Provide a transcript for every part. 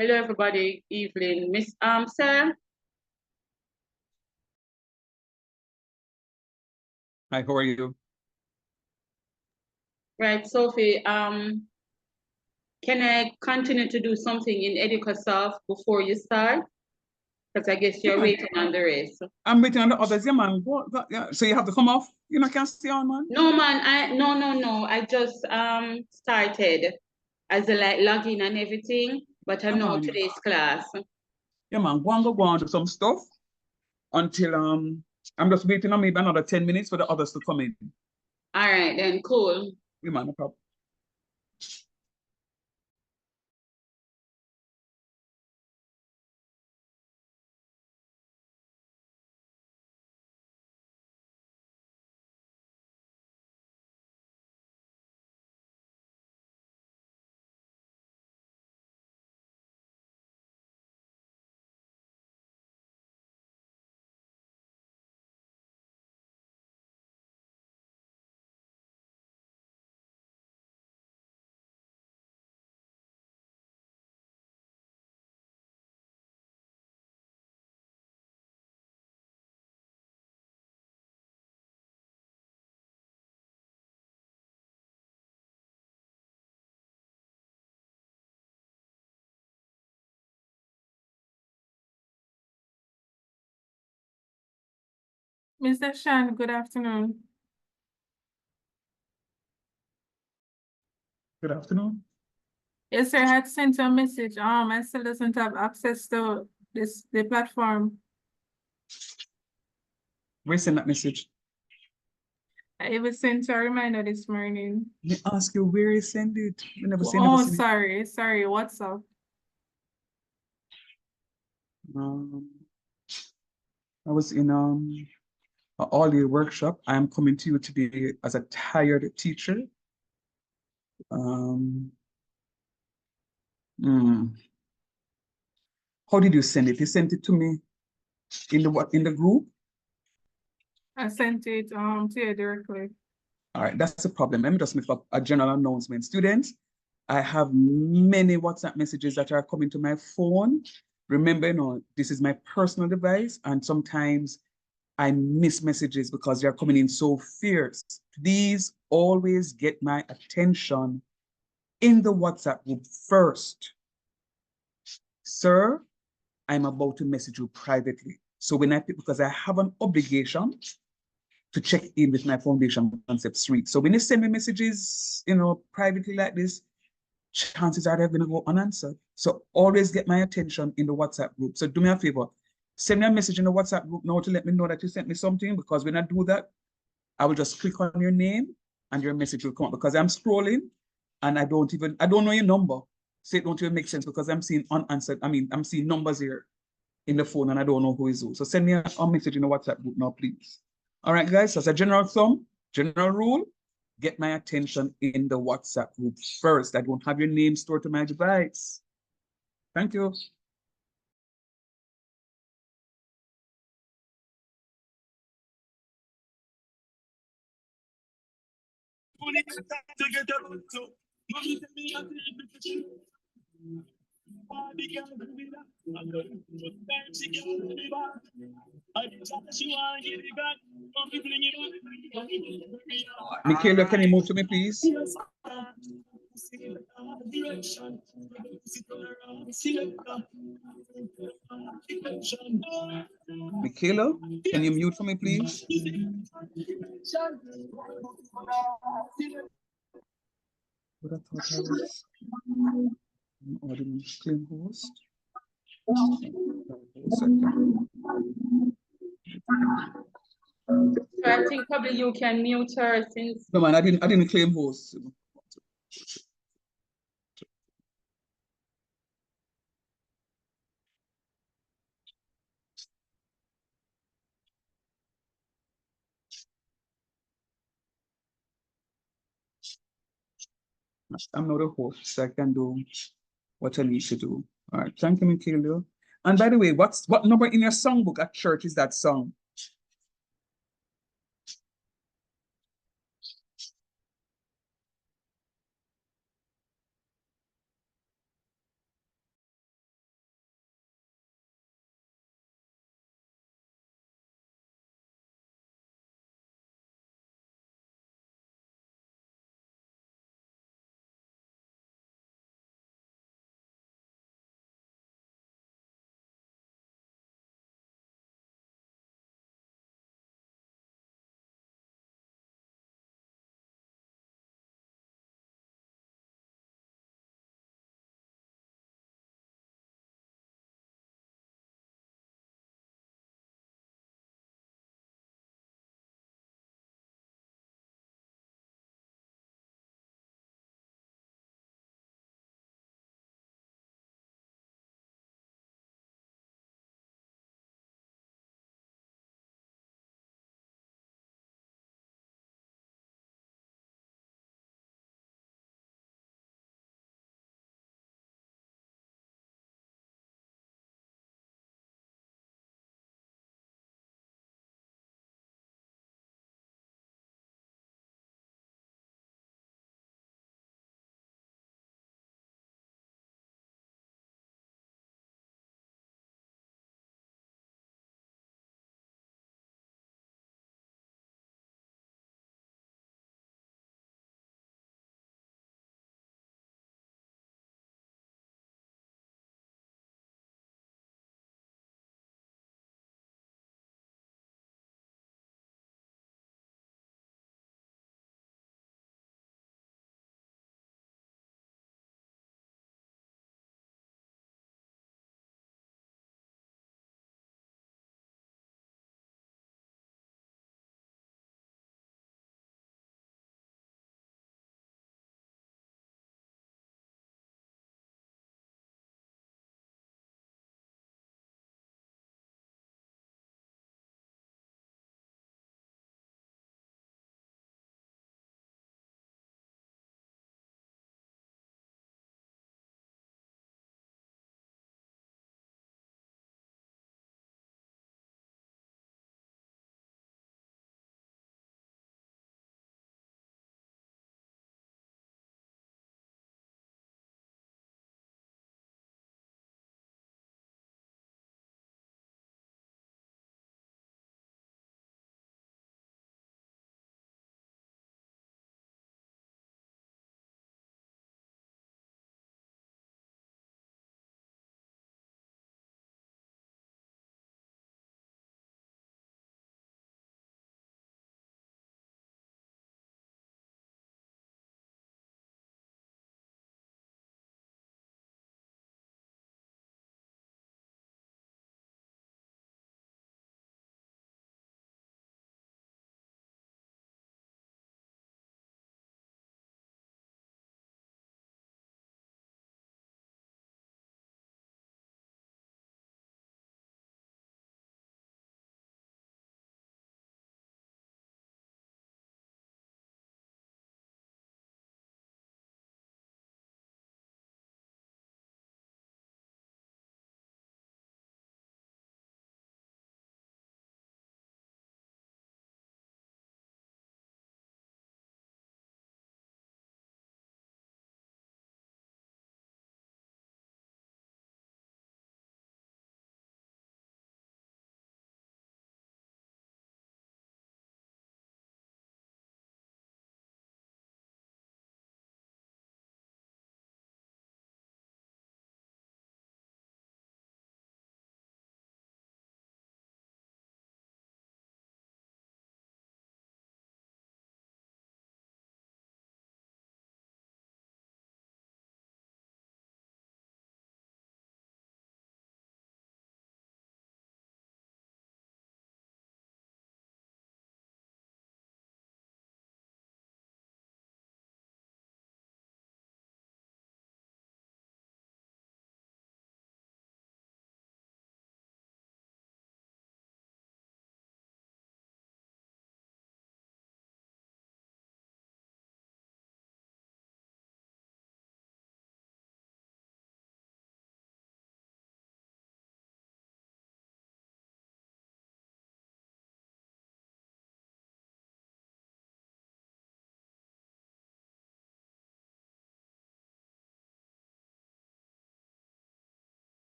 Hello, everybody. Evening, Miss Sir. Hi, how are you? Right, Sophie. Can I continue to do something in EducaSoft before you start? Because I guess you're waiting on the rest. I'm waiting on the others, yeah, man. Yeah. So you have to come off. You know, can't stay on, man. No, man. No. I just started as a like login and everything, but I know today's class. Yeah, man. Go on, do some stuff until I'm just waiting on maybe another 10 minutes for the others to come in. All right, then cool. Yeah, man, no problem. Mr. Shan, good afternoon. Good afternoon. Yes, sir. I had sent you a message. I still doesn't have access to the platform. Where send that message? I was sent a reminder this morning. Let me ask you where you send it. We never seen Oh, sorry. What's up? I was in an all-day workshop. I am coming to you today as a tired teacher. How did you send it? You sent it to me in the group? I sent it to you directly. All right, that's the problem. Let me just make a general announcement. Students, I have many WhatsApp messages that are coming to my phone. Remember, this is my personal device, and sometimes I miss messages because they're coming in so fierce. Please always get my attention in the WhatsApp group first. Sir, I'm about to message you privately. So because I have an obligation to check in with my foundation concepts suite. So when you send me messages, privately like this, chances are they're going to go unanswered. So always get my attention in the WhatsApp group. So do me a favor, send me a message in the WhatsApp group now to let me know that you sent me something, because when I do that, I will just click on your name and your message will come up, because I'm scrolling and I don't know your number. So it don't even make sense, because I'm seeing unanswered. I'm seeing numbers here in the phone and I don't know who is who. So send me a message in the WhatsApp group now, please. All right, guys, so as a general rule, get my attention in the WhatsApp group first. I don't have your name stored to my device. Thank you. Michaela, can you move to me, please? Michaela, can you mute for me, please? What I thought I was an audience claim host. So I think probably you can mute her since. No, man, I didn't claim host. I'm not a host, so I can do what I need to do. All right, thank you, Michaela. And by the way, what number in your songbook at church is that song?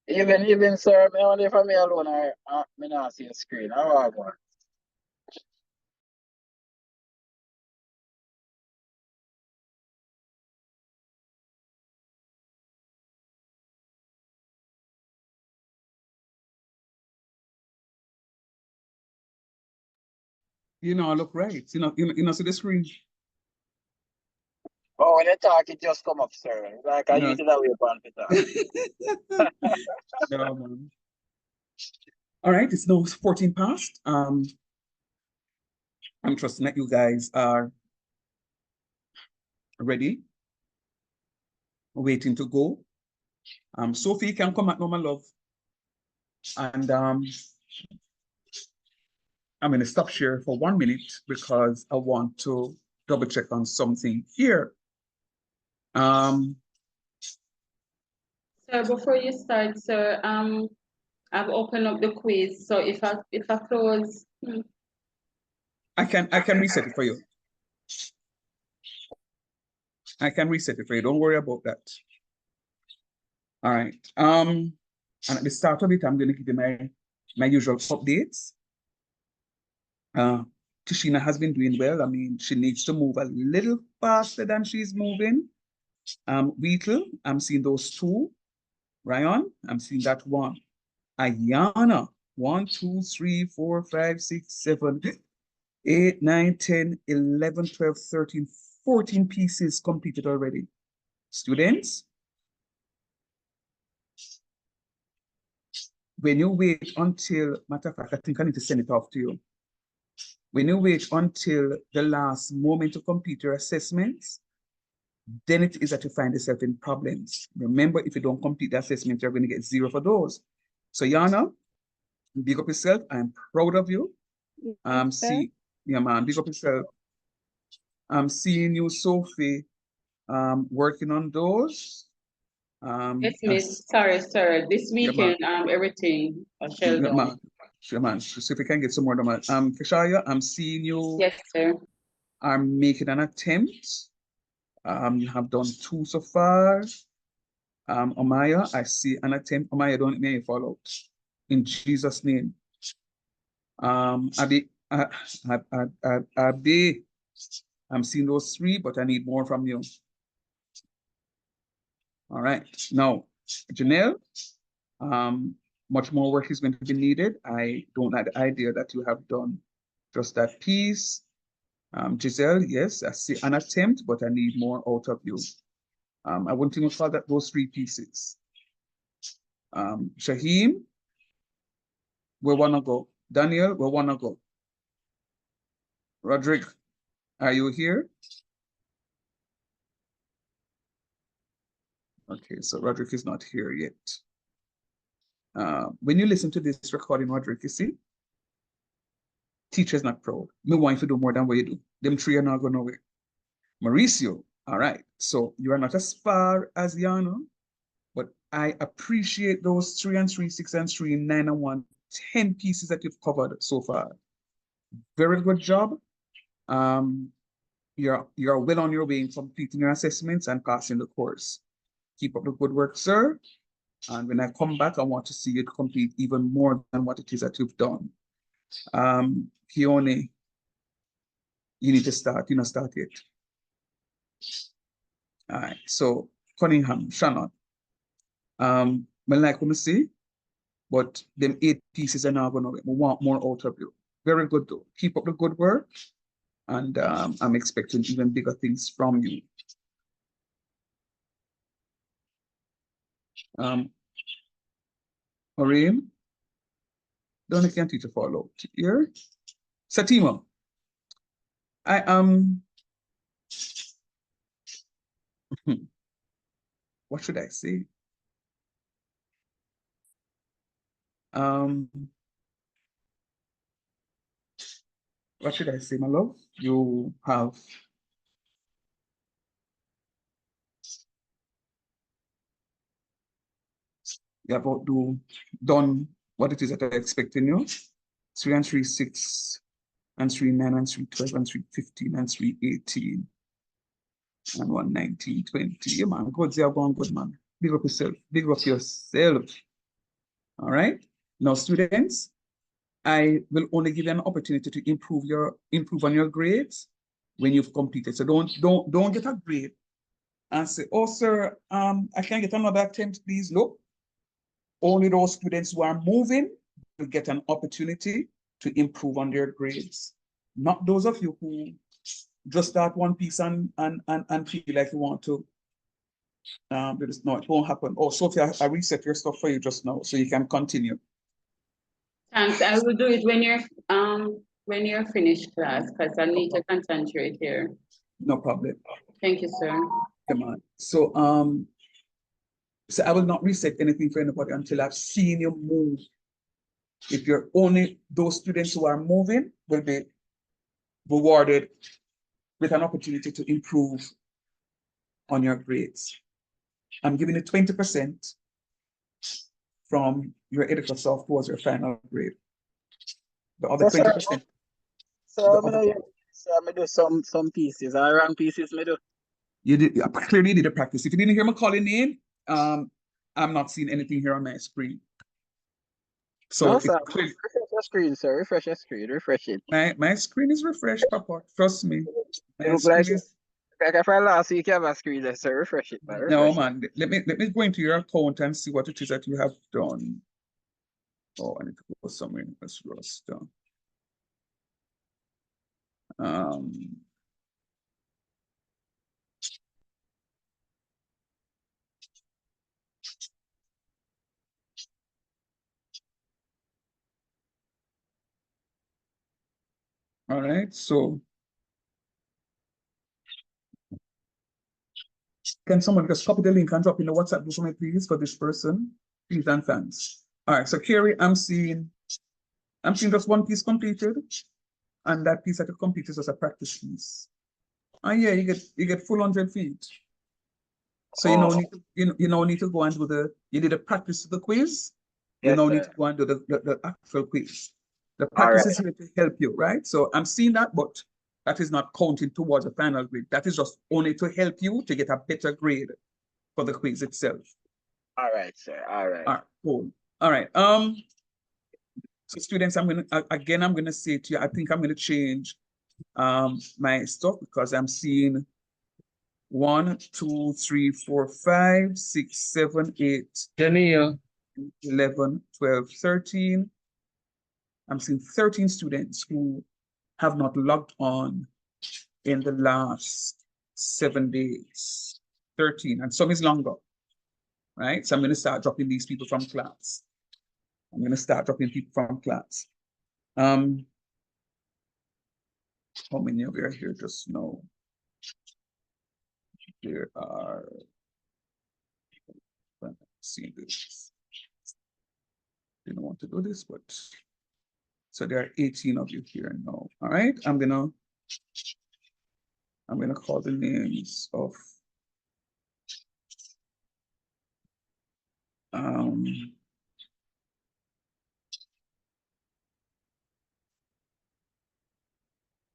Even sir, me only for me alone, I me not see a screen. How I want. You know, look right. You know, see the screen. Oh, when you talk, it just come up, sir. Like I No. use it that way upon the talk. Yeah, man. All right, it's now 14 past. I'm trusting that you guys are ready, waiting to go. Sophie, you can come at now, my love. And I'm gonna stop share for 1 minute because I want to double check on something here. So before you start, sir, I've opened up the quiz. So if I close, I can reset it for you. I can reset it for you. Don't worry about that. All right. And at the start of it, I'm going to give you my usual updates. Tishina has been doing well. I mean, she needs to move a little faster than she's moving. Wheatle, I'm seeing those two. Ryan, I'm seeing that one. Ayana, 1, 2, 3, 4, 5, 6, 7, 8, 9, 10, 11, 12, 13, 14 pieces completed already. Students, when you wait until, matter of fact, I think I need to send it off to you. When you wait until the last moment to complete your assessments, then it is that you find yourself in problems. Remember, if you don't complete the assessment, you're going to get 0 for those. So Yana, big up yourself. I'm proud of you. Yeah, man, big up yourself. I'm seeing you, Sophie, working on those. yes, miss. Sorry, sir. This weekend, everything shall Yeah, down. man. Sure, man. See if we can get some more of them. Kishaya, I'm seeing you Yes, sir. are making an attempt. You have done 2 so far. Omaya, I see an attempt. Omaya, don't let me fall out. In Jesus' name. Abi, Abi, I'm seeing those 3, but I need more from you. All right. Now, Janelle, much more work is going to be needed. I don't like the idea that you have done just that piece. Giselle, yes, I see an attempt, but I need more out of you. I wouldn't even call that those 3 pieces. Shaheem, we wanna go. Daniel, we wanna go. Roderick, are you here? Okay, so Roderick is not here yet. When you listen to this recording, Roderick, you see, teacher's not proud. Me want you to do more than what you do. Them 3 are not going nowhere. Mauricio, all right. So you are not as far as Yana, but I appreciate those 3 and 3, 6 and 3, 9 and 1, 10 pieces that you've covered so far. Very good job. You're well on your way in completing your assessments and passing the course. Keep up the good work, sir. And when I come back, I want to see you complete even more than what it is that you've done. Keone, you need to start. You're not start yet. All right. So Cunningham, Shannon. I like what I see, but them 8 pieces are not going to we want more out of you. Very good though. Keep up the good work. And I'm expecting even bigger things from you. Maureen, don't can teach a follow here. Satima, I am. What should I say? What should I say, my love? You have done what it is that I'm expecting you. 3 and 3, 6 and 3, 9 and 3, 12 and 3, 15 and 3, 18 and 1, 19, 20. Yeah, man, God's there going good, man. Big up yourself. Big up yourself. All right. Now, students, I will only give you an opportunity to improve on your grades when you've completed. So don't get a grade and say, oh sir, I can get another attempt, please. Look, only those students who are moving will get an opportunity to improve on their grades. Not those of you who just start one piece and feel like you want to. No, it won't happen. Oh, Sophia, I reset your stuff for you just now, so you can continue. Thanks. I will do it when you're finished class, because I need to concentrate here. No problem. Thank you, sir. Come on. So I will not reset anything for anybody until I've seen you move. If you're only those students who are moving will be rewarded with an opportunity to improve on your grades. I'm giving you 20% from your editor soft towards your final grade. The other 20%. So I do some pieces, I wrong pieces, me do. You did clearly did a practice. If you didn't hear me calling name, I'm not seeing anything here on my screen. So No, sir. Refresh your screen, sir. Refresh your screen. Refresh it. My screen is refreshed, Papa. Trust me. It look like if I last week you have a screen there, sir. Refresh it, man. Refresh no, it. man. Let me go into your account and see what it is that you have done. Oh, I need to go somewhere. Let's rust down. All right, so can someone just copy the link and drop in the WhatsApp group for me, please, for this person? Please and thanks. All right, so Carrie, I'm seeing just one piece completed, and that piece that you completed is just a practice piece. And yeah, you get full 100 feet. So you now need to go and do you did a practice of the quiz. You Yes, now sir. need to go and do the actual quiz. The practice is here to help you, right? So I'm seeing that, but that is not counting towards the final grade. That is just only to help you to get a better grade for the quiz itself. All right, sir. All right. All right, cool. All right. So students, I'm gonna say to you, I think I'm gonna change my stuff because I'm seeing 1, 2, 3, 4, 5, 6, 7, 8, 10, 11, 12, 13. I'm seeing 13 students who have not logged on in the last 7 days. 13, and some is longer, right? So I'm going to start dropping these people from class. How many of you are here just now? There are, see this. Didn't want to do this, but so there are 18 of you here now. All right, I'm gonna call the names of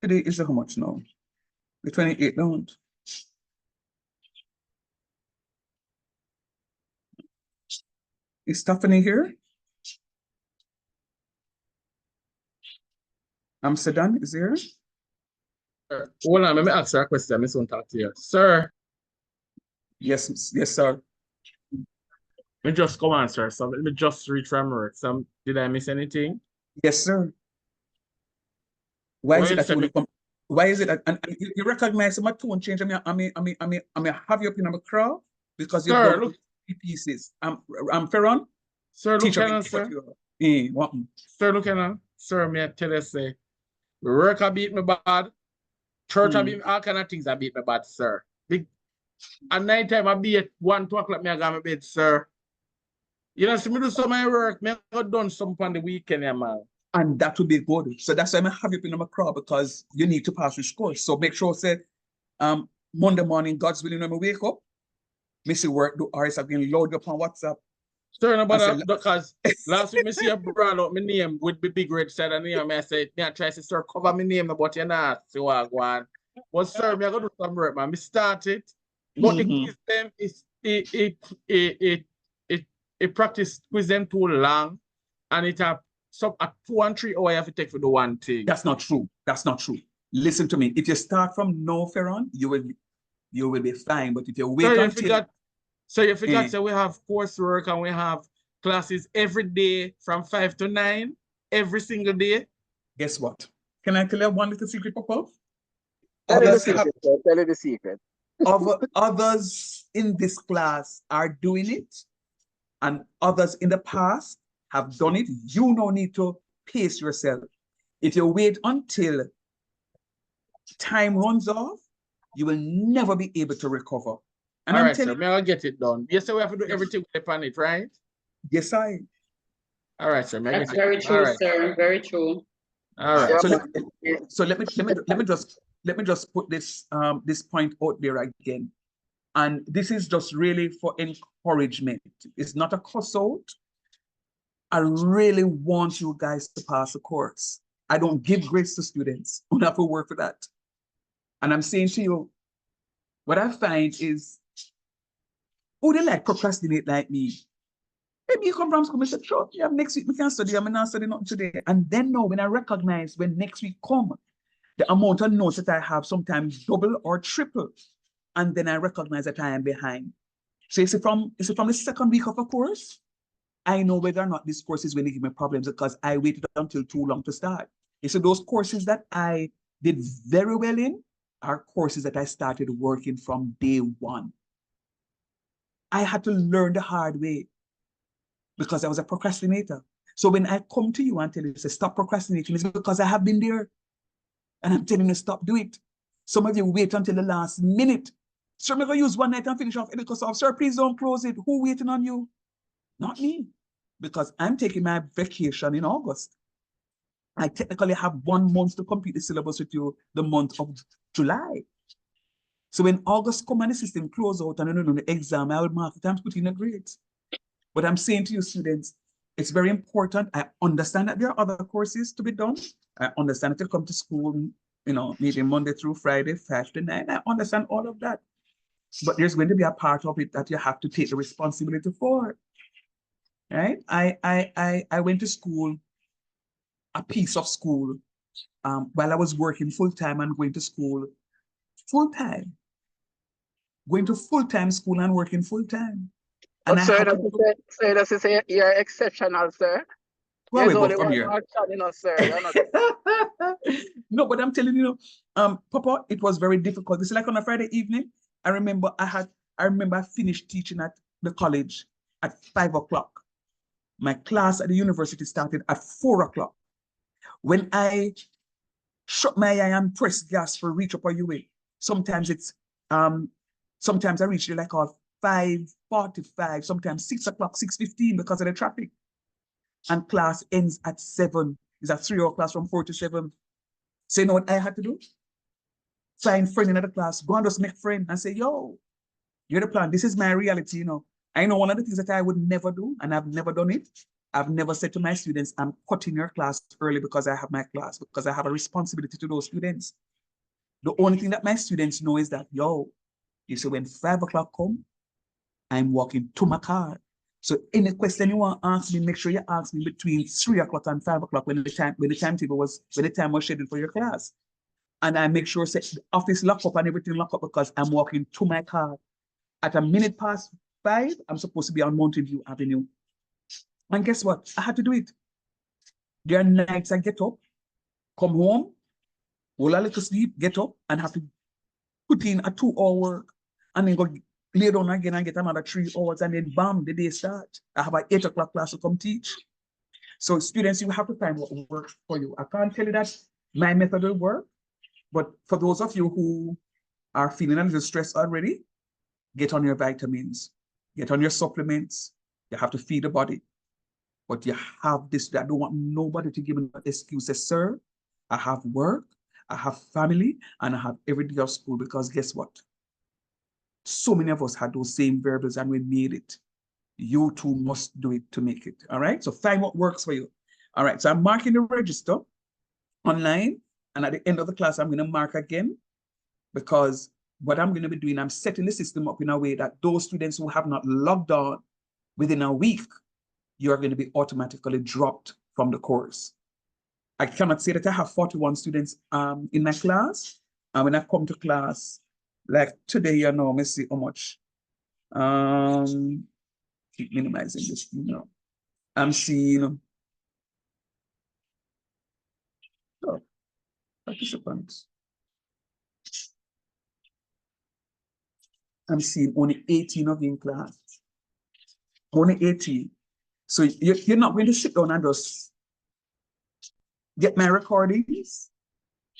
today is how much now? The 28th, don't. Is Stephanie here? Amsterdam is here? Hold on, let me ask you a question. I soon talk to you. Sir. Yes, sir. Let me just come on, sir. So let me just reach from work. Did I miss anything? Yes, sir. Why is it that you want to come? Why is it that and you recognize my tone change? I mean, have you up in my crowd because you've done look, pieces. I'm Ferron. Sir, look at us, sir. Sir, look at us. Sir, may I tell you, say, work a beat me bad. Church a beat me, all kind of things a beat me bad, sir. At night time I be at 1, 2 o'clock, me I got my bed, sir. You know, see me do some of my work, me I got done some on the weekend, yeah, man. And that would be good. So that's why I have you in my crowd because you need to pass this course. So make sure say Monday morning, God's willing, when I wake up, me see work do RS again, load up on WhatsApp. Sir, no, but because last week me see a brought out my name with the big red side and name. I said, I try to sir cover my name, but you're not. So I go on. But sir, me I go do some work, man. Me start it. But the quiz them is If practice quiz them too long, and it have some at 2 and 3 hours you have to take for the one thing. That's not true. That's not true. Listen to me. If you start from no, Ferron, you will be fine. But if you wait until so you forgot that we have coursework and we have classes every day from 5 to 9, every single day. Guess what? Can I tell you one little secret, Papa? Tell you the secret, sir. Tell you the secret. Others in this class are doing it, and others in the past have done it. You no need to pace yourself. If you wait until time runs off, you will never be able to recover. And all I'm right, telling sir, may I get it done? Yes, sir, we have to do everything upon it, right? yes, I. All right, sir. That's very true, sir. Very true. All right. So let me just put this this point out there again. And this is just really for encouragement. It's not a cuss out. I really want you guys to pass the course. I don't give grades to students. I don't have to work for that. And I'm saying to you, what I find is, oh, they like procrastinate like me. Maybe you come from school and say, sure, yeah, next week we can study. I'm not studying nothing today. And then now, when I recognize when next week come, the amount of notes that I have sometimes double or triple. And then I recognize that I am behind. So it's from the second week of a course, I know whether or not this course is going to give me problems because I waited until too long to start. So those courses that I did very well in are courses that I started working from day one. I had to learn the hard way because I was a procrastinator. So when I come to you and tell you to stop procrastinating, it's because I have been there. And I'm telling you, stop, do it. Some of you wait until the last minute. Sir, I'm going to use one night and finish off Edicosoft. Sir, please don't close it. Who waiting on you? Not me. Because I'm taking my vacation in August. I technically have 1 month to complete the syllabus with you, the month of July. So when August come and the system close out and the exam, I will mark it and put in the grades. But I'm saying to you students, it's very important. I understand that there are other courses to be done. I understand that you come to school, maybe Monday through Friday, 5 to 9. I understand all of that. But there's going to be a part of it that you have to take the responsibility for. Right? I went to school, a piece of school, while I was working full-time and going to school full-time. Going to full-time school and working full-time. But sir, you're exceptional, sir. Well, we go from here. Sir. No, but I'm telling you, Papa, it was very difficult. This is like on a Friday evening. I remember I finished teaching at the college at 5 o'clock. My class at the university started at 4 o'clock. When I shut my eye and press gas for reach up a UA, sometimes it's sometimes I reach it like 5:45, sometimes 6 o'clock, 6:15 because of the traffic. And class ends at 7. It's a 3-hour class from 4 to 7. So you know what I had to do? Find friend in the class, go and just make friend and say, yo, you're the plan. This is my reality, I know one of the things that I would never do, and I've never done it. I've never said to my students, I'm cutting your class early because I have my class, because I have a responsibility to those students. The only thing that my students know is that, yo, you see, when 5 o'clock come, I'm walking to my car. So any question you want to ask me, make sure you ask me between 3 o'clock and 5 o'clock when the time was scheduled for your class. And I make sure the office lock up and everything lock up because I'm walking to my car. At a minute past 5, I'm supposed to be on Mountain View Avenue. And guess what? I had to do it. There are nights I get up, come home, hold a little sleep, get up, and have to put in a 2-hour work, and then go lay down again and get another 3 hours, and then bam, the day start. I have an 8 o'clock class to come teach. So students, you have to find what works for you. I can't tell you that my method will work, but for those of you who are feeling a little stressed already, get on your vitamins, get on your supplements. You have to feed the body. But you have this, I don't want nobody to give me excuses, sir. I have work, I have family, and I have every day of school, because guess what? So many of us had those same variables and we made it. You too must do it to make it. All right. So find what works for you. All right. So I'm marking the register online. And at the end of the class, I'm going to mark again, because what I'm going to be doing, I'm setting the system up in a way that those students who have not logged on within a week, you are going to be automatically dropped from the course. I cannot say that I have 41 students in my class. And when I come to class, like today, you know, let me see how much. Keep minimizing this, you know. I'm seeing participants. I'm seeing only 18 of you in class. Only 18. So you're not going to sit down and just get my recordings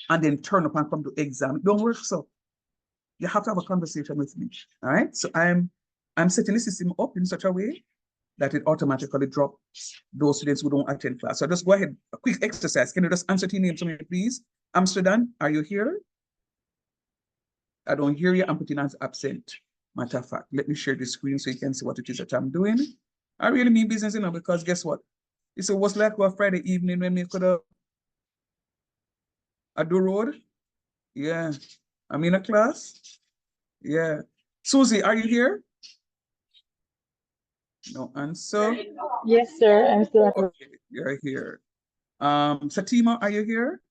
and then turn up and come to exam. It don't work so. You have to have a conversation with me. All right. So I'm setting the system up in such a way that it automatically drops those students who don't attend class. So just go ahead, a quick exercise. Can you just answer your name to me, please? Amsterdam, are you here? I don't hear you. I'm putting as absent. Matter of fact, let me share the screen so you can see what it is that I'm doing. I really mean business, you know, because guess what? It's was like a Friday evening when we could have at the road. Yeah. I'm in a class. Yeah. Susie, are you here? No answer. Yes, sir. I'm still at work. Okay, you're here. Satima, are you here?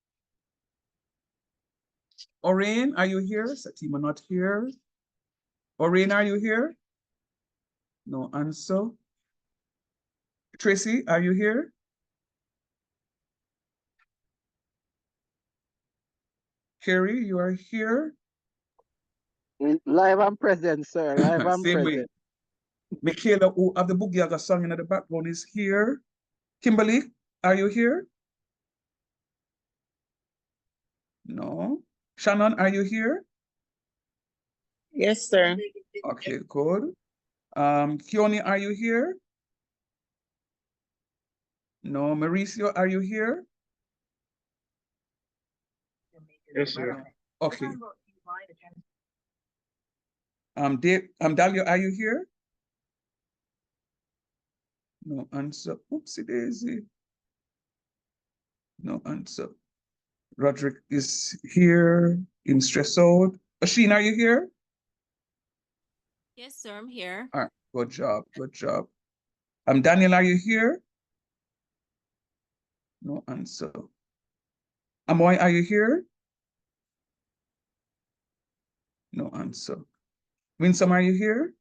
Orain, are you here? Satima not here. Orain, are you here? No answer. Tracy, are you here? Carrie, you are here? Live and present, sir. Live and Same way. present. Michaela, who have the Boogie Yaga song in the background, is here. Kimberly, are you here? No. Shannon, are you here? Yes, sir. Okay, good. Keone, are you here? No. Mauricio, are you here? Yes, sir. Okay. Dalia, are you here? No answer. Oopsie daisy. No answer. Roderick is here in stress out. Asheen, are you here? Yes, sir, I'm here. All right, good job, good job. Daniel, are you here? No answer. Amoy, are you here? No answer. Winsome, are you here?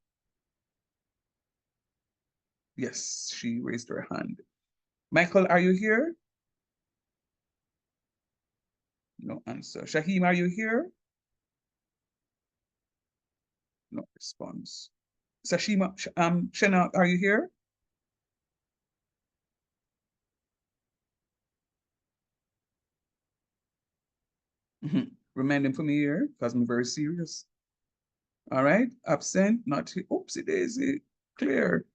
Yes, she raised her hand. Michael, are you here? No answer. Shaheem, are you here? No response. Sashima, Shena, are you here? Remind them for me here, because I'm very serious. All right, absent, not here. Oopsie daisy, clear.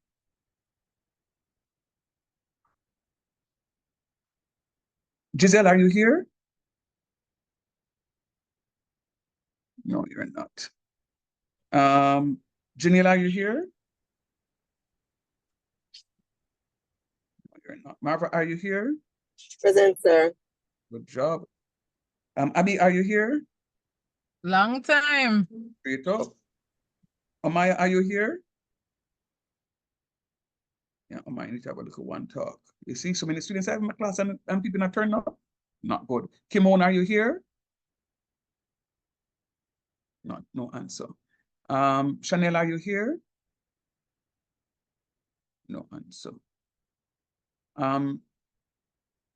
Giselle, are you here? No, you're not. Janelle, are you here? No, you're not. Marva, are you here? Present, sir. Good job. Abby, are you here? Long time. Straight up. Amaya, are you here? Yeah, Amaya, you need to have a little one talk. You see, so many students have in my class and people not turning up. Not good. Kimon, are you here? No answer. Chanel, are you here? No answer.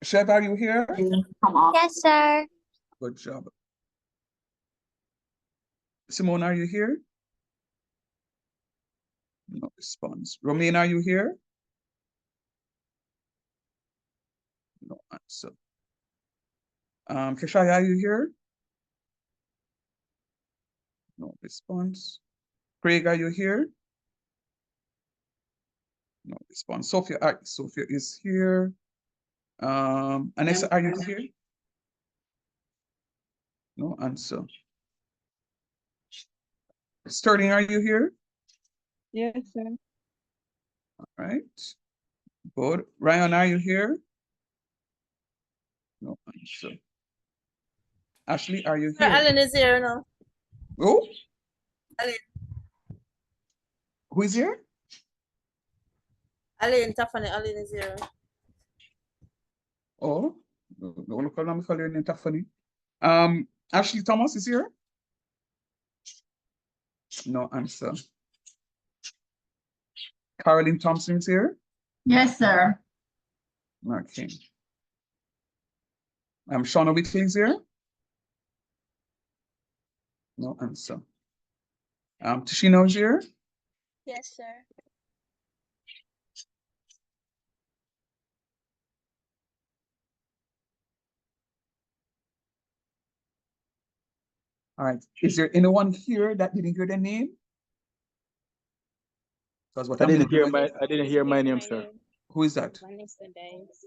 Chev, are you here? Yes, sir. Good job. Simone, are you here? No response. Romaine, are you here? No answer. Keshaya, are you here? No response. Craig, are you here? No response. Sophia is here. Anessa, are you here? No answer. Sterling, are you here? Yes, sir. All right. Good. Ryan, are you here? No answer. Ashley, are you here? Alan is here now. Oh, Alan. who is here? Aline Tafani, Aline is here. Oh, no, call me call your name funny. Ashley Thomas is here. No answer. Caroline Thompson is here. Yes, sir. Okay. Shauna Whitley is here. No answer. Tashina is here. Yes, sir. All right. Is there anyone here that didn't hear their name? Because what I I'm didn't gonna hear do is- my I didn't hear my name, sir. Who is that? Vanessa Days.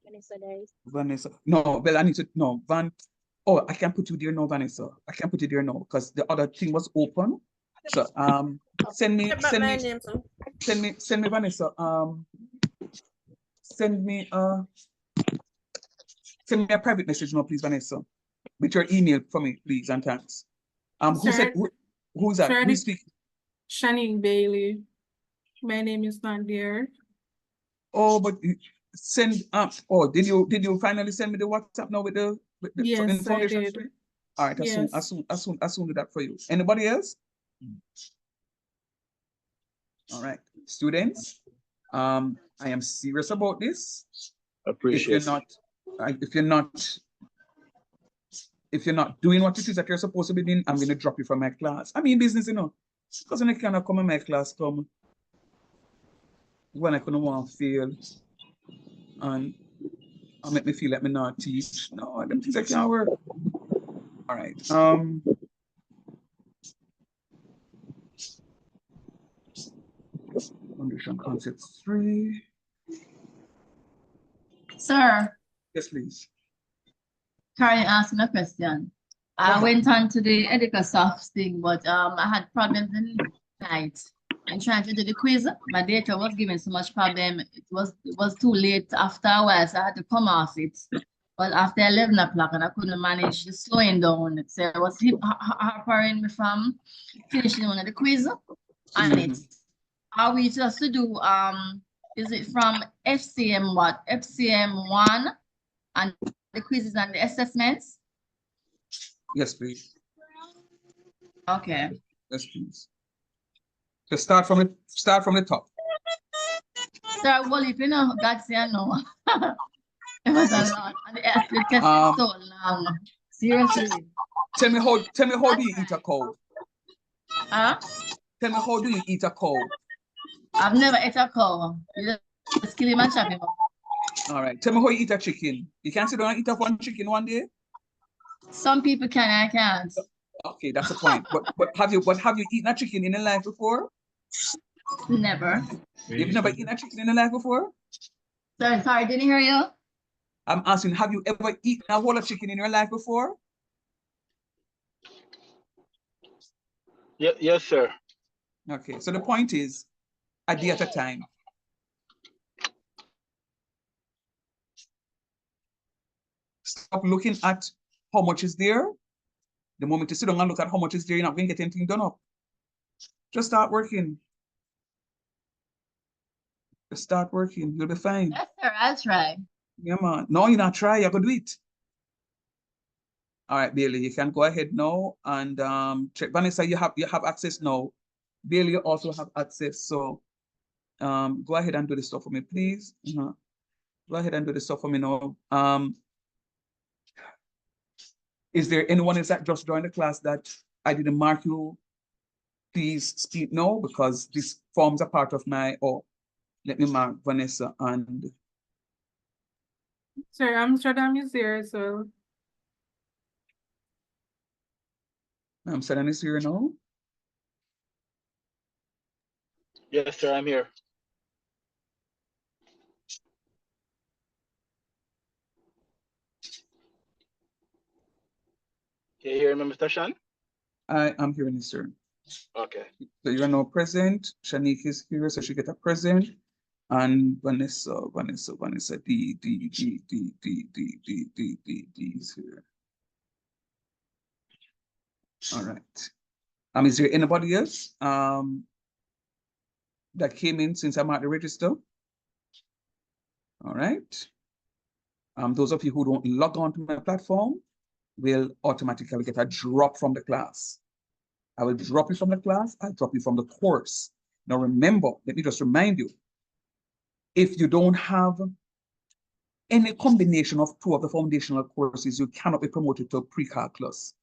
Vanessa Days. Vanessa. No, well, I need to no Van. Oh, I can't put you there no, Vanessa. I can't put you there no, because the other thing was open. So send me Get back my name, sir. send me Vanessa. Send me a private message now, please, Vanessa. With your email for me, please, and thanks. Who Sir, said who's that? sir, Who is speaking? Shanique Bailey. My name is not there. Oh, but send oh, did you finally send me the WhatsApp now with the Yes, I information? did. All right, Yes. I soon do that for you. Anybody else? All right, students. I am serious about this. Appreciate If you're not doing what it is that you're supposed to be doing, I'm gonna drop you from my class. I mean business, you know. Because when I cannot come in my class, come when I couldn't want to fail and make me feel like me not teach. No, I don't think I can work. All right. Foundation concept 3. Sir, Yes, please. Karen asked me a question. I Okay. went on to the EducaSoft thing, but I had problems in the night. And trying to do the quiz, my data was giving so much problem. It was too late after a while, so I had to come off it. But after 11 o'clock, and I couldn't manage the slowing down. So it was hampering me from finishing one of the quiz. And it are we just to do is it from FCM what? FCM 1 and the quizzes and the assessments? Yes, please. Okay. Yes, please. So start from the top. Sir, well, if you know, God say I know. It was a lot. And the test is so long. Seriously. Tell me how do you eat a cow? Huh? Tell me how do you eat a cow? I've never ate a cow. You just kill him and chop him up. All right. Tell me how you eat a chicken. You can't sit down and eat up one chicken one day? Some people can, I can't. Okay, that's the point. But have you eaten a chicken in your life before? Never. You've never eaten a chicken in your life before? Sorry, didn't hear you. I'm asking, have you ever eaten a whole chicken in your life before? Yes, sir. Okay, so the point is, a day at a time. Stop looking at how much is there. The moment you sit down and look at how much is there, you're not going to get anything done up. Just start working. Just start working. You'll be fine. Yes, sir, I'll try. Yeah, man. No, you're not try. You're going to do it. All right, Bailey, you can go ahead now and check. Vanessa, you have access now. Bailey, you also have access. So go ahead and do the stuff for me, please. Go ahead and do the stuff for me now. Is there anyone else that just joined the class that I didn't mark you? Please speak now, because this forms a part of my, let me mark Vanessa and. Sir, Amsterdam is there as well. Amsterdam is here now. Yes, sir, I'm here. Can you hear me, Mr. Shan? I am hearing you, sir. Okay. So you are now present. Shanique is here, so she get a present. And Vanessa, D is here. All right. Is there anybody else that came in since I'm at the register? All right. Those of you who don't log on to my platform will automatically get a drop from the class. I will drop you from the class. I'll drop you from the course. Now remember, let me just remind you, if you don't have any combination of two of the foundational courses, you cannot be promoted to pre-calculus.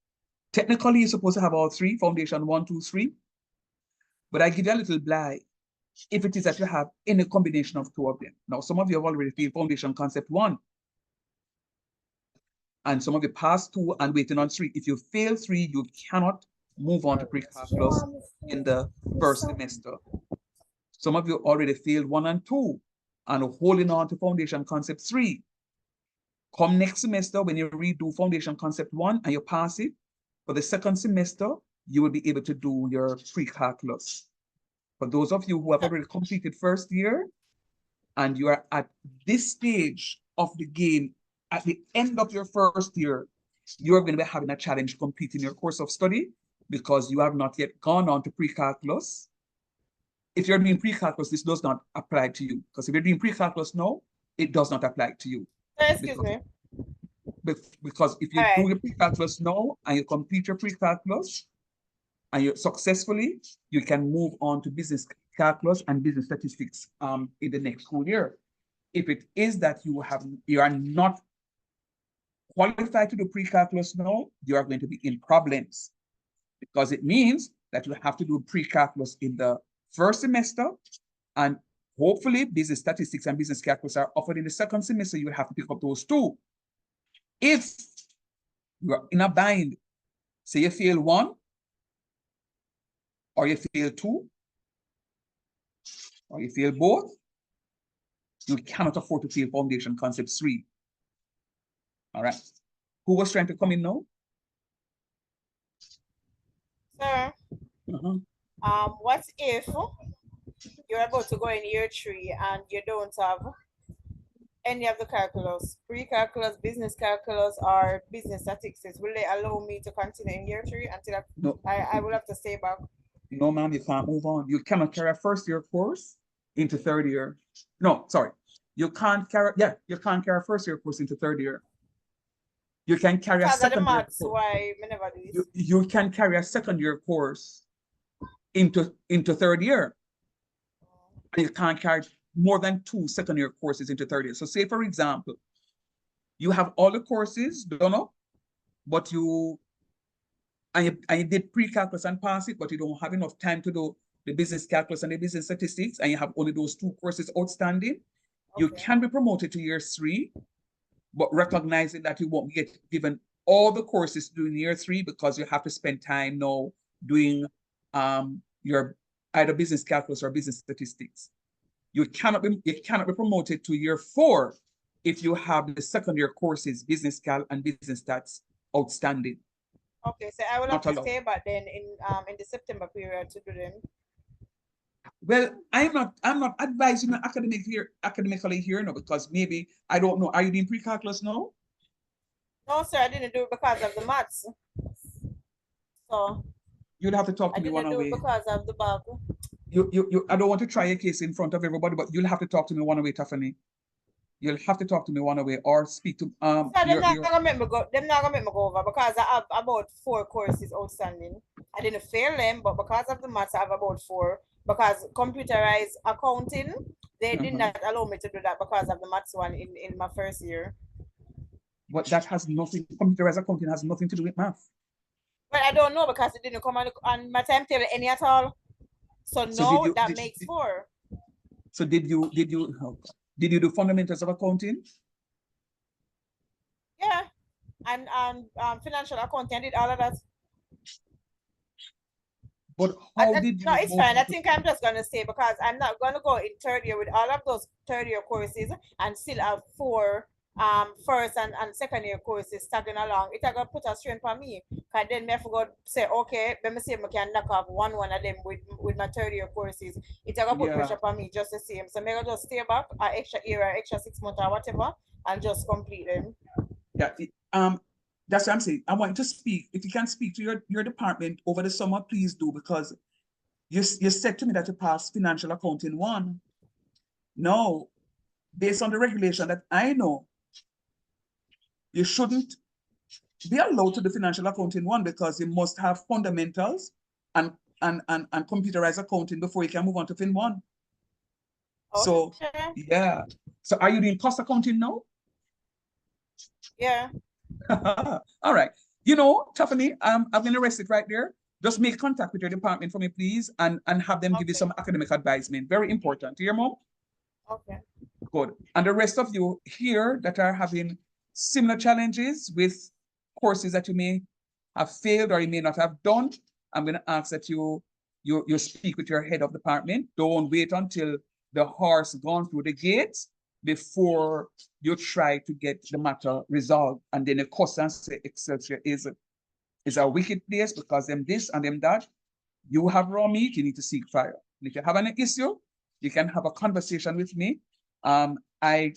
Technically, you're supposed to have all three, foundation 1, 2, 3. But I give you a little blight if it is that you have any combination of two of them. Now, some of you have already failed foundation concept 1. And some of you passed 2 and waiting on 3. If you fail 3, you cannot move on to pre-calculus in the first semester. Some of you already failed 1 and 2 and are holding on to foundation concept 3. Come next semester, when you redo foundation concept 1 and you pass it, for the second semester, you will be able to do your pre-calculus. For those of you who have already completed first year and you are at this stage of the game, at the end of your first year, you're going to be having a challenge completing your course of study because you have not yet gone on to pre-calculus. If you're doing pre-calculus, this does not apply to you. Because if you're doing pre-calculus now, it does not apply to you. Excuse me. Because if you do your pre-calculus now and you complete your pre-calculus and you successfully, you can move on to business calculus and business statistics in the next school year. If it is that you are not qualified to do pre-calculus now, you are going to be in problems because it means that you have to do pre-calculus in the first semester, and hopefully business statistics and business calculus are offered in the second semester. You will have to pick up those two. If you are in a bind, say you fail 1 or you fail 2 or you fail both, you cannot afford to fail foundation concept 3. All right. Who was trying to come in now? Sir, what if you're about to go in year 3 and you don't have any of the calculus, pre-calculus, business calculus, or business statistics? Will they allow me to continue in year 3 until I will have to stay back? No, ma'am, you can't move on. You cannot carry a first year course into third year. No, sorry. You can't carry, you can't carry a first year course into third year. You can carry a second year course. Why we never do this? You can carry a second year course into third year. And you can't carry more than 2 second year courses into third year. So say, for example, you have all the courses done up, but you did pre-calculus and pass it, but you don't have enough time to do the business calculus and the business statistics, and you have only those 2 courses outstanding. You can be promoted to year 3, but recognizing that you won't get given all the courses to do in year 3 because you have to spend time now doing your either business calculus or business statistics. You cannot be promoted to year 4 if you have the second year courses, business cal and business stats outstanding. Okay, so I will have to stay back then in the September period to do them. Well, I'm not advising you academically here now, because maybe I don't know. Are you doing pre-calculus now? No, sir, I didn't do it because of the maths. So you'd have to talk to me one on one. Because of the bug. I don't want to try a case in front of everybody, but you'll have to talk to me one on one, Tiffany. You'll have to talk to me one on one or speak to So they're not gonna make me go. They're not gonna make me go over because I have about 4 courses outstanding. I didn't fail them, but because of the maths, I have about 4. Because computerized accounting, they did not allow me to do that because of the maths one in my first year. But that has nothing. Computerized accounting has nothing to do with math. But I don't know because it didn't come on my timetable any at all. So no, that makes 4. So did you do fundamentals of accounting? Yeah, and financial accounting, I did all of that. But how did you? No, it's fine. I think I'm just gonna stay because I'm not gonna go in third year with all of those third year courses and still have 4 first and second year courses tagging along. It's gonna put a strain on me. Cause then me have to go say, okay, let me see if I can knock off one of them with my third year courses. It's gonna put pressure on me just the same. So I'm gonna just stay back an extra year or extra 6 months or whatever and just complete them. Yeah. That's what I'm saying. I want you to speak. If you can speak to your department over the summer, please do, because you said to me that you passed financial accounting 1. No, based on the regulation that I know, you shouldn't be allowed to do financial accounting one because you must have fundamentals and computerized accounting before you can move on to Fin 1. So Okay. yeah. So are you doing cost accounting now? Yeah. All right. You know, Tiffany, I'm gonna rest it right there. Just make contact with your department for me, please, and have them give you Okay. some academic advisement. Very important. Hear, Mom? Okay. Good. And the rest of you here that are having similar challenges with courses that you may have failed or you may not have done, I'm going to ask that you speak with your head of department. Don't wait until the horse gone through the gates before you try to get the matter resolved. And then the cost and say Excelsior is a wicked place because them this and them that. You have raw meat, you need to seek fire. And if you have an issue, you can have a conversation with me. I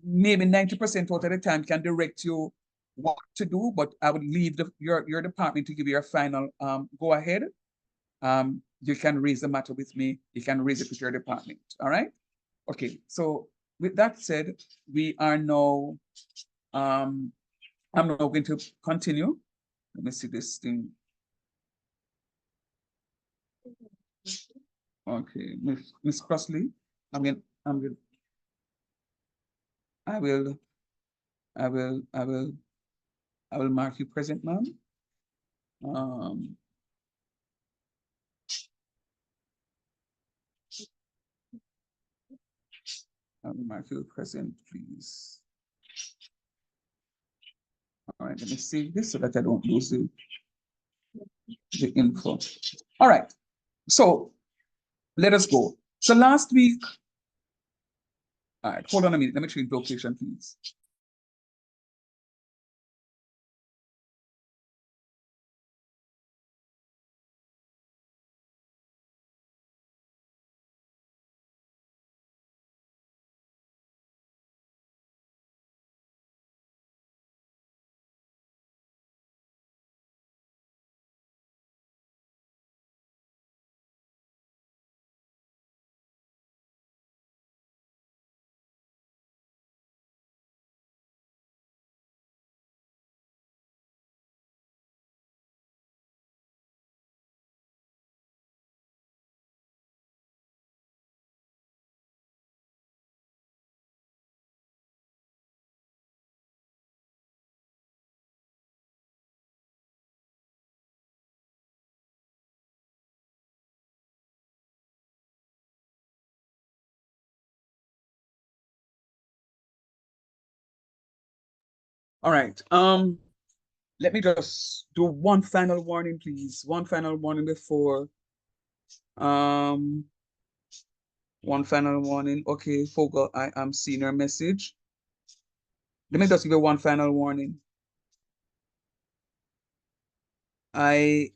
maybe 90% out of the time can direct you what to do, but I would leave your department to give you a final go ahead. You can raise the matter with me. You can raise it with your department. All right. Okay. So with that said, we are now. I'm now going to continue. Let me see this thing. Okay, Miss Crossley, I will mark you present, ma'am. I will mark you present, please. All right, let me see this so that I don't lose the info. All right, so let us go. So last week, all right, hold on a minute. Let me change location, please. All right. Let me just do one final warning, please. One final warning before. One final warning. Okay, Fogel, I am seeing your message. Let me just give you one final warning. I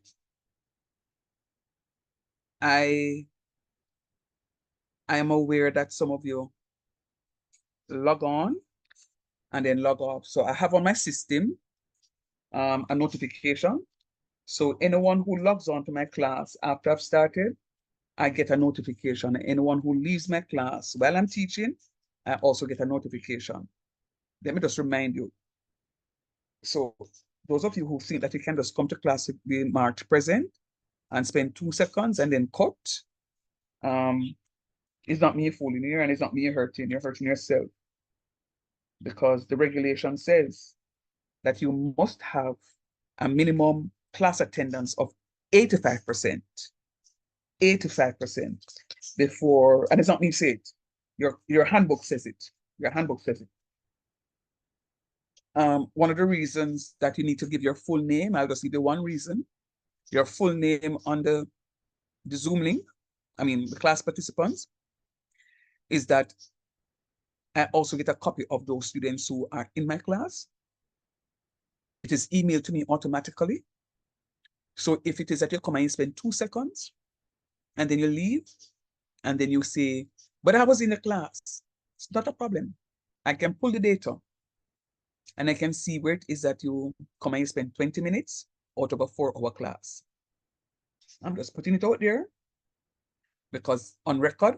am aware that some of you log on and then log off. So I have on my system a notification. So anyone who logs on to my class after I've started, I get a notification. Anyone who leaves my class while I'm teaching, I also get a notification. Let me just remind you. So those of you who think that you can just come to class to be marked present and spend 2 seconds and then cut, it's not me fooling you and it's not me hurting. You're hurting yourself. Because the regulation says that you must have a minimum class attendance of 85%. 85% before, and it's not me say it. Your handbook says it. Your handbook says it. One of the reasons that you need to give your full name, I'll just give you one reason. Your full name on the Zoom link, I mean the class participants, is that I also get a copy of those students who are in my class. It is emailed to me automatically. So if it is that you come and you spend 2 seconds and then you leave and then you say, but I was in the class, it's not a problem. I can pull the data and I can see where it is that you come and you spend 20 minutes out of a 4-hour class. I'm just putting it out there because on record,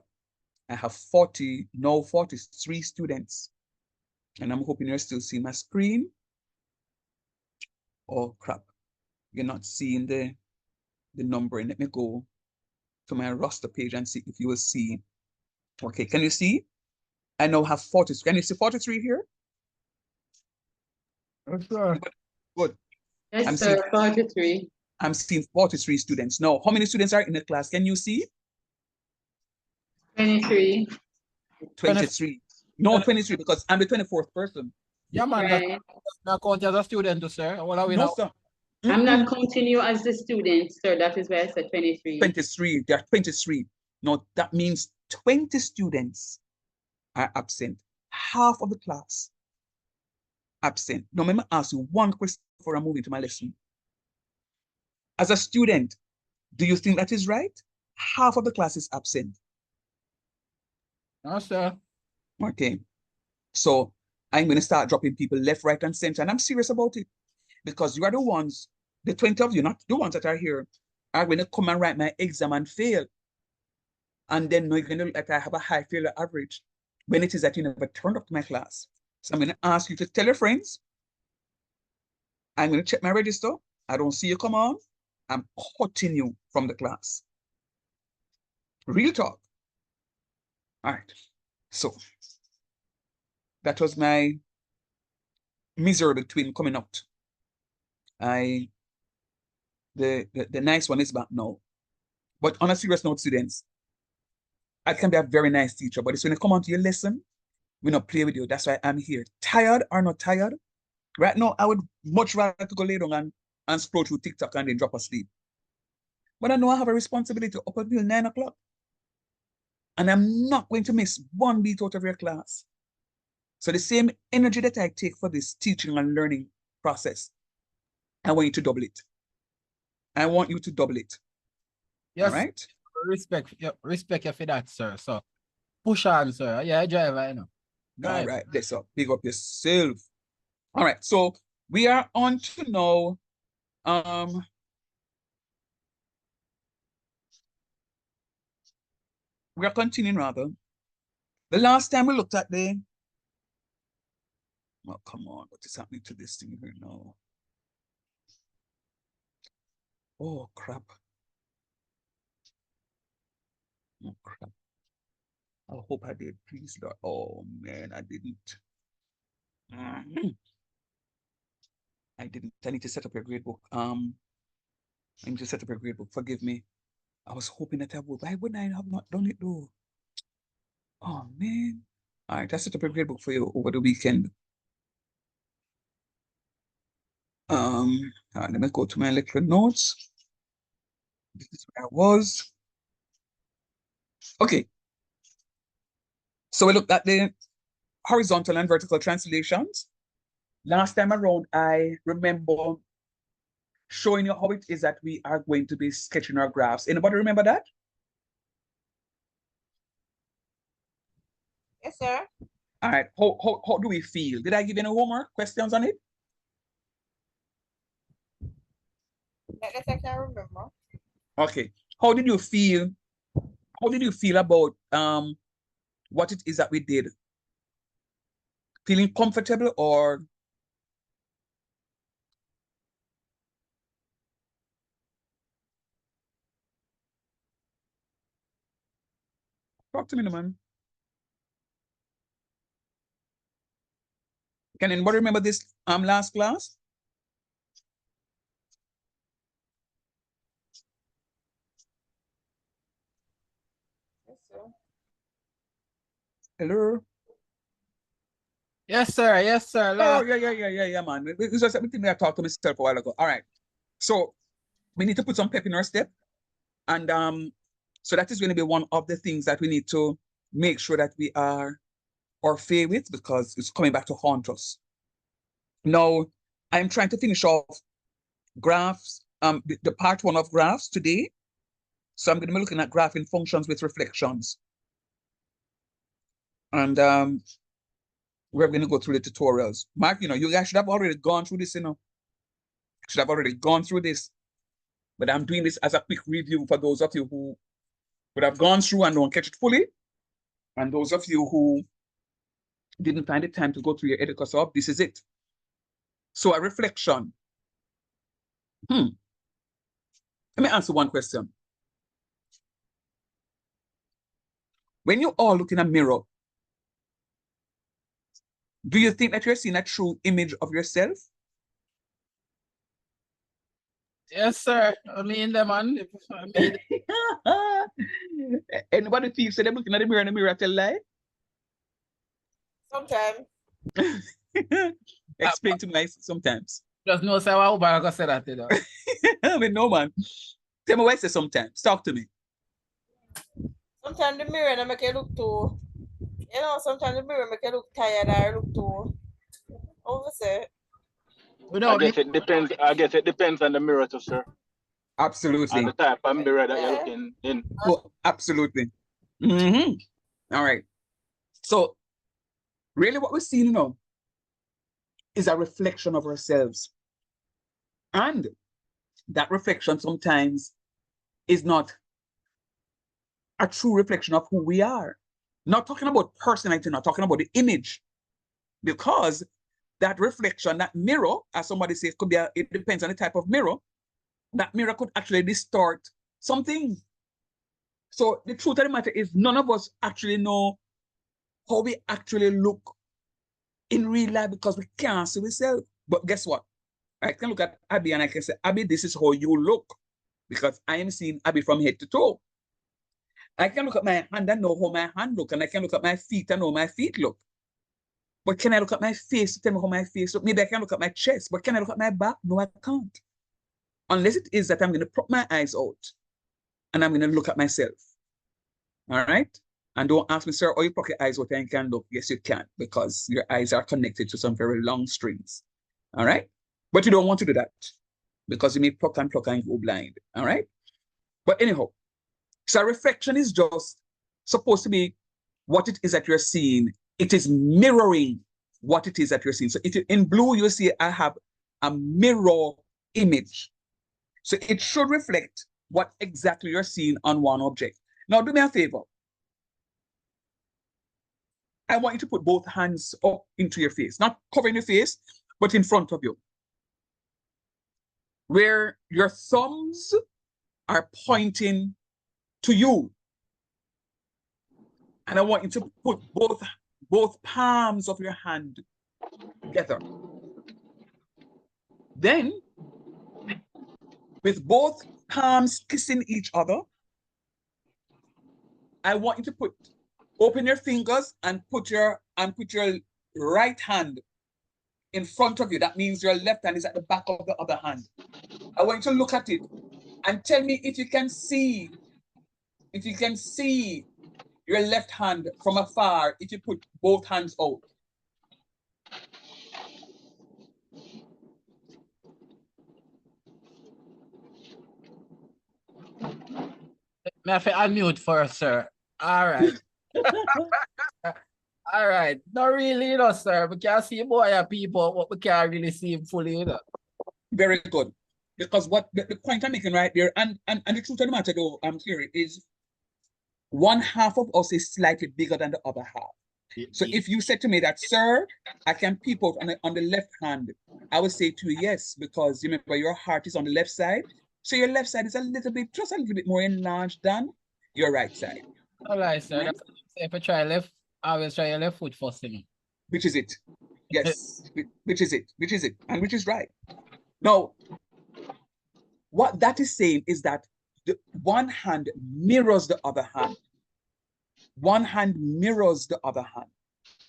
I have 43 students. And I'm hoping you're still seeing my screen. Oh crap. You're not seeing the numbering. Let me go to my roster page and see if you will see. Okay, can you see? I now have 40. Can you see 43 here? Yes, sir. Good. Yes, I'm sir, seeing- 43. I'm seeing 43 students. Now, how many students are in the class? Can you see? 23. 23. No, 23, because I'm the 24th person. Yeah, man, Right. not count as a student, too, sir. What are we No, now? sir. I'm not counting you as the student, sir. That is why I said 23. 23. There are 23. Now, that means 20 students are absent. Half of the class absent. Now, let me ask you one question before I move into my lesson. As a student, do you think that is right? Half of the class is absent. No, sir. Okay. So I'm going to start dropping people left, right, and center. And I'm serious about it because you are the ones, the 20 of you, not the ones that are here, are going to come and write my exam and fail. And then you're going to look like I have a high failure average when it is that you never turned up to my class. So I'm going to ask you to tell your friends. I'm going to check my register. I don't see you come on. I'm cutting you from the class. Real talk. All right. So that was my miserable twin coming out. The nice one is back now. But on a serious note, students, I can be a very nice teacher, but it's when you come onto your lesson, we not play with you. That's why I'm here. Tired or not tired? Right now, I would much rather to go lay down and scroll through TikTok and then drop asleep. But I know I have a responsibility up until 9 o'clock. And I'm not going to miss one beat out of your class. So the same energy that I take for this teaching and learning process, I want you to double it. I want you to double it. Yes, All right? respect you for that, sir. So push on, sir. Yeah, driver, you know. All right, bless up. Big up yourself. All right, so we are on to now. We are continuing rather. The last time we looked at the, oh, come on, what is happening to this thing here now? Oh, crap. Oh, crap. I hope I did, please, Lord. Oh, man, I didn't. I didn't. I need to set up your gradebook. I need to set up your gradebook. Forgive me. I was hoping that I would. Why wouldn't I have not done it though? Oh, man. All right, I set up a gradebook for you over the weekend. All right, let me go to my lecture notes. This is where I was. Okay. So we looked at the horizontal and vertical translations. Last time around, I remember showing you how it is that we are going to be sketching our graphs. Anybody remember that? Yes, sir. All right, how do we feel? Did I give any homework questions on it? Let us actually remember. Okay. How did you feel? How did you feel about what it is that we did? Feeling comfortable or talk to me, man. Can anybody remember this last class? Yes, sir. Hello? Yes, sir. Yes, sir. Oh, yeah, man. It's just everything I talked to myself a while ago. All right. So we need to put some pep in our step. And so that is going to be one of the things that we need to make sure that we are fair with because it's coming back to haunt us. Now, I'm trying to finish off graphs, the part 1 of graphs today. So I'm going to be looking at graphing functions with reflections. And we're going to go through the tutorials. Mark, you guys should have already gone through this, Should have already gone through this. But I'm doing this as a quick review for those of you who would have gone through and don't catch it fully. And those of you who didn't find the time to go through your EducaSoft, this is it. So a reflection. Let me answer one question. When you all look in a mirror, do you think that you're seeing a true image of yourself? Yes, sir. I mean, the man. Anybody thinks they're looking at the mirror and the mirror tell lie? Sometimes. Explain to me sometimes. Just no, sir. How about I say that, you know? I mean, no, man. Tell me why I say sometimes. Talk to me. Sometimes the mirror they make you look too, you know, sometimes the mirror make you look tired or look too, how would you say? I guess it depends. I guess it depends on the mirror too, sir. Absolutely. And the type of mirror that you're looking in. Oh, absolutely. All right. So really what we're seeing now is a reflection of ourselves. And that reflection sometimes is not a true reflection of who we are. Not talking about personality, not talking about the image. Because that reflection, that mirror, as somebody says, could be it depends on the type of mirror. That mirror could actually distort something. So the truth of the matter is none of us actually know how we actually look in real life because we can't see ourselves. But guess what? I can look at Abby and I can say, Abby, this is how you look. Because I am seeing Abby from head to toe. I can look at my hand and know how my hand look, and I can look at my feet and know how my feet look. But can I look at my face to tell me how my face look? Maybe I can look at my chest, but can I look at my back? No, I can't. Unless it is that I'm going to put my eyes out and I'm going to look at myself. All right? And don't ask me, sir, oh, you put your eyes out and you can look. Yes, you can, because your eyes are connected to some very long strings. All right? But you don't want to do that because you may pluck and go blind. All right? But anyhow, so reflection is just supposed to be what it is that you're seeing. It is mirroring what it is that you're seeing. So if you, in blue, you see I have a mirror image. So it should reflect what exactly you're seeing on one object. Now, do me a favor. I want you to put both hands up into your face, not covering your face, but in front of you. Where your thumbs are pointing to you. And I want you to put both palms of your hand together. Then, with both palms kissing each other, I want you to open your fingers and put your right hand in front of you. That means your left hand is at the back of the other hand. I want you to look at it and tell me if you can see your left hand from afar if you put both hands out. May I have to unmute first, sir? All right. All right. Not really, you know, sir. We can see more people, but we can't really see him fully, you know. Very good. Because what the point I'm making right there, and the truth of the matter though, I'm clear, is one half of us is slightly bigger than the other half. So if you said to me that, sir, I can peep out on the left hand, I would say to you, yes, because remember your heart is on the left side. So your left side is just a little bit more enlarged than your right side. All right, sir. That's, if I try left, I always try your left foot first, you know. Which is it? Yes, which is it? And which is right. Now, what that is saying is that the one hand mirrors the other hand. One hand mirrors the other hand.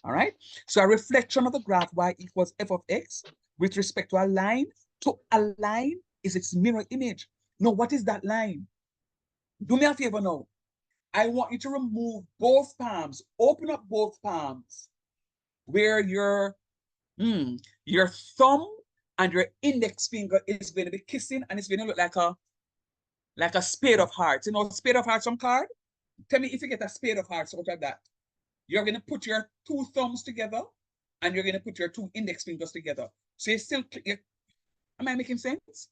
All right? So a reflection of the graph y equals f of x with respect to a line. So a line is its mirror image. Now, what is that line? Do me a favor now. I want you to remove both palms. Open up both palms where your thumb and your index finger is going to be kissing, and it's going to look like a spade of hearts. You know, spade of hearts on card? Tell me if you get a spade of hearts out of that. You're going to put your two thumbs together and you're going to put your two index fingers together. So you still, am I making sense?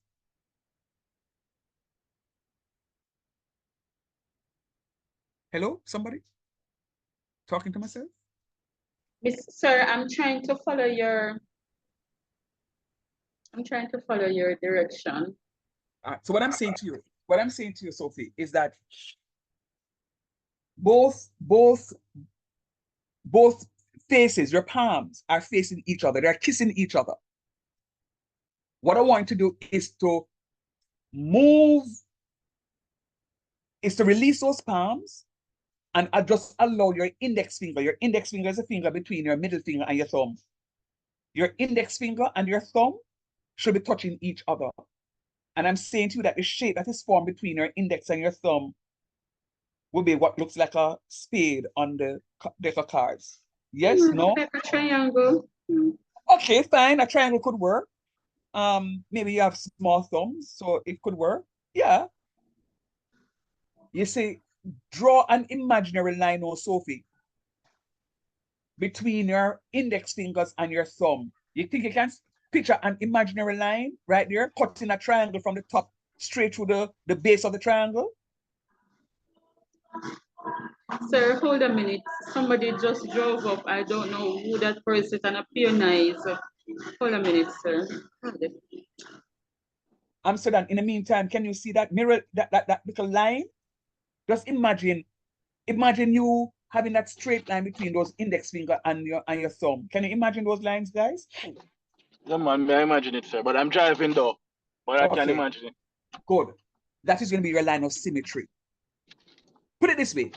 Hello, somebody? Talking to myself? Miss Sir, I'm trying to follow your direction. So what I'm saying to you, Sophie, is that both faces, your palms are facing each other. They're kissing each other. What I want to do is to release those palms and just allow your index finger. Your index finger is a finger between your middle finger and your thumb. Your index finger and your thumb should be touching each other. And I'm saying to you that the shape that is formed between your index and your thumb will be what looks like a spade on the deck of cards. Yes, no? Like a triangle. Okay, fine. A triangle could work. Maybe you have small thumbs, so it could work. Yeah. You see, draw an imaginary line, oh, Sophie, between your index fingers and your thumb. You think you can picture an imaginary line right there, cutting a triangle from the top straight through the base of the triangle? Sir, hold a minute. Somebody just drove up. I don't know who that person is and appear nice. Hold a minute, sir. Amsterdam, in the meantime, can you see that mirror, that little line? Just imagine you having that straight line between those index finger and your thumb. Can you imagine those lines, guys? Yeah, man, I imagine it, sir. But I'm driving though. But I can Okay. imagine it. Good. That is going to be your line of symmetry. Put it this way.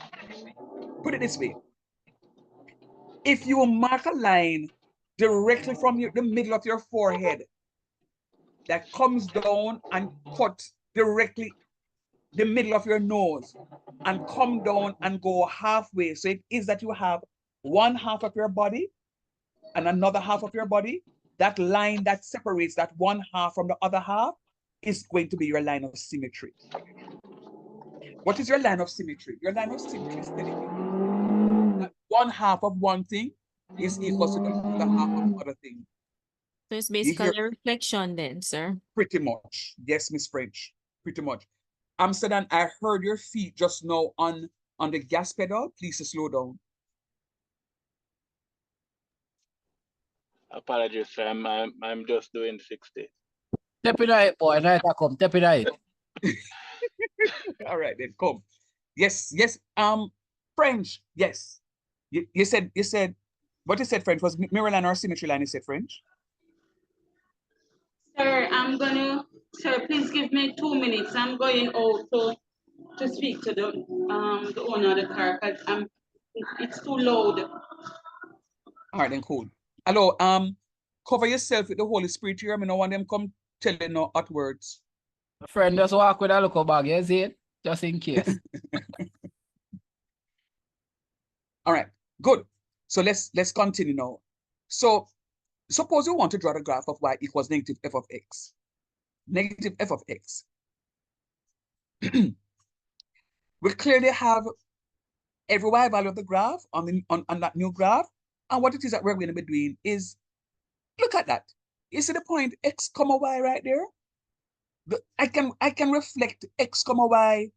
If you mark a line directly from the middle of your forehead that comes down and cut directly the middle of your nose and come down and go halfway. So it is that you have one half of your body and another half of your body. That line that separates that one half from the other half is going to be your line of symmetry. What is your line of symmetry? Your line of symmetry is telling you that one half of one thing is equal to the other half of the other thing. So it's basically a reflection then, sir. Pretty much. Yes, Miss French. Pretty much. Amsterdam, I heard your feet just now on the gas pedal. Please slow down. Apologies, sir. I'm just doing 60. Step it right, boy. Right, I come. Step it right. All right, then come. Yes. French. Yes. You said what you said French was mirror line or symmetry line. You said French. Sir, sir, please give me 2 minutes. I'm going out to speak to the owner of the car because it's too loud. All right, then cool. Hello, cover yourself with the Holy Spirit here. I mean, no one them come telling no hot words. My friend just walk with a local bag, you see it? Just in case. All right, good. So let's continue now. So suppose you want to draw the graph of y equals negative f of x. Negative f of x. We clearly have every y value of the graph on that new graph. And what it is that we're going to be doing is, look at that. You see the point x comma y right there? I can reflect x comma y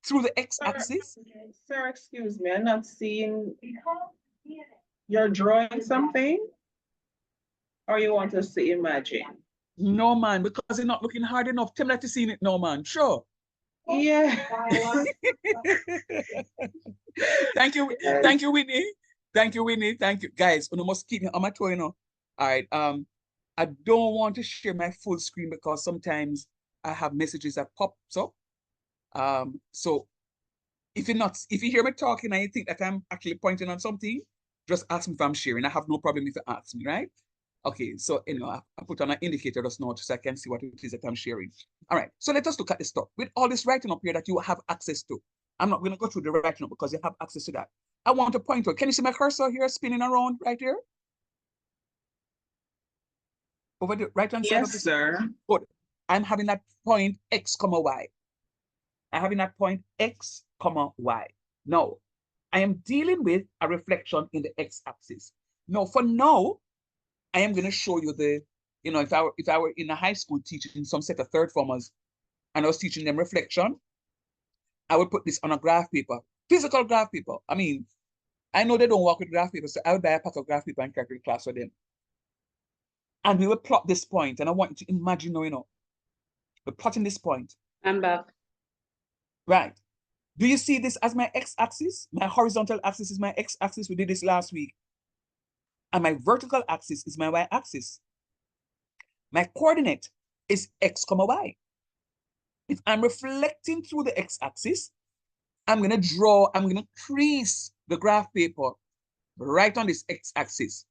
through the x-axis. Sir, excuse me, I'm not seeing. You're drawing something? Or you want us to imagine? No, man, because you're not looking hard enough. Tell me that you're seeing it no, man. Sure. Yeah. Thank you, Whitney. Thank you, Whitney. Thank you, guys. You must keep me on my toe, you know. All right. I don't want to share my full screen because sometimes I have messages that pop up. So if you hear me talking and you think that I'm actually pointing on something, just ask me if I'm sharing. I have no problem if you ask me, right? Okay, so I put on an indicator just now so I can see what it is that I'm sharing. All right, so let us look at this stuff. With all this writing up here that you have access to, I'm not going to go through the writing up because you have access to that. I want to point out, can you see my cursor here spinning around right here? Over the right-hand side of the sir. Good. I'm having that point x comma y. I'm having that point x comma y. Now, I am dealing with a reflection in the x-axis. Now, for now, I am going to show you if I were in a high school teaching some set of third formers and I was teaching them reflection, I would put this on a graph paper, physical graph paper. I mean, I know they don't work with graph paper, so I would buy a pack of graph paper and calculate class for them. And we will plot this point, and I want you to imagine, we're plotting this point. I'm back. Right. Do you see this as my x-axis? My horizontal axis is my x-axis. We did this last week. And my vertical axis is my y-axis. My coordinate is x, y. If I'm reflecting through the x-axis, I'm going to crease the graph paper right on this x-axis.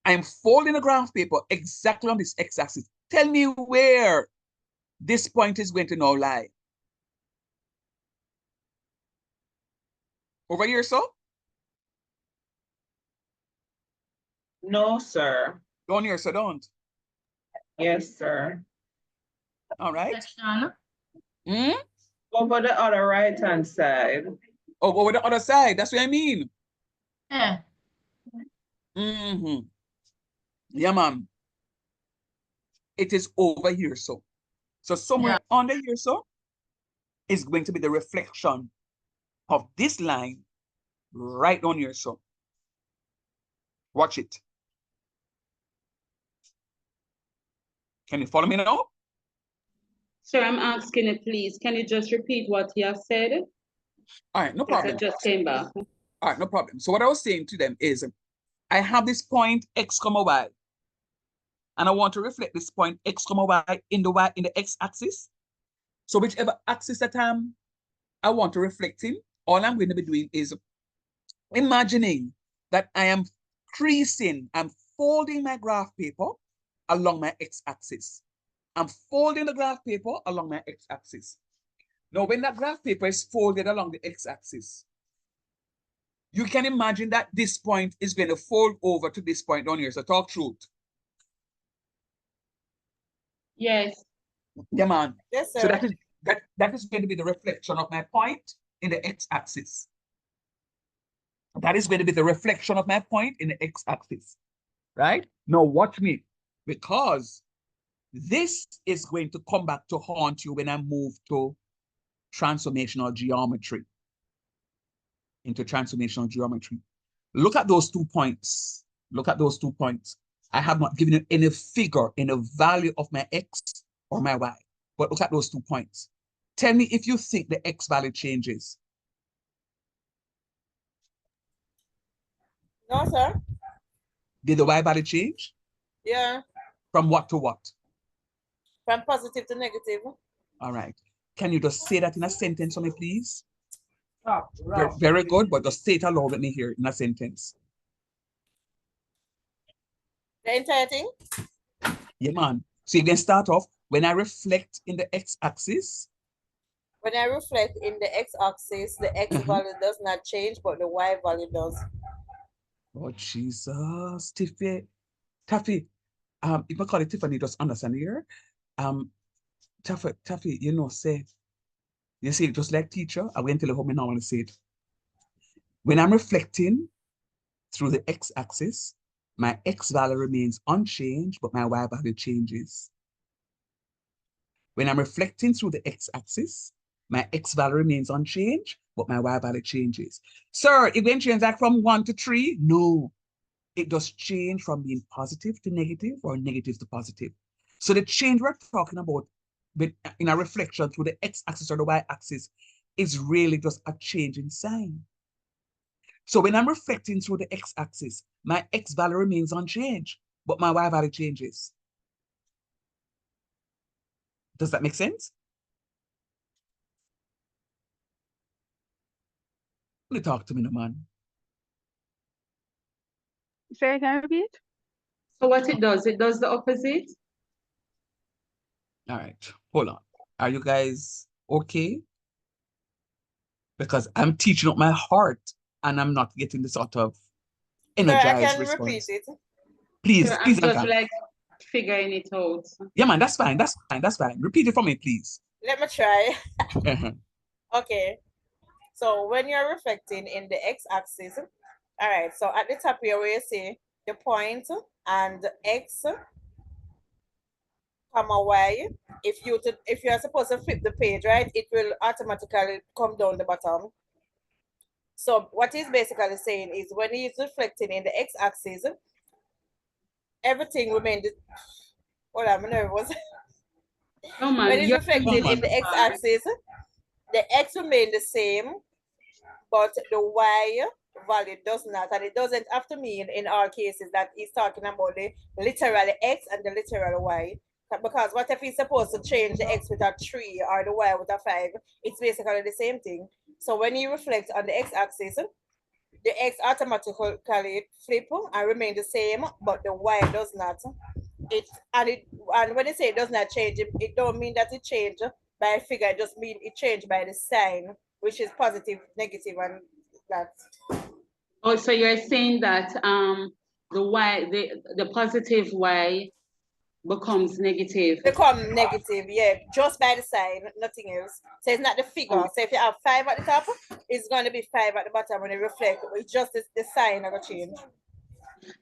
I'm folding the graph paper exactly on this x-axis. Tell me where this point is going to now lie. Over here, so? No, sir. Down here, so don't. Yes, sir. All right. Over the other right-hand side. Oh, over the other side. That's what I mean. Yeah. Yeah, ma'am. It is over here, so. So somewhere under here, so, is going to be the reflection of this line right on here, so. Watch it. Can you follow me now? Sir, I'm asking you, please, can you just repeat what you have said? All right, no problem. I just came back. All right, no problem. So what I was saying to them is, I have this point x, y, and I want to reflect this point x, y in the x-axis. So whichever axis that I want to reflect in, all I'm going to be doing is imagining that I am creasing, I'm folding my graph paper along my x-axis. I'm folding the graph paper along my x-axis. Now, when that graph paper is folded along the x-axis, you can imagine that this point is going to fold over to this point down here. So talk truth. Yes. Yeah, man. Yes, sir. So that is going to be the reflection of my point in the x-axis. That is going to be the reflection of my point in the x-axis. Right? Now watch me, because this is going to come back to haunt you when I move to transformational geometry. Into transformational geometry. Look at those 2 points. Look at those 2 points. I have not given you any figure, any value of my x or my y, but look at those 2 points. Tell me if you think the x value changes. No, sir. Did the y value change? Yeah. From what to what? From positive to negative. All right. Can you just say that in a sentence for me, please? Very good, but just say it aloud with me here in a sentence. The entire thing? Yeah, man. So you can start off, when I reflect in the x-axis. When I reflect in the x-axis, the x value does not change, but the y value does. Oh, Jesus, Tiffy. Taffy, if I call it Tiffany, just understand here. Taffy, you say it just like teacher. I went to tell you how me normally say it. When I'm reflecting through the x-axis, my x value remains unchanged, but my y value changes. When I'm reflecting through the x-axis, my x value remains unchanged, but my y value changes. Sir, it won't change that from 1 to 3? No. It does change from being positive to negative or negative to positive. So the change we're talking about in a reflection through the x-axis or the y-axis is really just a change in sign. So when I'm reflecting through the x-axis, my x value remains unchanged, but my y value changes. Does that make sense? Talk to me, no man. Say again, repeat. So what it does the opposite. All right, hold on. Are you guys okay? Because I'm teaching up my heart and I'm not getting the sort of energized response. Repeat it. Please, Sir, please, I'm just like figuring it out. Yeah, man, that's fine. That's fine. That's fine. Repeat it for me, please. Let me try. Okay. So when you're reflecting in the x-axis, all right, so at the top here where you see the point and x, comma y, if you are supposed to flip the page, right, it will automatically come down the bottom. So what he's basically saying is when he's reflecting in the x-axis, everything remains. Hold on, I'm nervous. No, man, When he's you're reflecting in the x-axis, the x remain the same, but the y value does not, and it doesn't have to mean in all cases that he's talking about the literal x and the literal y. Because what if he's supposed to change the x with a 3 or the y with a 5? It's basically the same thing. So when you reflect on the x-axis, the x automatically flip and remain the same, but the y does not. And when they say it does not change, it don't mean that it changed by a figure. It just mean it changed by the sign, which is positive, negative, and that. Oh, so you're saying that the y, the positive y becomes negative. Become negative, yeah, just by the sign, nothing else. So it's not the figure. Oh. So if you have 5 at the top, it's going to be 5 at the bottom when it reflects. It's just the sign of a change.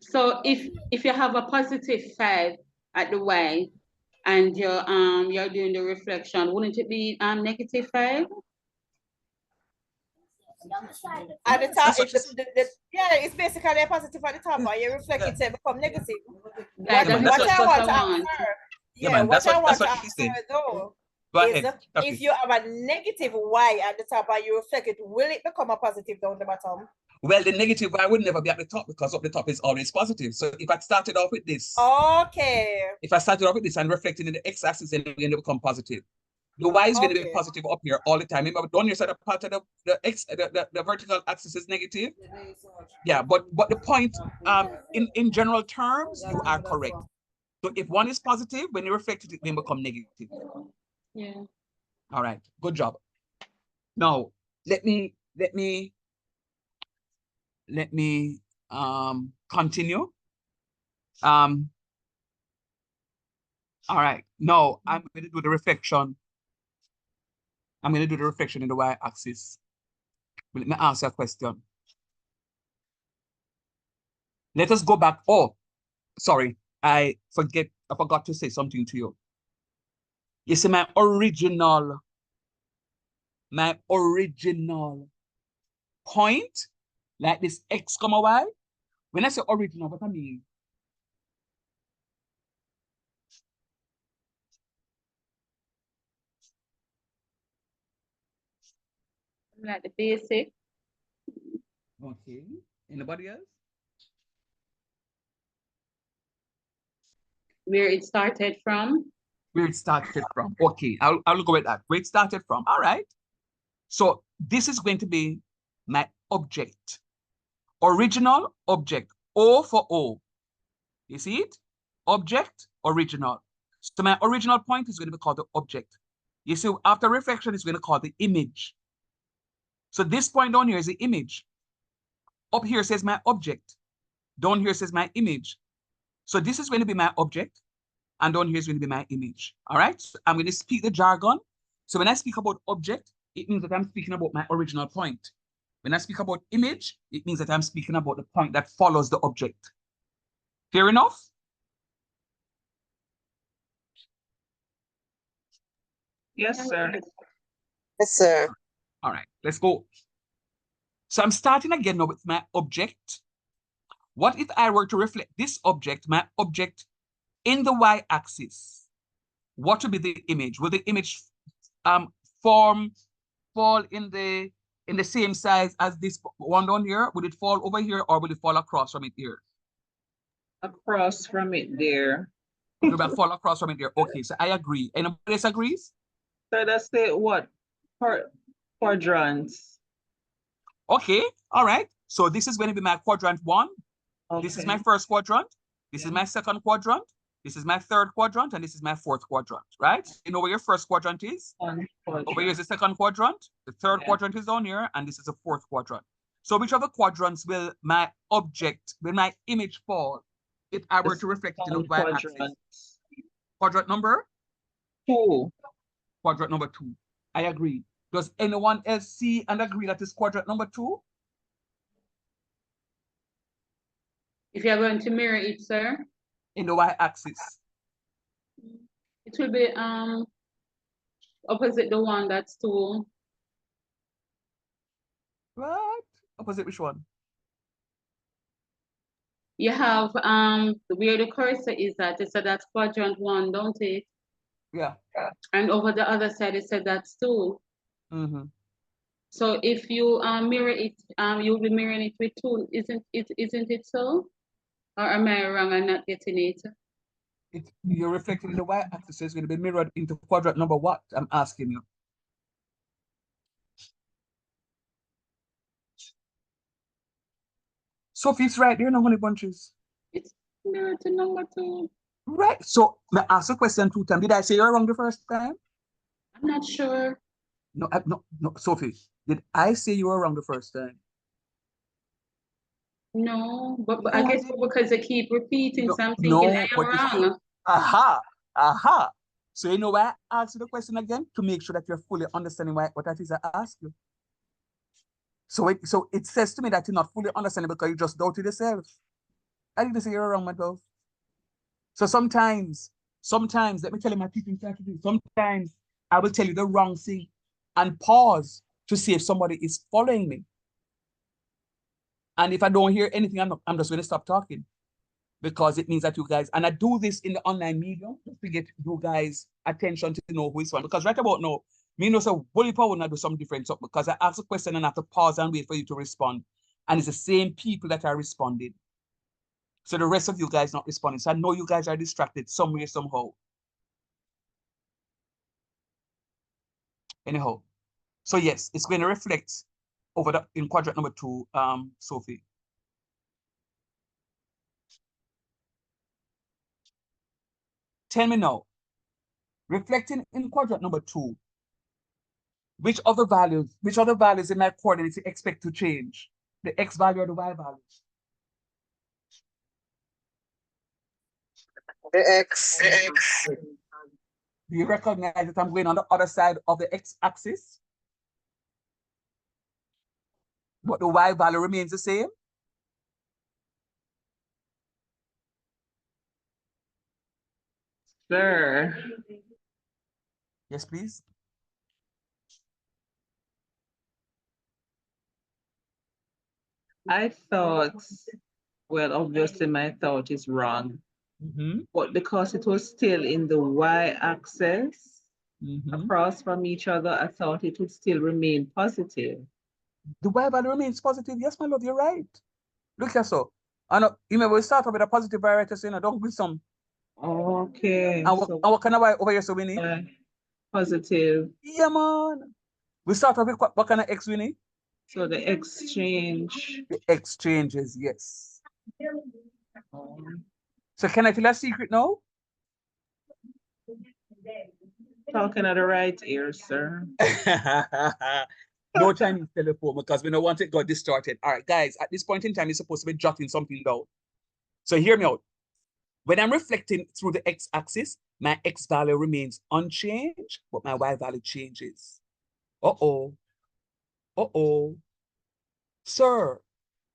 So if you have a positive 5 at the y and you're doing the reflection, wouldn't it be negative 5? At the top, it's basically a positive at the top, and you reflect it to become negative. Yeah, What I want to answer, what I want to answer though, is if you have a negative y at the top and you reflect it, will it become a positive down the bottom? Well, the negative y would never be at the top because up the top is always positive. So if I started off with this, okay. If I started off with this and reflecting in the x-axis, then it's going to become positive. The y is going to be positive up here all the time. Remember, down here side of part of the vertical axis is negative. Yeah, but the point, in general terms, you are correct. So if one is positive, when you reflect it, it will become negative. Yeah. All right, good job. Now, let me continue. All right, now I'm going to do the reflection. I'm going to do the reflection in the y-axis. Let me answer a question. Let us go back. Oh, sorry, I forgot to say something to you. You see, my original point, like this x, y. When I say original, what I mean? Like the basic. Okay. Anybody else? Where it started from? Where it started from. Okay, I'll go with that. Where it started from. All right. So this is going to be my object. Original object. O for O. You see it? Object, original. So my original point is going to be called the object. You see, after reflection, it's going to call the image. So this point down here is the image. Up here says my object. Down here says my image. So this is going to be my object. And down here is going to be my image. All right? So I'm going to speak the jargon. So when I speak about object, it means that I'm speaking about my original point. When I speak about image, it means that I'm speaking about the point that follows the object. Fair enough? Yes, sir. Yes, sir. All right, let's go. So I'm starting again now with my object. What if I were to reflect this object, my object, in the y-axis? What would be the image? Will the image fall in the same size as this one down here? Would it fall over here or will it fall across from it here? Across from it there. It will fall across from it there. Okay, so I agree. Anybody else agrees? So that's the what? Quadrants. Okay, all right. So this is going to be my quadrant 1. Okay. This is my first quadrant. This is my second quadrant. This is my third quadrant, and this is my fourth quadrant, right? You know where your first quadrant is? Over here is the second quadrant. The third quadrant is down here, and this is the fourth quadrant. So which of the quadrants will my object, will my image fall if I were to reflect it in the y-axis? Quadrant number? 2. Quadrant number 2. I agree. Does anyone else see and agree that it's quadrant number 2? If you're going to mirror it, sir. In the y-axis. It will be opposite the one that's 2. What? Opposite which one? You have where the cursor is at, it said that's quadrant 1, don't it? Yeah. And over the other side it said that's 2. Mm-hmm. So if you mirror it, you'll be mirroring it with 2, isn't it so? Or am I wrong and not getting it? You're reflecting the y-axis, so it's going to be mirrored into quadrant number what? I'm asking you. Sophie, it's right there, no honey bunches. It's mirrored to number 2. Right. So I asked a question 2 times. Did I say you're wrong the first time? I'm not sure. No, no, Sophie. Did I say you were wrong the first time? No, but I guess because they keep repeating something, No, I am but wrong. Aha. So you know why I asked you the question again? To make sure that you're fully understanding what that is I asked you. So it says to me that you're not fully understanding because you just doubted yourself. I didn't say you're wrong, my dove. So sometimes, let me tell you my teaching strategy. Sometimes I will tell you the wrong thing and pause to see if somebody is following me. And if I don't hear anything, I'm just going to stop talking, because it means that you guys, and I do this in the online medium to get you guys attention to know who is one. Because right about now, me know so bully power will not do something different. So because I ask a question and I have to pause and wait for you to respond. And it's the same people that are responding. So the rest of you guys not responding. So I know you guys are distracted somewhere, somehow. Anyhow. So yes, it's going to reflect over in quadrant number 2, Sophie. Tell me now, reflecting in quadrant number 2, which other values in my coordinates you expect to change? The x value or the y value? The X. Do you recognize that I'm going on the other side of the x-axis? But the y value remains the same? Sir, Yes, please. I thought, well, obviously my thought is wrong, but because it was still in the y-axis across from each other, I thought it would still remain positive. The y value remains positive. Yes, my love, you're right. Look here, so. And you remember we start off with a positive variety, so don't with some. Okay. And what kind of y over here, so we need? Positive. Yeah, man. We start off with what kind of x we need? So the exchange. The exchanges, yes. So can I tell a secret now? Talking at the right ear, sir. No Chinese telephone, because we don't want it got distorted. All right, guys, at this point in time, you're supposed to be jotting something down. So hear me out. When I'm reflecting through the x-axis, my x value remains unchanged, but my y value changes. Uh-oh. Sir,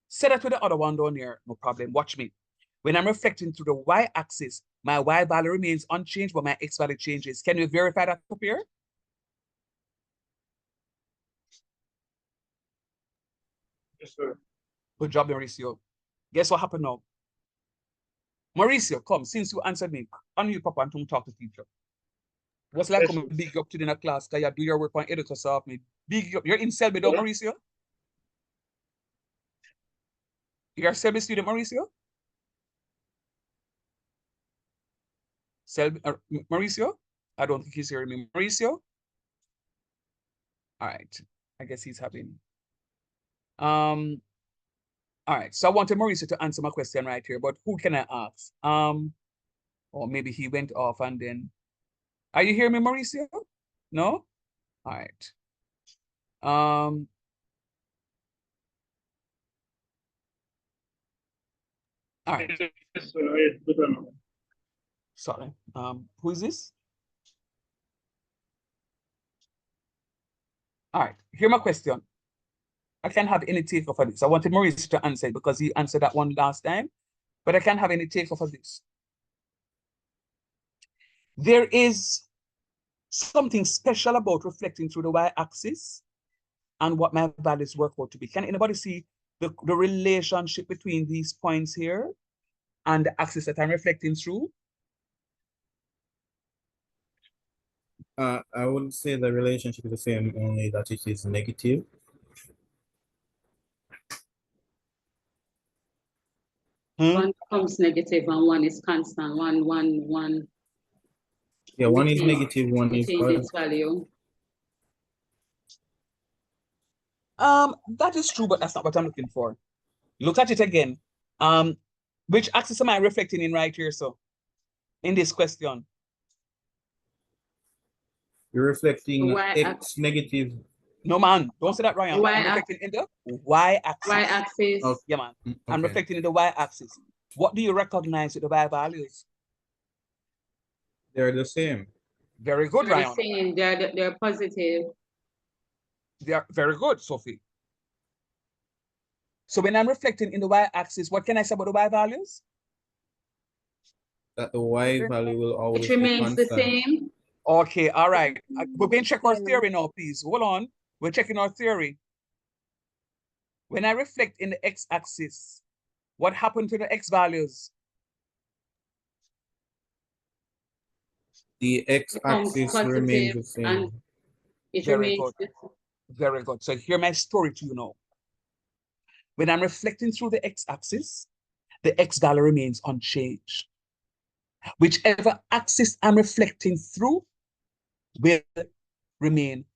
say that with the other one down here. No problem. Watch me. When I'm reflecting through the y-axis, my y value remains unchanged, but my x value changes. Can you verify that up here? Yes, sir. Good job, Mauricio. Guess what happened now? Mauricio, come, since you answered me, unmute Papa and come talk to teacher. What's like coming big up to the class? Because you do your work on Educasoft, me. Big up. You're in Selby, though, Mauricio? You're a Selby student, Mauricio? Selby, Mauricio? I don't think he's hearing me. Mauricio? All right. I guess he's having. All right. So I wanted Mauricio to answer my question right here, but who can I ask? Or maybe he went off and then. Are you hearing me, Mauricio? No? All right. All right. Sorry. Who is this? All right. Hear my question. I can't have any takeoff of this. I wanted Maurice to answer it because he answered that one last time, but I can't have any takeoff of this. There is something special about reflecting through the y-axis and what my values work out to be. Can anybody see the relationship between these points here and the axis that I'm reflecting through? I would say the relationship is the same, only that it is negative. One becomes negative and one is constant. One. Yeah, one is negative, one is change its value. That is true, but that's not what I'm looking for. Look at it again. Which axis am I reflecting in right here, so in this question? You're reflecting Y X negative. No, man, don't say that, Ryan. I'm reflecting in the y-axis. Y-axis. Oh, yeah, man. Okay. I'm reflecting in the y-axis. What do you recognize with the y values? They're the same. Very good, They're Ryan. the same. They're positive. They are very good, Sophie. So when I'm reflecting in the y-axis, what can I say about the y values? That the y value will always It remains be the constant. same. Okay, all right. We're going to check our theory now, please. Hold on. We're checking our theory. When I reflect in the x-axis, what happened to the x values? The x-axis remains the same. And it Very remains good. Very good. So hear my story to you now. When I'm reflecting through the x-axis, the x value remains unchanged. Whichever axis I'm reflecting through will remain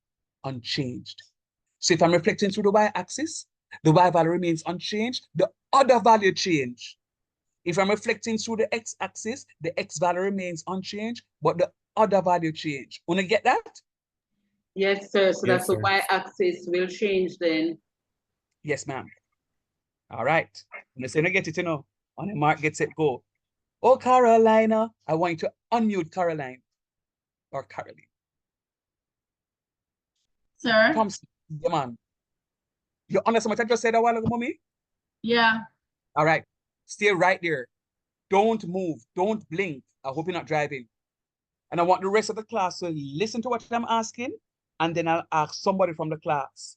unchanged. So if I'm reflecting through the y-axis, the y value remains unchanged, the other value change. If I'm reflecting through the x-axis, the x value remains unchanged, but the other value change. Wanna get that? Yes, sir. So Yes, that's the sir. y-axis will change then. Yes, ma'am. All right. Let's say I get it, you know. On the mark, get set, go. Oh, Carolina, I want you to unmute Caroline or Caroline. Sir? Thompson, yeah, man. You understand what I just said a while ago, mommy? Yeah. All right. Stay right there. Don't move. Don't blink. I hope you're not driving. And I want the rest of the class to listen to what I'm asking, and then I'll ask somebody from the class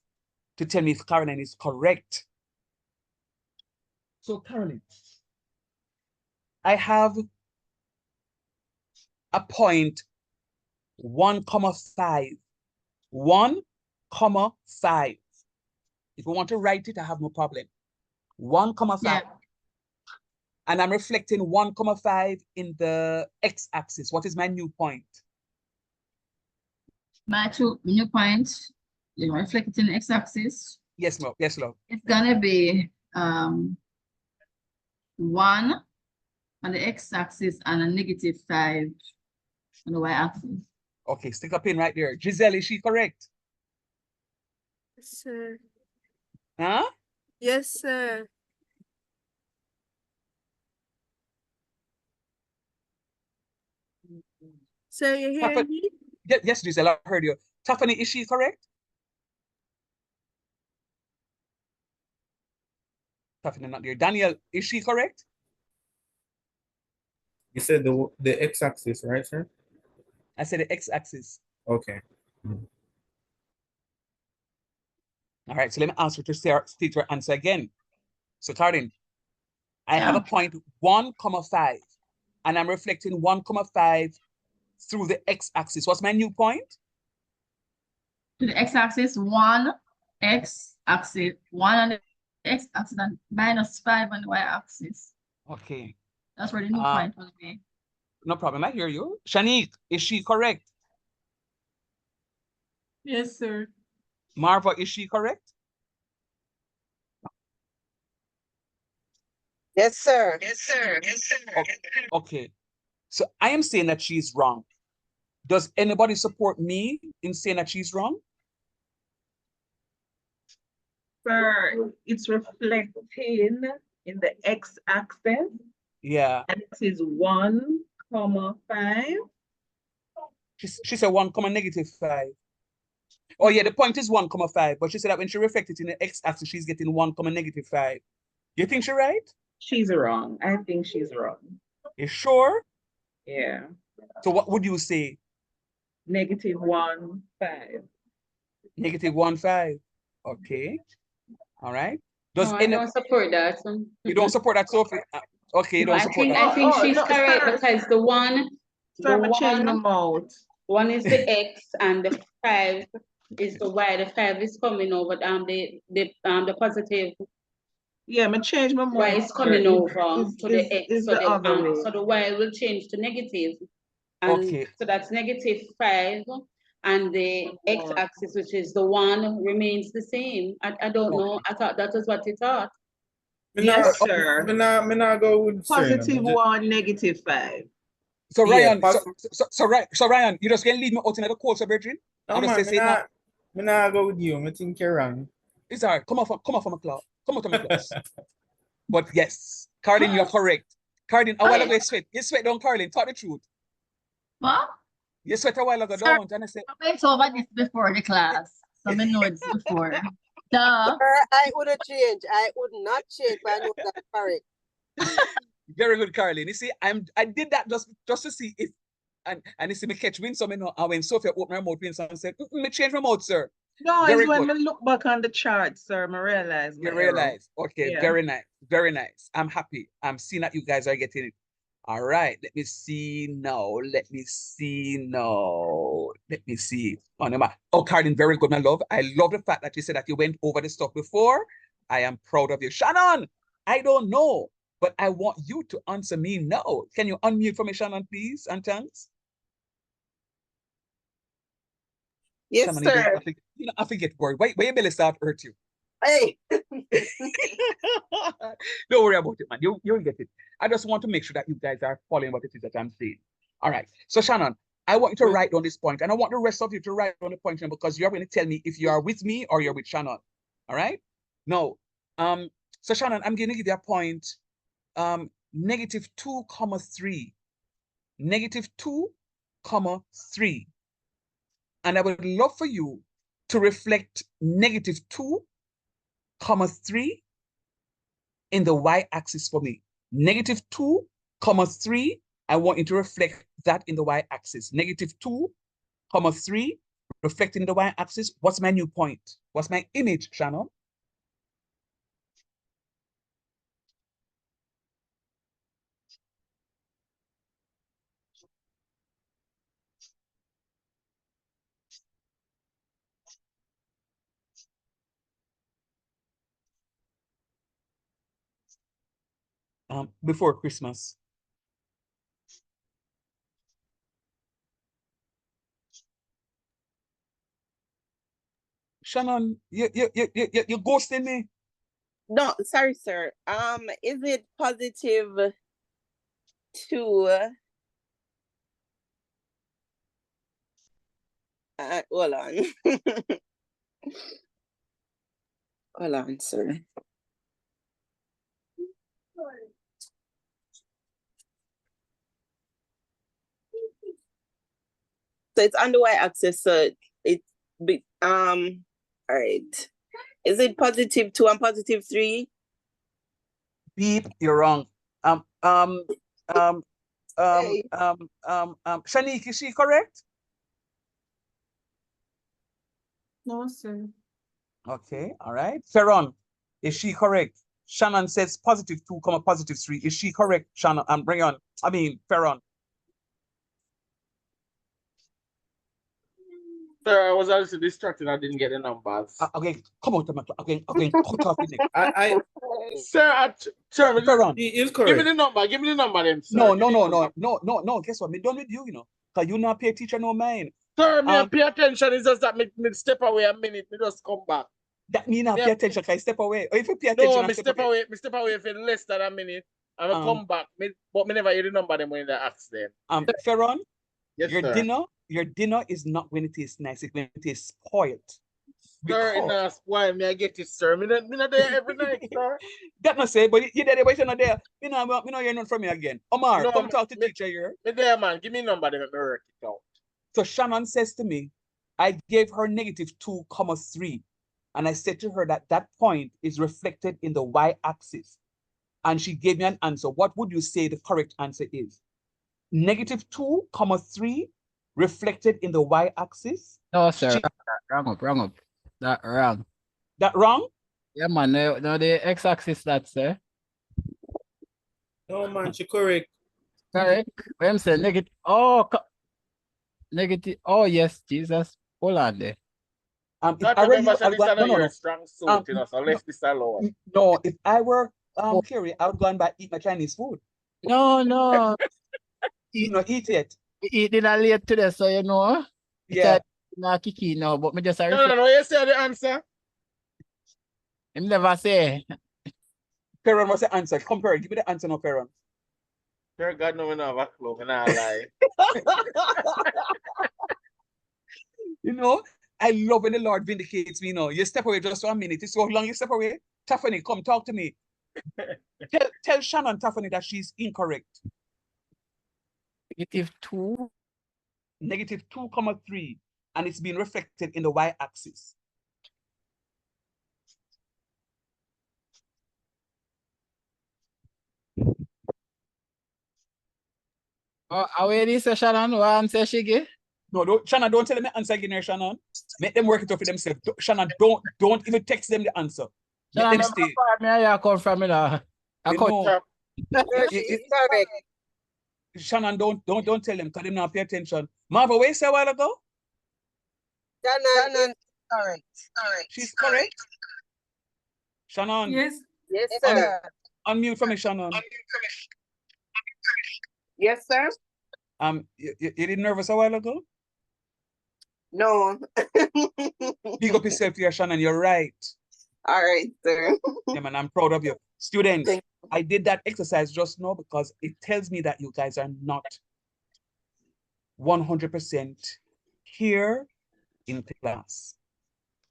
to tell me if Caroline is correct. So, Caroline, I have a point 1,5. 1,5. If you want to write it, I have no problem. 1,5. Yeah. And I'm reflecting 1,5 in the x-axis. What is my new point? My new point, you reflect it in the x-axis. Yes, love. Yes, love. It's gonna be 1 on the x-axis and a -5 on the y-axis. Okay, stick a pin right there. Giselle, is she correct? Yes, sir. Huh? Yes, sir. So you hear me? Yes, Giselle, I heard you. Tiffany, is she correct? Tiffany, not there. Daniel, is she correct? You said the x-axis, right, sir? I said the x-axis. Okay. All right, so let me ask you to state your answer again. So, Karin, I have a point 1,5, and I'm reflecting 1,5 through the x-axis. What's my new point? To the x-axis, 1 x-axis, 1 on the x-axis and -5 on the y-axis. Okay. That's where the new point will be. No problem, I hear you. Shanique, is she correct? Yes, sir. Marva, is she correct? Yes, sir. Yes, sir. Yes, sir. Okay. So I am saying that she's wrong. Does anybody support me in saying that she's wrong? Sir, it's reflecting in the x-axis. Yeah. And it is 1,5. She said 1,-5. Oh yeah, the point is 1,5, but she said that when she reflected in the x-axis, she's getting 1,-5. You think she's right? She's wrong. I think she's wrong. You sure? Yeah. So what would you say? -1,5. -1,5. Okay. All right. Does No, I don't support that. you don't support that, Sophie? Okay, you No, don't I support think that. I think Oh, she's no, correct sir. because the Sir, I change my mouth. one is the X and the 5 is the Y. The 5 is coming over. The positive Yeah, I change my Y mouth. is coming over to the X, Is so the other way. so the Y will change to negative, and Okay. so that's -5, and the X-axis, which is the 1, remains the same. I don't know. I thought that was what you thought. Yes, sir. Me not go with sir. Positive 1, -5. So Yeah, Ryan, so Ryan, you just gonna leave me out in the cold, so Bridget? No, I just man, say that. me not go with you. Me think you're wrong. It's all right. Come off from a class. Come out of my class. But yes, Carlin, you're correct. Carlin, a while ago you sweat down, Carlin. Talk the truth. What? You sweat a while ago, Sir, don't and I said, I went over this before the class. So I know it's before. Duh. Sir, I would have changed. I would not change, but I know that's correct. very good, Carlin. You see, I did that just to see if and you see me catch wind, so me know. And when Sophia opened her mouth, and said, me change my mouth, sir. No, Very it's when good. I look back on the chart, sir, I realize. You realize. Okay, Yeah. very nice. Very nice. I'm happy. I'm seeing that you guys are getting it. All right. Let me see now. Let me see. Oh, Carlin, very good, my love. I love the fact that you said that you went over the stuff before. I am proud of you. Shannon, I don't know, but I want you to answer me now. Can you unmute for me, Shannon, please? And thanks. Yes, Shannon, sir. I forget worried. Why your belly start hurt you? Hey. Don't worry about it, man. You'll get it. I just want to make sure that you guys are following what it is that I'm saying. All right. So Shannon, I want you to write down this point, and I want the rest of you to write down the point because you're going to tell me if you are with me or you're with Shannon. All right. Now, so Shannon, I'm going to give you a point. -2, 3. -2, 3. And I would love for you to reflect -2, 3 in the y-axis for me. -2, 3. I want you to reflect that in the y-axis. -2, 3, reflecting the y-axis. What's my new point? What's my image, Shannon? Before Christmas. Shannon, you ghosting me. No, sorry, sir. Is it positive 2? Hold on. Hold on, sir. So it's on the y-axis, so it's all right. Is it +2 and +3? Beep, you're wrong. Shanique, is she correct? No, sir. Okay, all right. Ferron, is she correct? Shannon says +2, +3. Is she correct, Shannon? Ferron. Sir, I was also distracted. I didn't get the numbers. Okay, come on, cut off the neck. Sir, Ferron. He is give correct. me the number. Give me the number then, sir. No. Guess what? Me done with you, you know. Because you not pay teacher no mind. Sir, me pay attention. It's just that me step away a minute. Me just come back. That mean not pay attention, because I step away. Or if you pay attention, No, me step away. Me step away for less than a minute. I will come back. But me never hear the number them when they ask them. Ferron, Yes, your sir. dinner is not going to taste nice. It's going to taste spoiled. Sir, in a spoil me, I get it, sir. Me not there every night, sir. That not say, but you there, but you're not there. Me not hear nothing from you again. Omar, come talk to teacher here. Me there, man. Give me number, then me work it out. So Shannon says to me, I gave her -2, 3. And I said to her that that point is reflected in the y-axis. And she gave me an answer. What would you say the correct answer is? -2, 3 reflected in the y-axis? No, sir. Wrong up. That wrong. That wrong? Yeah, man. No, the x-axis that's there. No, man, she correct. Correct. What I'm saying, negative. Oh, negative. Oh, yes, Jesus. Hold on there. If Not I were remember, you, so I'd this go, is no, not no, your no. strong suit, you know, so let's this alone. No, if I were Kerry, I would go and buy eat my Chinese food. No, no. You know, eat it. Eat dinner late today, so you know. Yeah. Not kiki now, but me just a No, you say the answer. Him never say. Perron, what's the answer? Come, Perron, give me the answer now, Perron. Sure, God no, we not have a clue, we not lie. You know, I love when the Lord vindicates me, you know. You step away just 1 minute. It's so long you step away. Tiffany, come talk to me. tell Shannon, Tiffany, that she's incorrect. -2. -2,3. And it's being reflected in the y-axis. Oh, away this Shannon, what answer she give? No, Shannon, don't tell them the answer again here, Shannon. Make them work it out for themselves. Shannon, don't even text them the answer. Let Shannon, them stay. I come from, you know. I know. She's correct. Shannon, don't tell them because they not pay attention. Marva, what you say a while ago? Shannon, correct. She's correct. Shannon. Yes. Yes, sir. Unmute for me, Shannon. Yes, sir. You didn't nervous a while ago? No. Big up yourself here, Shannon. You're right. All right, sir. Yeah, man, I'm proud of you. Students, I did that exercise just now because it tells me that you guys are not 100% here in class.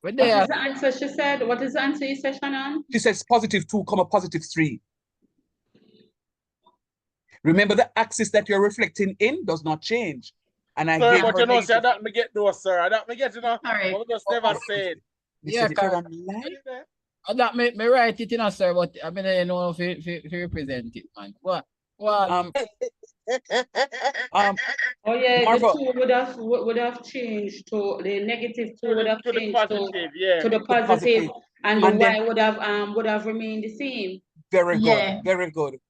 What is the answer she said? What is the answer you said, Shannon? She says +2, +3. Remember, the axis that you're reflecting in does not change. And I Sir, gave but her you know, negative. sir, that me get those, sir. That me get, you know, but we just never said. Yeah, that me write it, you know, sir, but I mean, you know, if you represent it, man. What? Oh yeah, Marva. the 2 would have changed to the -2 would have to the changed positive, yeah. to the positive, and the y would have remained the same. Very good, very good.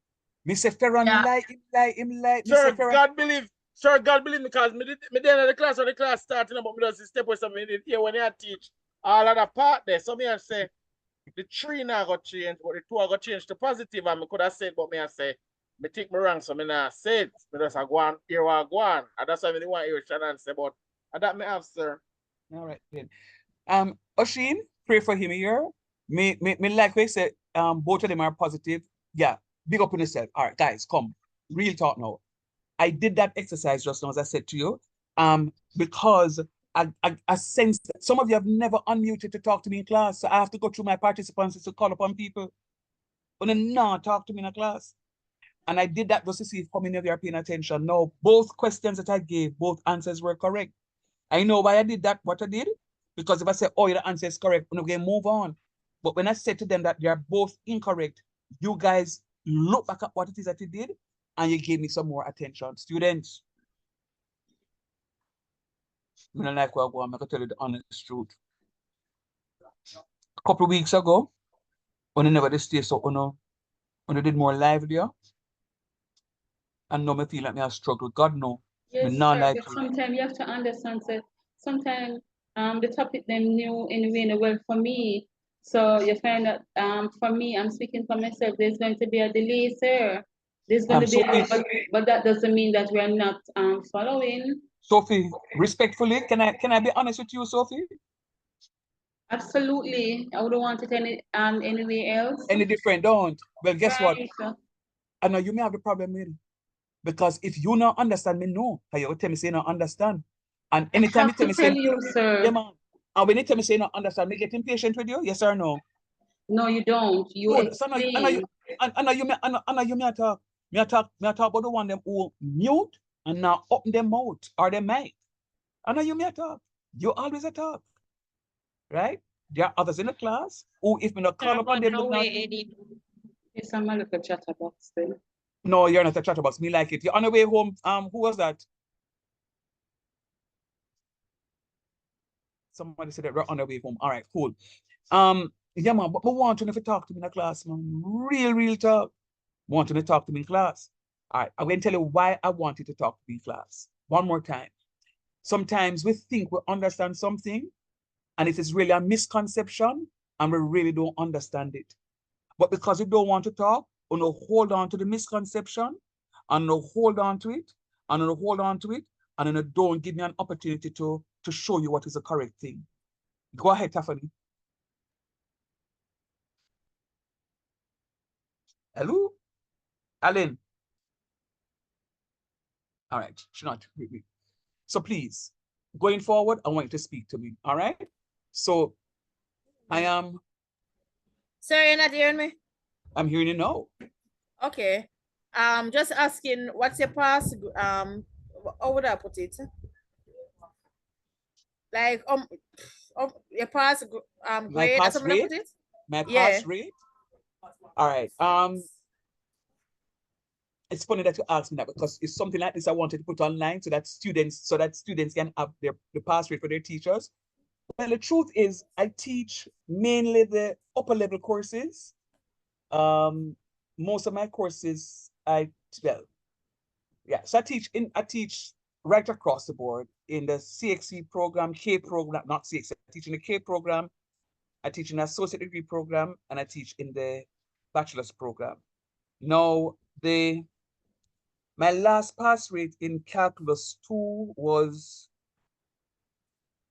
Mr. Ferron, him lie. Sir, God believe, because me there in the class when the class starting, but me just step with something here when I teach all of the part there. So me I say the 3 now got change, but the 2 are got change to positive, and me could have said, but me I say me think me wrong, so me not say it. Me just go on here or go on. And that's why me want to hear Shannon say, but that me have, sir. All right then. Oshin, pray for him here. Me like we said, both of them are positive. Yeah, big up on yourself. All right, guys, come. Real talk now. I did that exercise just now, as I said to you, because I sense that some of you have never unmuted to talk to me in class, so I have to go through my participants to call upon people who not talk to me in a class. And I did that just to see if how many of you are paying attention. No, both questions that I gave, both answers were correct. I know why I did that, what I did, because if I say, oh, your answer is correct, we're going to move on. But when I said to them that they are both incorrect, you guys look back at what it is that you did, and you gave me some more attention. Students, I don't like what I'm going to tell you the honest truth. A couple of weeks ago, when I never did stay so, when I did more livelier, and now I feel like I struggle. God no. Yes, not sir, like but sometimes you have to understand that sometimes the topic them new anyway, well for me. So you find that for me, I'm speaking for myself, there's going to be a delay, sir. There's going to be but that doesn't mean that we're not following. Sophie, respectfully, can I be honest with you, Sophie? Absolutely. I wouldn't want it anywhere else. Any different, don't. Well, guess what? Right. I know you may have a problem with it. Because if you not understand me, no. You will tell me say you not understand. And anytime you tell me say, sir. yeah, man. And when you tell me say you not understand, me get impatient with you, yes or no? No, you don't. You good. So I know you may talk. Me talk about the one them who mute and now open their mouth or their mic. I know you may talk. You always a talk. Right? There are others in the class who, if me not call upon them, yes, I'm a little chatterbox then. No, you're not a chatterbox. Me like it. You're on the way home. Who was that? Somebody said that we're on the way home. All right, cool. Yeah, man, but I want you to talk to me in the class, man. Real talk. Want you to talk to me in class. All right, I'm going to tell you why I want you to talk to me in class. One more time. Sometimes we think we understand something, and it is really a misconception, and we really don't understand it. But because you don't want to talk, you know, hold on to the misconception, and you hold on to it, and you hold on to it, and then you don't give me an opportunity to show you what is the correct thing. Go ahead, Tiffany. Hello? Alan. All right, she's not with me. So please, going forward, I want you to speak to me. All right? So I am. Sir, you're not hearing me? I'm hearing you now. Okay. Just asking, what's your pass? How would I put it? Like your pass My grade. That's pass how I'm gonna rate. put it. My Yeah. pass rate. All right. It's funny that you asked me that because it's something like this I wanted to put online so that students can have the pass rate for their teachers. Well, the truth is I teach mainly the upper level courses. Most of my courses so I teach right across the board in the CXC program, K program, not CXC, I teach in the K program, I teach in the associate degree program, and I teach in the bachelor's program. Now, my last pass rate in calculus 2 was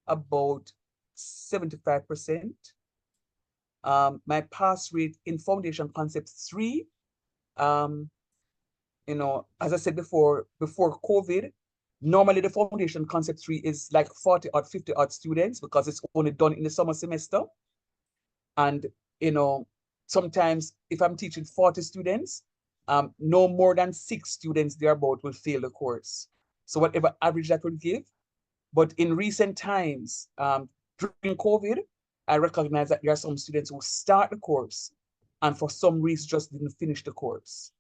about 75%. My pass rate in foundation concept 3, you know, as I said before COVID, normally the foundation concept 3 is like 40 or 50 odd students because it's only done in the summer semester. And, you know, sometimes if I'm teaching 40 students, no more than 6 students thereabout will fail the course. So whatever average that will give. But in recent times, during COVID, I recognize that there are some students who start the course and for some reason just didn't finish the course.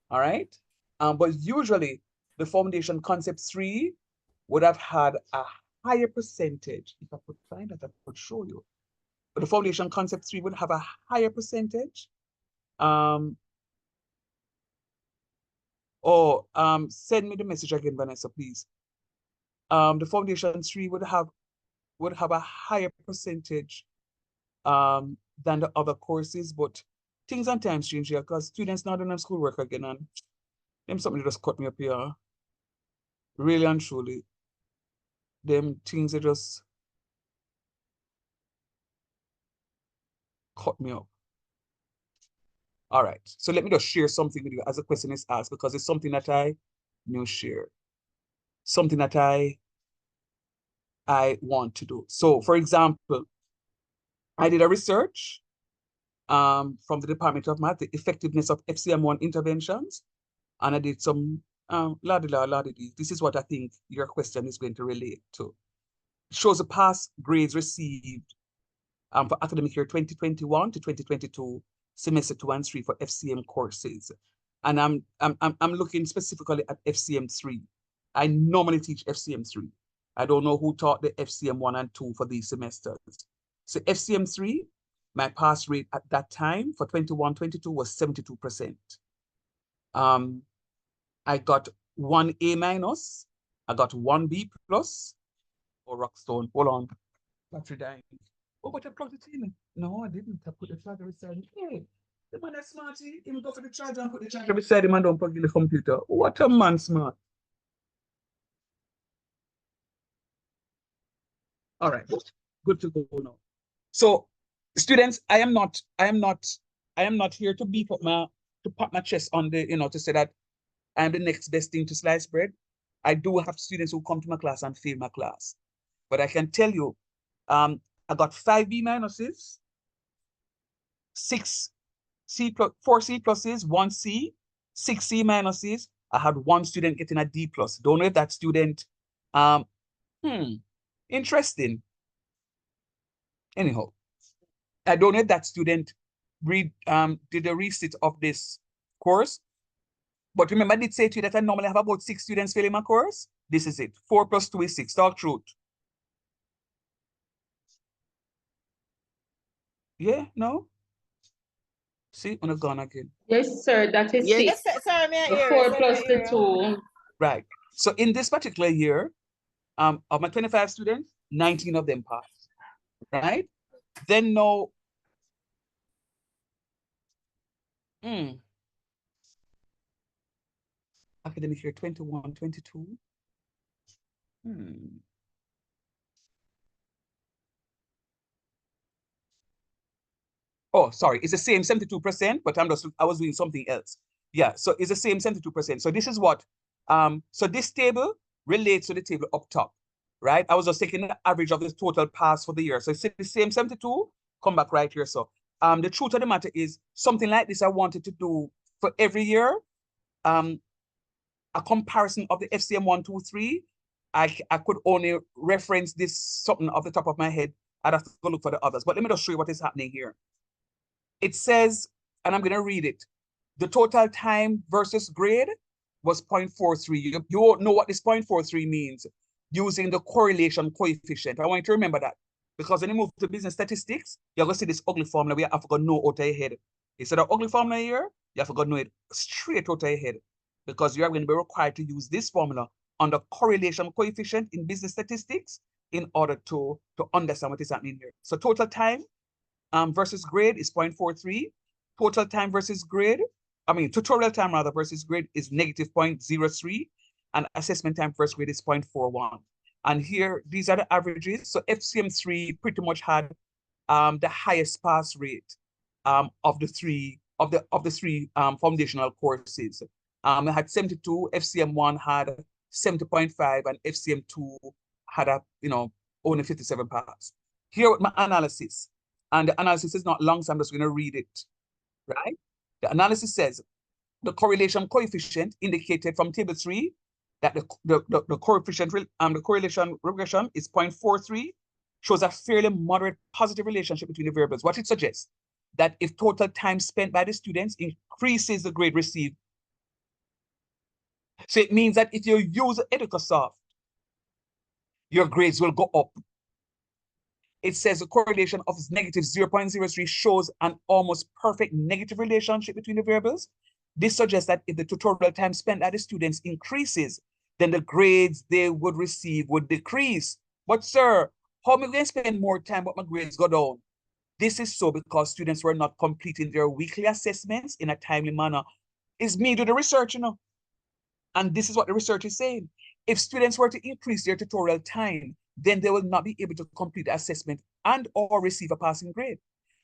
All right. But usually the foundation concept 3 would have had a higher percentage. If I could find that, I could show you. But the foundation concept 3 would have a higher percentage. Send me the message again, Vanessa, please. The foundation 3 would have a higher percentage than the other courses, but things and times change here because students now don't have schoolwork again, and them something just cut me up here. Really and truly. Them things that just cut me up. All right. So let me just share something with you as a question is asked because it's something that I knew share. Something that I want to do. So for example, I did a research from the Department of Math, the effectiveness of FCM1 interventions. And I did some This is what I think your question is going to relate to. It shows the past grades received for academic year 2021 to 2022, semester 2 and 3 for FCM courses. And I'm looking specifically at FCM3. I normally teach FCM3. I don't know who taught the FCM1 and 2 for these semesters. So FCM3, my pass rate at that time for 21-22 was 72%. I got 1 A minus, I got 1 B plus, or Rockstone. Hold on. Battery dying. Oh, but I plugged it in. No, I didn't. I put the charger beside it. Hey, the man is smart. He will go for the charger and put the charger beside him and don't plug in the computer. What a man smart. All right, good to go now. So, students, I am not here to beat up to pat my chest on the, to say that I'm the next best thing to sliced bread. I do have students who come to my class and fail my class. But I can tell you, I got 5 B minuses, 6 C plus, 4 C pluses, 1 C, 6 C minuses. I had 1 student getting a D plus. Don't know if that student, interesting. Anyhow, I don't know if that student did a resit of this course. But remember, I did say to you that I normally have about 6 students failing my course. This is it. 4 plus 2 is 6. Talk truth. Yeah, no? See, on a gone again. Yes, sir, that is Yes. 6. Yes, sir, may I The hear 4 you, sir, plus may I the hear you? 2. Right. So in this particular year, of my 25 students, 19 of them passed. Right? Then no. Academic year 21, 22. Oh, sorry, it's the same 72%, but I was doing something else. Yeah, so it's the same 72%. So this is what, so this table relates to the table up top, right? I was just taking the average of the total pass for the year. So it's the same 72, come back right here. So the truth of the matter is something like this I wanted to do for every year, a comparison of the FCM 1, 2, 3. I could only reference this something off the top of my head. I'd have to go look for the others, but let me just show you what is happening here. It says, and I'm going to read it, the total time versus grade was 0.43. You know what this 0.43 means using the correlation coefficient. I want you to remember that because when you move to business statistics, you're going to see this ugly formula where you have to go know out of your head. Instead of ugly formula here, you have to go know it straight out of your head because you are going to be required to use this formula on the correlation coefficient in business statistics in order to understand what is happening here. So total time versus grade is 0.43. Total time versus grade, tutorial time rather versus grade is negative 0.03. And assessment time first grade is 0.41. And here, these are the averages. So FCM3 pretty much had the highest pass rate of the three foundational courses. It had 72, FCM1 had 70.5, and FCM2 had only 57 pass. Here with my analysis. And the analysis is not long, so I'm just going to read it, right? The analysis says the correlation coefficient indicated from table 3 that the correlation regression is 0.43, shows a fairly moderate positive relationship between the variables. What it suggests that if total time spent by the students increases the grade received. So it means that if you use EducaSoft, your grades will go up. It says the correlation of negative 0.03 shows an almost perfect negative relationship between the variables. This suggests that if the tutorial time spent by the students increases, then the grades they would receive would decrease. But sir, how am I going to spend more time but my grades go down? This is so because students were not completing their weekly assessments in a timely manner. It's me do the research, And this is what the research is saying. If students were to increase their tutorial time, then they will not be able to complete the assessment and or receive a passing grade.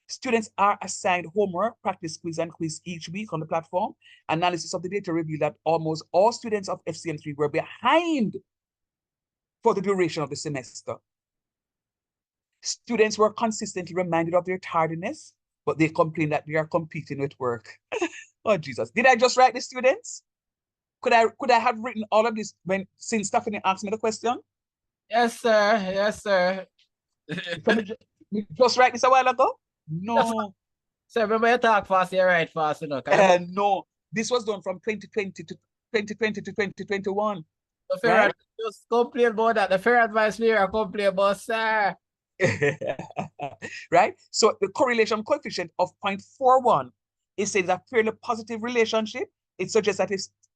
Students are assigned homework, practice quiz and quiz each week on the platform. Analysis of the data revealed that almost all students of FCM3 were behind for the duration of the semester. Students were consistently reminded of their tardiness, but they complained that they are competing with work. Oh, Jesus. Did I just write the students? Could I have written all of this since Stephanie asked me the question? Yes, sir. Yes, sir. Just write this a while ago? No. Sir, remember you talk fast, you write fast, No. This was done from 2020 to 2021. The fair right? Just complain about that. The fair advice here, complain about, sir. Right? So the correlation coefficient of 0.41 is a fairly positive relationship. It suggests that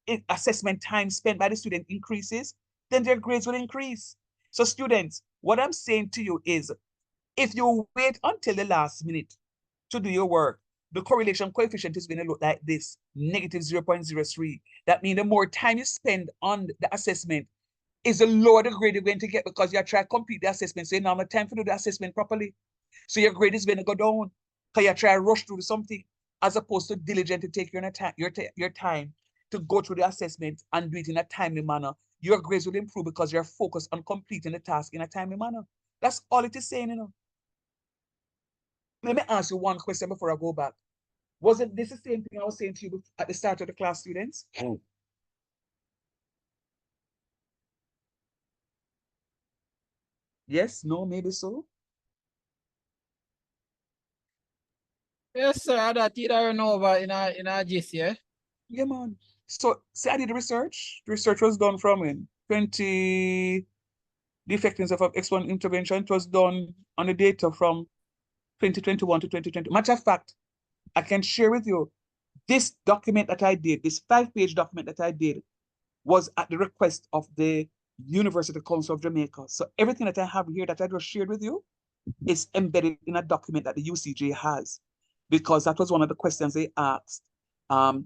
if assessment time spent by the student increases, then their grades will increase. So students, what I'm saying to you is, if you wait until the last minute to do your work, the correlation coefficient is going to look like this, negative 0.03. That means the more time you spend on the assessment is the lower the grade you're going to get because you're trying to complete the assessment. So you don't have time to do the assessment properly. So your grade is going to go down because you're trying to rush through something as opposed to diligently take your time to go through the assessment and do it in a timely manner. Your grades will improve because you're focused on completing the task in a timely manner. That's all it is saying, Let me ask you one question before I go back. Wasn't this the same thing I was saying to you at the start of the class, students? Yes, no, maybe so. Yes, sir. That you don't know about in our gist, yeah? Yeah, man. So, see, I did the research. The research was done from when? The effectiveness of X1 intervention. It was done on the data from 2021 to 2020. Matter of fact, I can share with you this document that I did, this 5-page document that I did, was at the request of the University Council of Jamaica. So everything that I have here that I just shared with you is embedded in a document that the UCJ has, because that was one of the questions they asked while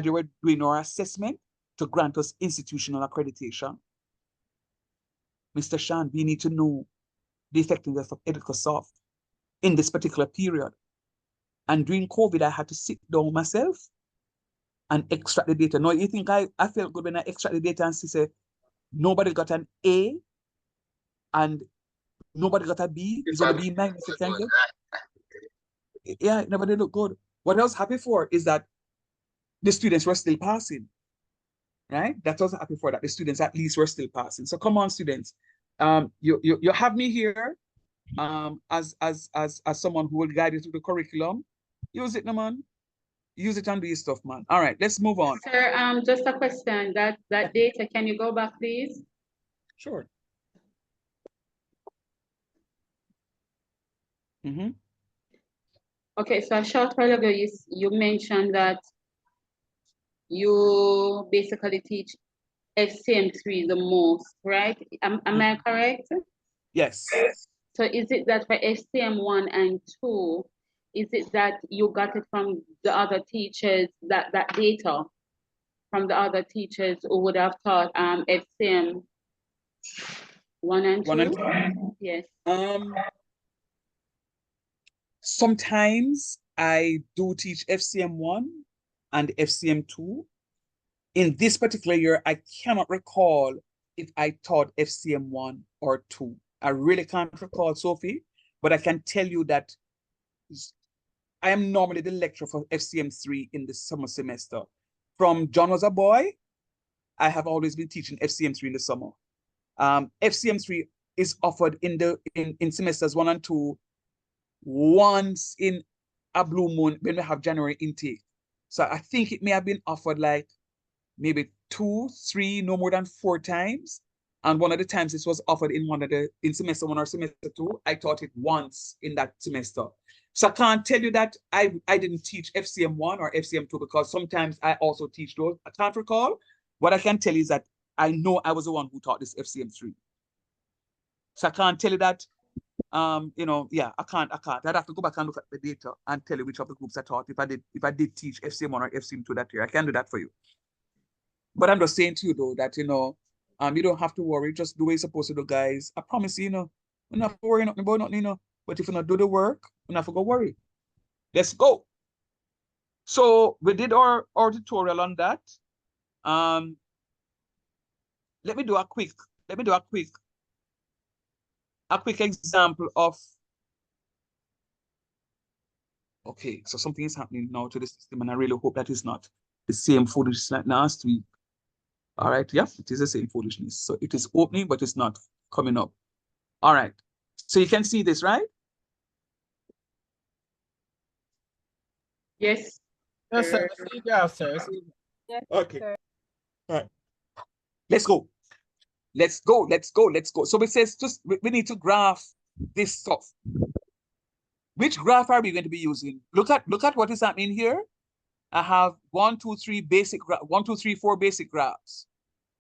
they were doing our assessment to grant us institutional accreditation. Mr. Shan, we need to know the effectiveness of EducaSoft in this particular period. And during COVID, I had to sit down myself and extract the data. Now, you think I felt good when I extract the data and say, nobody got an A and nobody got a B, it's only B minus, yeah, it never did look good. What I was happy for is that the students were still passing, right? That was happy for, that the students at least were still passing. So come on, students. You have me here as someone who will guide you through the curriculum. Use it, no man. Use it and do your stuff, man. All right, let's move on. Sir, just a question. That data, can you go back, please? Sure. Okay, so a short while ago, you mentioned that you basically teach FCM3 the most, right? Am I correct? Yes. So is it that for FCM1 and 2, is it that you got it from the other teachers, that data from the other teachers who would have taught FCM 1 and 2? Yes. Sometimes I do teach FCM1 and FCM2. In this particular year, I cannot recall if I taught FCM1 or 2. I really can't recall, Sophie, but I can tell you that I am normally the lecturer for FCM3 in the summer semester. From John was a boy, I have always been teaching FCM3 in the summer. FCM3 is offered in semesters 1 and 2 once in a blue moon when we have January intake. So I think it may have been offered like maybe 2, 3, no more than 4 times. And one of the times it was offered in semester 1 or semester 2, I taught it once in that semester. So I can't tell you that I didn't teach FCM1 or FCM2 because sometimes I also teach those. I can't recall. What I can tell you is that I know I was the one who taught this FCM3. So I can't tell you that, yeah, I can't. I'd have to go back and look at the data and tell you which of the groups I taught if I did teach FCM1 or FCM2 that year. I can do that for you. But I'm just saying to you though that, you don't have to worry. Just do what you're supposed to do, guys. I promise you, you're not worrying nothing about nothing, But if you not do the work, you're not to go worry. Let's go. So we did our tutorial on that. Let me do a quick example of, okay, so something is happening now to the system, and I really hope that is not the same foolishness like last week. All right, yeah, it is the same foolishness. So it is opening, but it's not coming up. All right, so you can see this, right? Yes. Yes, sir. Yeah, sir. Yes, Okay. sir. All right. Let's go. Let's go. So it says we need to graph this stuff. Which graph are we going to be using? Look at what is happening here. I have 1, 2, 3 basic 1, 2, 3, 4 basic graphs.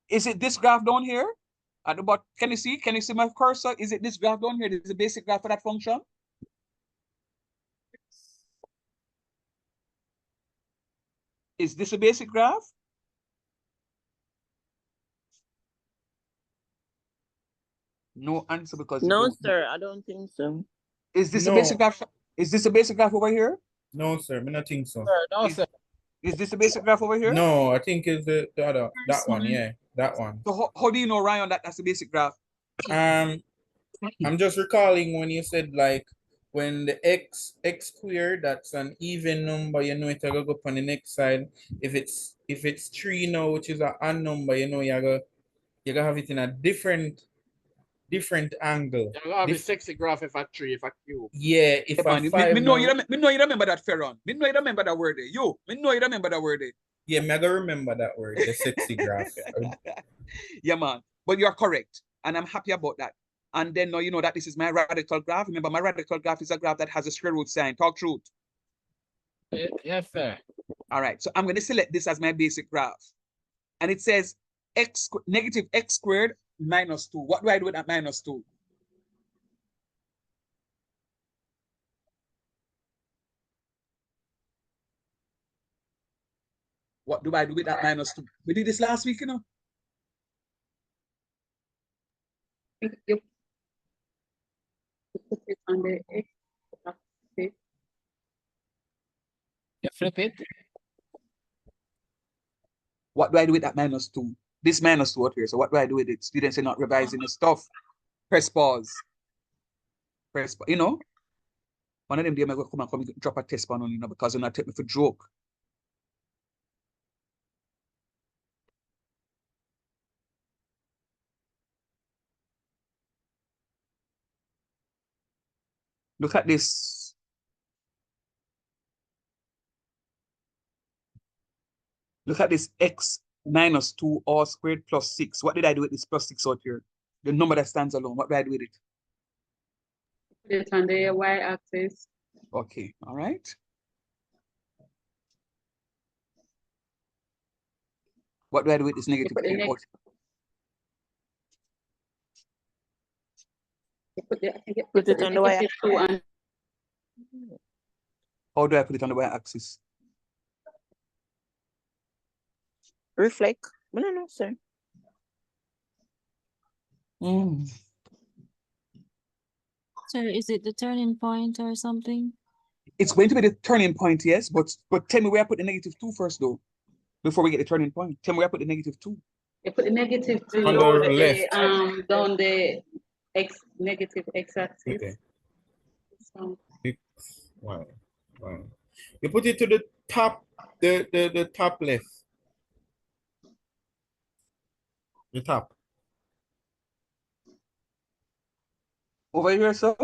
Is it this graph down here? At the bottom, can you see my cursor? Is it this graph down here? This is a basic graph for that function. Is this a basic graph? No answer because no, sir. I don't think so. Is this a basic graph? Is this a basic graph over here? No, sir. I don't think so. Sir, no, sir. Is this a basic graph over here? No, I think it's the other, that one. Yeah, that one. So how do you know, Ryan, that that's a basic graph? I'm just recalling when you said like when the x squared, that's an even number, it will go up on the next side. If it's 3 now, which is an odd number, you're gonna have it in a different angle. You're gonna have a sexy graph if a 3, if a cube. Yeah, if Yeah, a 5 me know you remember that, Ferron. Me know you remember that word there. Me know you remember that word there. Yeah, me gonna remember that word, the sexy graph. Yeah, man. But you're correct. And I'm happy about that. And then now you know that this is my radical graph. Remember, my radical graph is a graph that has a square root sign. Talk truth. Yes, sir. All right, so I'm going to select this as my basic graph. And it says negative x squared minus 2. What do I do with that minus 2? What do I do with that minus 2? We did this last week, you know. You put it on the x-axis. You flip it. What do I do with that minus 2? This minus 2 up here. So what do I do with it? Students are not revising the stuff. Press pause. Press, you know. One of them, they might come and drop a test pan on you know, because they're not taking me for joke. Look at this. Look at this x minus 2 all squared plus 6. What did I do with this plus 6 out here? The number that stands alone. What did I do with it? Put it on the y-axis. Okay, all right. What do I do with this negative 2? Put it on the y-axis. How do I put it on the y-axis? Reflect. No, sir. Sir, is it the turning point or something? It's going to be the turning point, yes, but tell me where I put the negative 2 first, though, before we get the turning point. Tell me where I put the negative 2. You put the negative 2 on the left. down the negative x-axis. Okay. So, Wow. You put it to the top, the top left. The top. Over here, sir?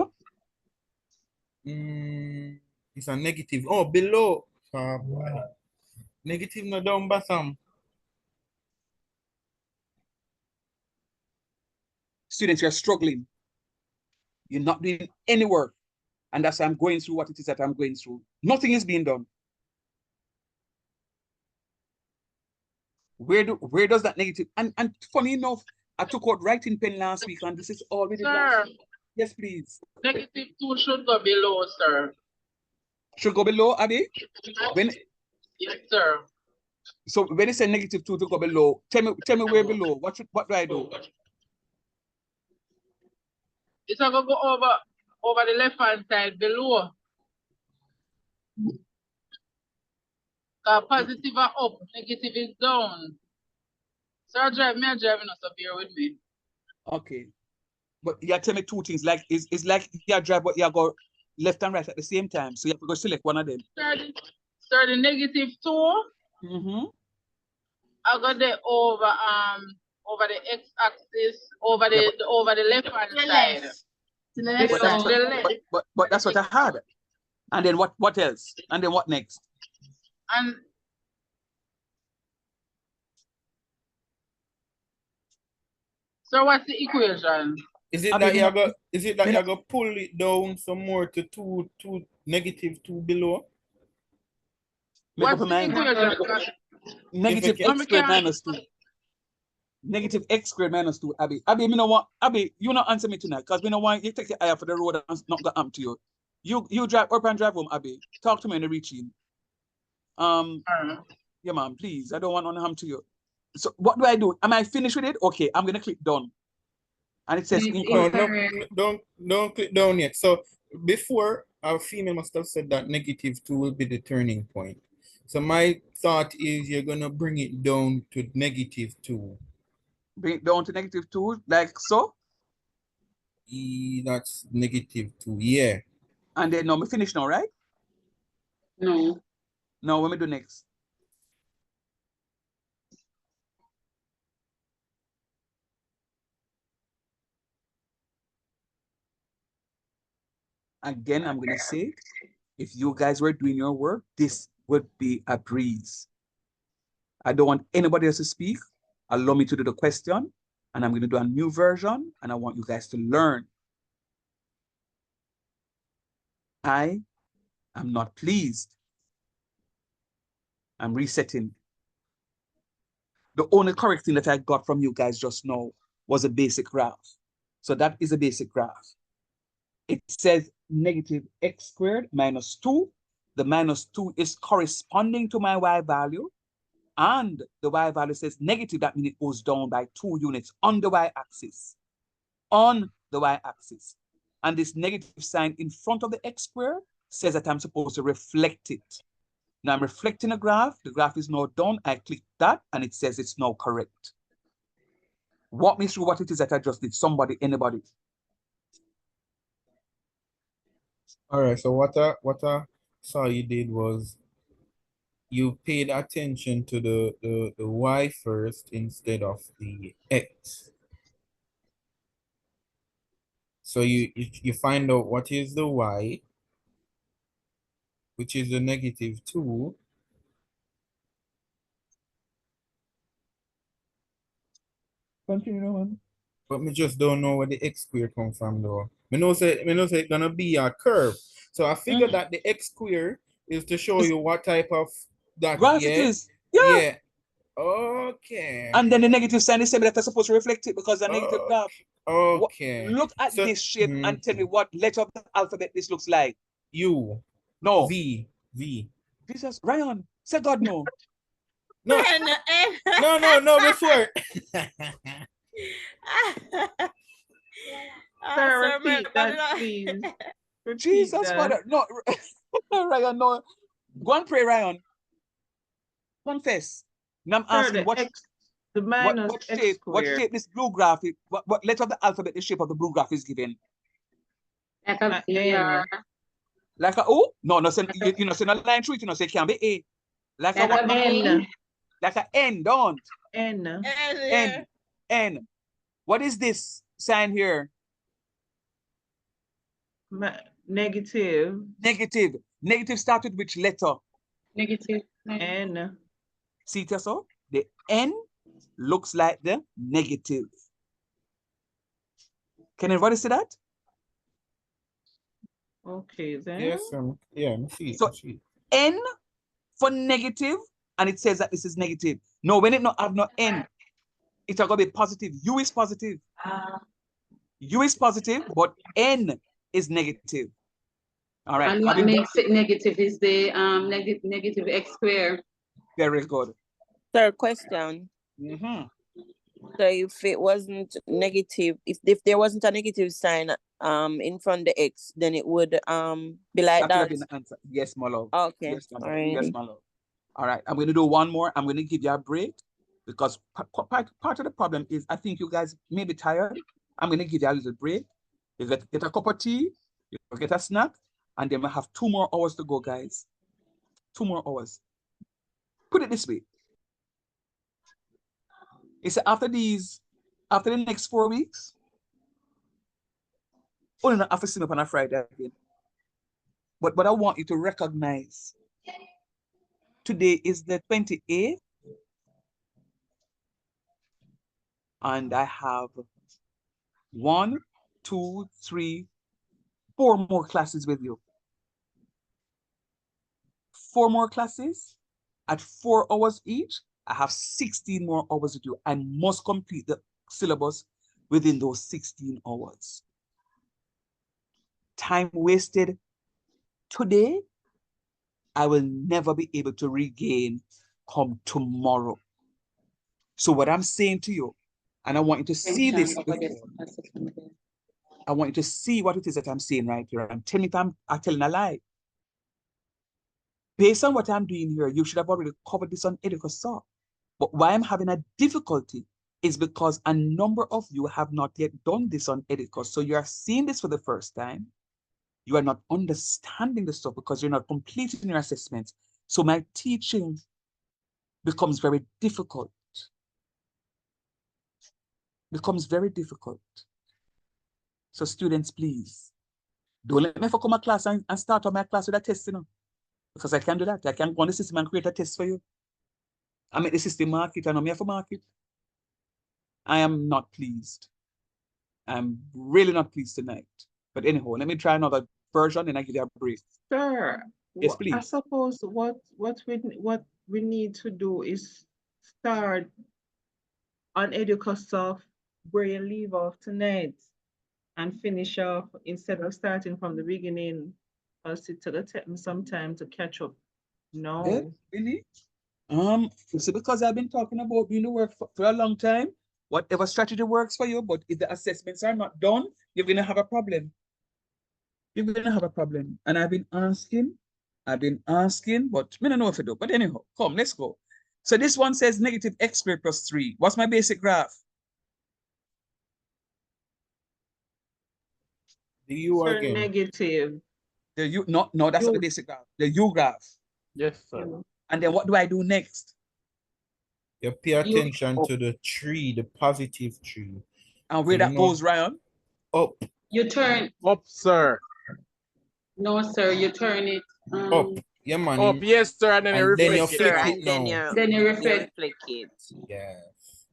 It's a negative. Oh, below. Negative no down bottom. Students, you're struggling. You're not doing any work. And that's why I'm going through what it is that I'm going through. Nothing is being done. Where does that negative and funny enough, I took out writing pen last week and this is already Sir. Yes, please. Negative 2 should go below, sir. Should go below, Abby? Yes, sir. So when it says negative 2 to go below, tell me where below. What do I do? It's going to go over the left hand side below. Positive are up, negative is down. Sir, I'm driving, so bear with me. Okay. But you tell me two things. Like it's like you drive, but you go left and right at the same time. So you have to go select one of them. Sir, the negative 2. I got the over the x-axis, over the left hand side. To the left side. But that's what I had. And then what else? And then what next? And so what's the equation? Is it that you gonna pull it down some more to negative 2 below? What's the equation? Negative x squared minus 2. Negative x squared minus 2, Abby. Abby, me no want, Abby, you not answer me tonight because we don't want you take the eye for the road and not got to you. You drive up and drive home, Abby. Talk to me in the reaching. Yeah, ma'am, please. I don't want to harm to you. So what do I do? Am I finished with it? Okay, I'm gonna click done. And it says don't click down yet. So before, our female must have said that negative 2 will be the turning point. So my thought is you're gonna bring it down to negative 2. Bring it down to negative 2, like so? That's negative 2, yeah. And then no, we finish now, right? No. No, what we do next? Again, I'm gonna say, if you guys were doing your work, this would be a breeze. I don't want anybody else to speak. Allow me to do the question, And I'm going to do a new version, and I want you guys to learn. I am not pleased. I'm resetting. The only correct thing that I got from you guys just now was a basic graph. So that is a basic graph. It says negative x squared minus 2. The minus 2 is corresponding to my y value. And the y value says negative. That means it goes down by 2 units on the y-axis. On the y-axis. And this negative sign in front of the x squared says that I'm supposed to reflect it. Now I'm reflecting a graph. The graph is now done. I click that and it says it's now correct. Walk me through what it is that I just did. Somebody, anybody. All right, so what I saw you did was you paid attention to the y first instead of the x. So you find out what is the y, which is the negative 2. Continue on. But me just don't know where the x square come from though. Me know say it's gonna be a curve. So I figured that the x square is to show you what type of that graph it is. Yeah. Yeah. Okay. And then the negative sign is saying that I'm supposed to reflect it because the negative graph. Okay. Look at So, this shape and tell me what letter of the alphabet this looks like. U. No. V. Jesus, Ryan, say God no. No. No, before. Sir, repeat that, please. Jesus, Father. No, Ryan, no. Go and pray, Ryan. Confess. Now I'm asking what shape this blue graph is, what letter of the alphabet the shape of the blue graph is given? Like a V. Like a O? No, say you know, say no line through it, you know, say it can be A. Like a what? N. Like a N, don't. N. N. What is this sign here? Negative. Negative start with which letter? Negative. N. See it so? The N looks like the negative. Can everybody see that? Okay, then. Yes, yeah, see. So N for negative, and it says that this is negative. No, when it not have no N, it's going to be positive. U is positive. U is positive, but N is negative. All right. And what makes it negative is the negative x squared. Very good. Third question. So if it wasn't negative, if there wasn't a negative sign in front of the x, then it would be like that. Been the answer. Yes, my love. Okay. Yes, my love. Alrighty. Yes, my love. All right. I'm going to do one more. I'm going to give you a break because part of the problem is I think you guys may be tired. I'm going to give you a little break. You get a cup of tea, you get a snack, and then we have 2 more hours to go, guys. 2 more hours. Put it this way. It's after the next 4 weeks, only not after seeing up on a Friday again. But I want you to recognize today is the 28th, and I have 1, 2, 3, 4 more classes with you. 4 more classes at 4 hours each. I have 16 more hours with you. I must complete the syllabus within those 16 hours. Time wasted today, I will never be able to regain come tomorrow. So what I'm saying to you, and I want you to see this before. I want you to see what it is that I'm saying right here. And tell me if I'm telling a lie. Based on what I'm doing here, you should have already covered this on Educasol. But why I'm having a difficulty is because a number of you have not yet done this on Educasol. So you are seeing this for the first time. You are not understanding the stuff because you're not completing your assessments. So my teaching becomes very difficult. Becomes very difficult. So students, please, don't let me come to class and start on my class with a test, you know, because I can't do that. I can't go on the system and create a test for you. I make the system mark it, and I'm here for market. I am not pleased. I'm really not pleased tonight. But anyhow, let me try another version and I give you a break. Sir, Yes, I please. suppose what we need to do is start on EducaSoft where you leave off tonight and finish off instead of starting from the beginning. Because it's gonna take me some time to catch up. Yeah, No. really? You see, because I've been talking about doing the work for a long time, whatever strategy works for you, but if the assessments are not done, you're gonna have a problem. You're gonna have a problem. And I've been asking, but I don't know if I do. But anyhow, come, let's go. So this one says negative x squared plus 3. What's my basic graph? The U Sir, again. negative. The U, no, that's not the U. basic graph. The U graph. Yes, sir. And then what do I do next? You pay attention to the tree, the positive tree. And where So you that know, goes, Ryan? up, You turn, Up, sir. no, sir, you turn it. up. Yeah, man. Up, yes, sir. And then you And then you reflect it flip now. it Then now. Then you you reflect. reflect it. Yes.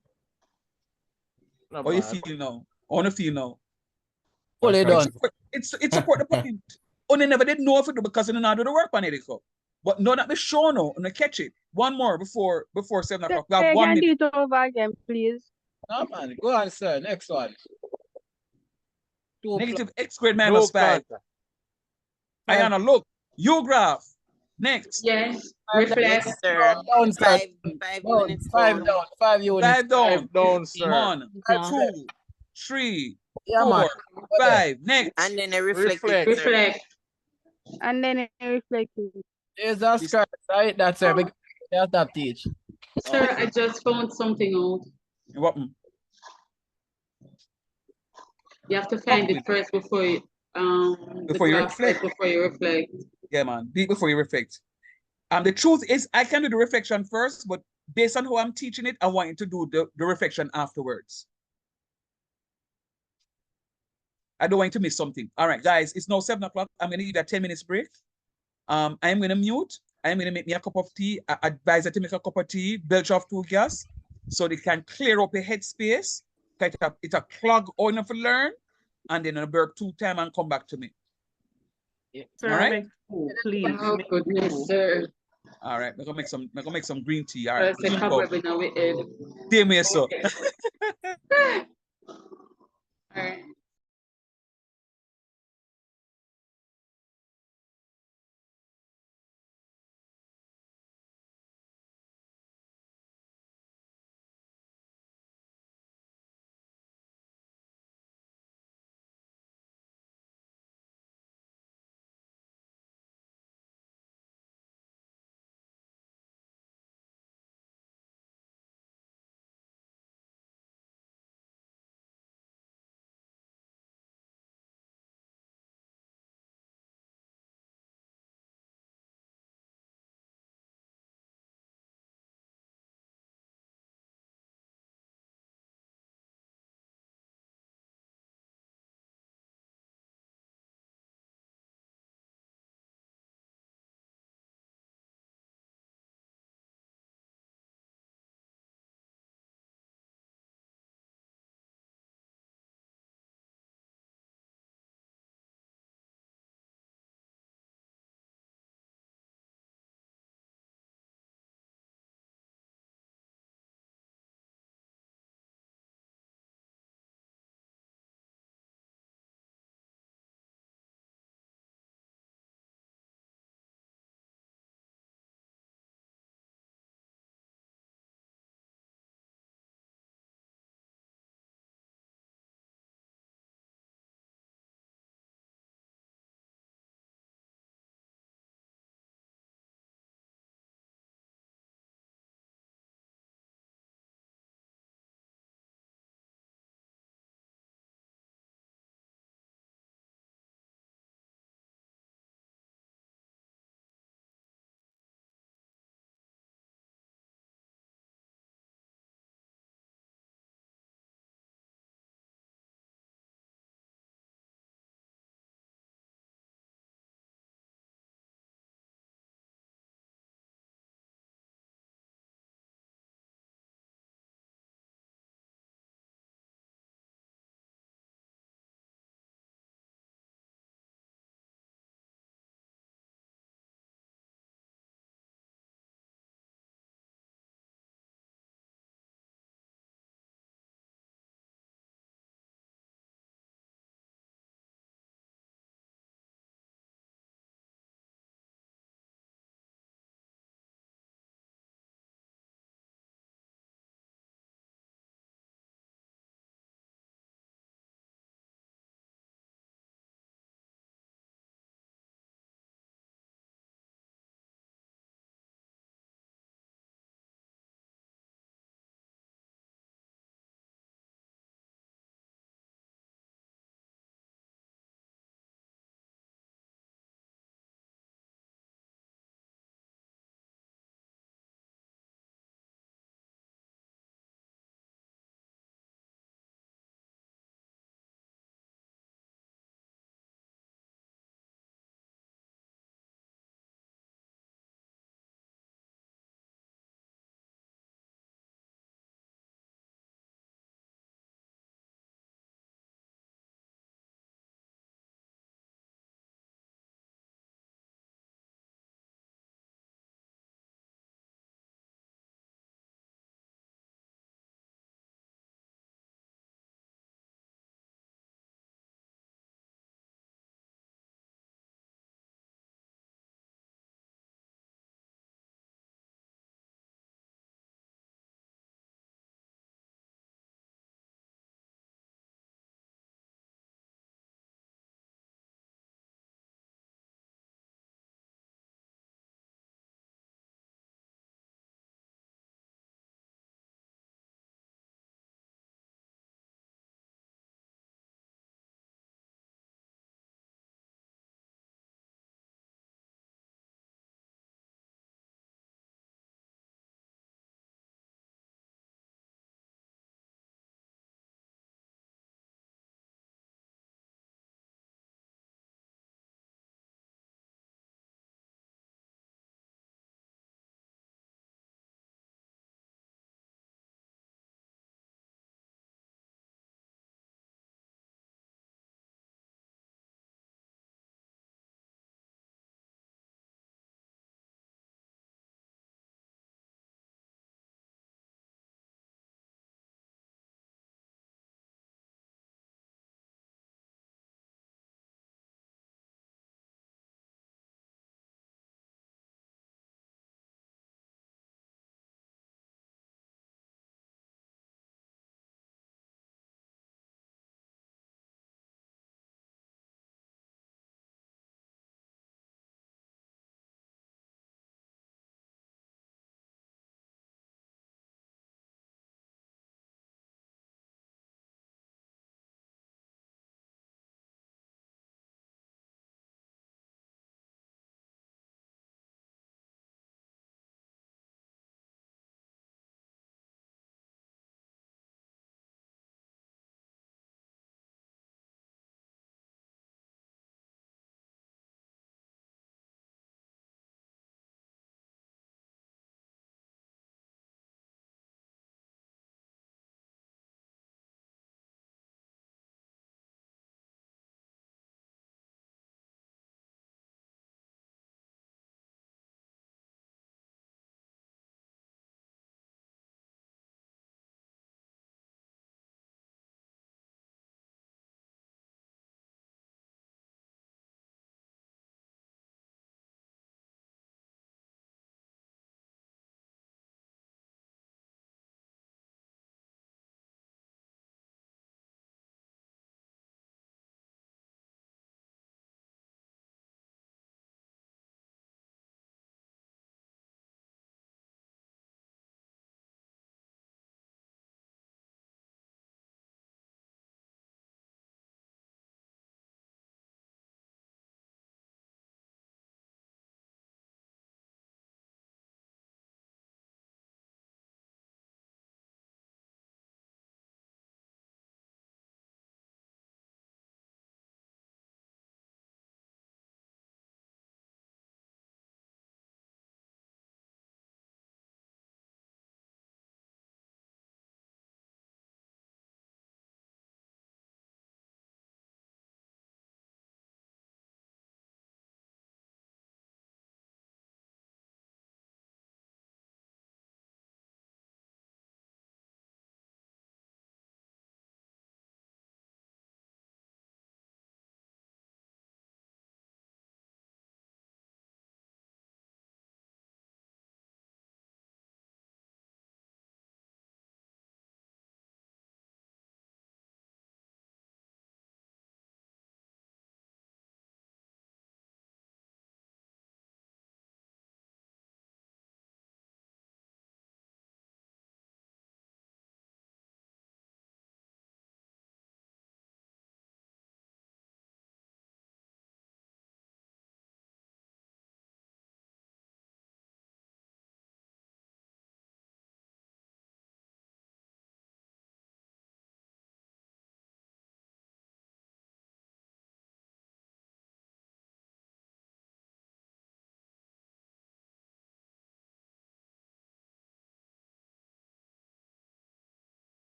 Not How you bad. feel now? I want to feel now. Fully That's done. right. It's support the point. Only never did know if it do because they not do the work on it. But no, that be sure now, and I catch it. One more before 7 o'clock. We have Sir, 1 can minute. do it over again, please? No, man. Go on, sir. Next one. Negative x squared No minus 5. contact. Ayana, look. U graph. Next. Yes, Five down, reflect. Yes, sir. down, sir. Five Down. units Five down. down. 5 units. 5 down. Five down, sir. 1, That's it. 2, 3, Yeah, man. 4, Go there. 5. Next. And then I reflect it, Reflect. sir. Reflect. And then I reflect it. There's a scribe, right? That's sir. Because that's that teach. Sir, I just found something out. What? You have to find with it first before you, the Before you graph first reflect. before you reflect. Yeah, man. Before you reflect. The truth is, I can do the reflection first, but based on how I'm teaching it, I want you to do the reflection afterwards. I don't want you to miss something. All right, guys, it's now 7 o'clock. I'm going to give you a 10 minutes break. I'm going to mute. I'm going to make me a cup of tea. I advise you to make a cup of tea, belch off 2 gas, so they can clear up your headspace. It's a clog all enough to learn, and then burp 2 times and come back to me. Yeah. All right? Please. Oh, goodness, sir. All right, we're gonna make some green tea. All right. First, I probably now we head. Dear me, so. All right.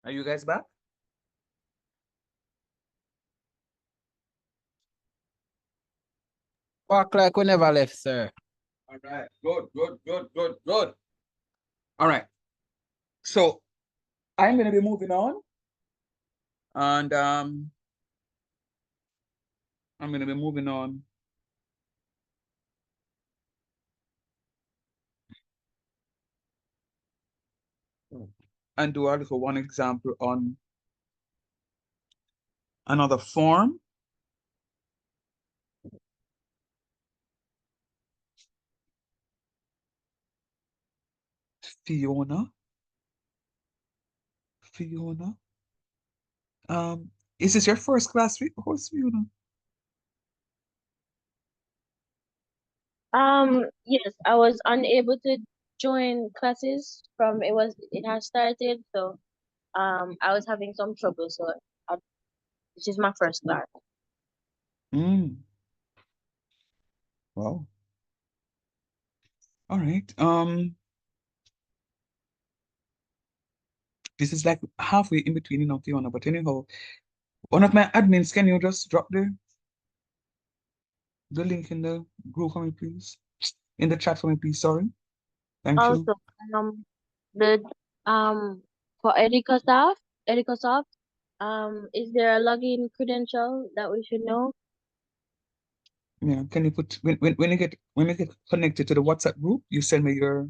Are you guys back? Walk like we never left, sir. All right. Good. All right. So I'm going to be moving on. And I'm going to be moving on. And do a little one example on another form. Fiona. Is this your first class week? Who's Fiona? Yes, I was unable to join classes from it has started, so I was having some trouble, so this is my first class. Wow. All right. This is like halfway in between, you know, Fiona, but anyhow, one of my admins, can you just drop the link in the group for me, please? In the chat for me, please. Sorry. Thank you. Also, the for Edicosoft, is there a login credential that we should know? Yeah, can you put when you get connected to the WhatsApp group, you send me your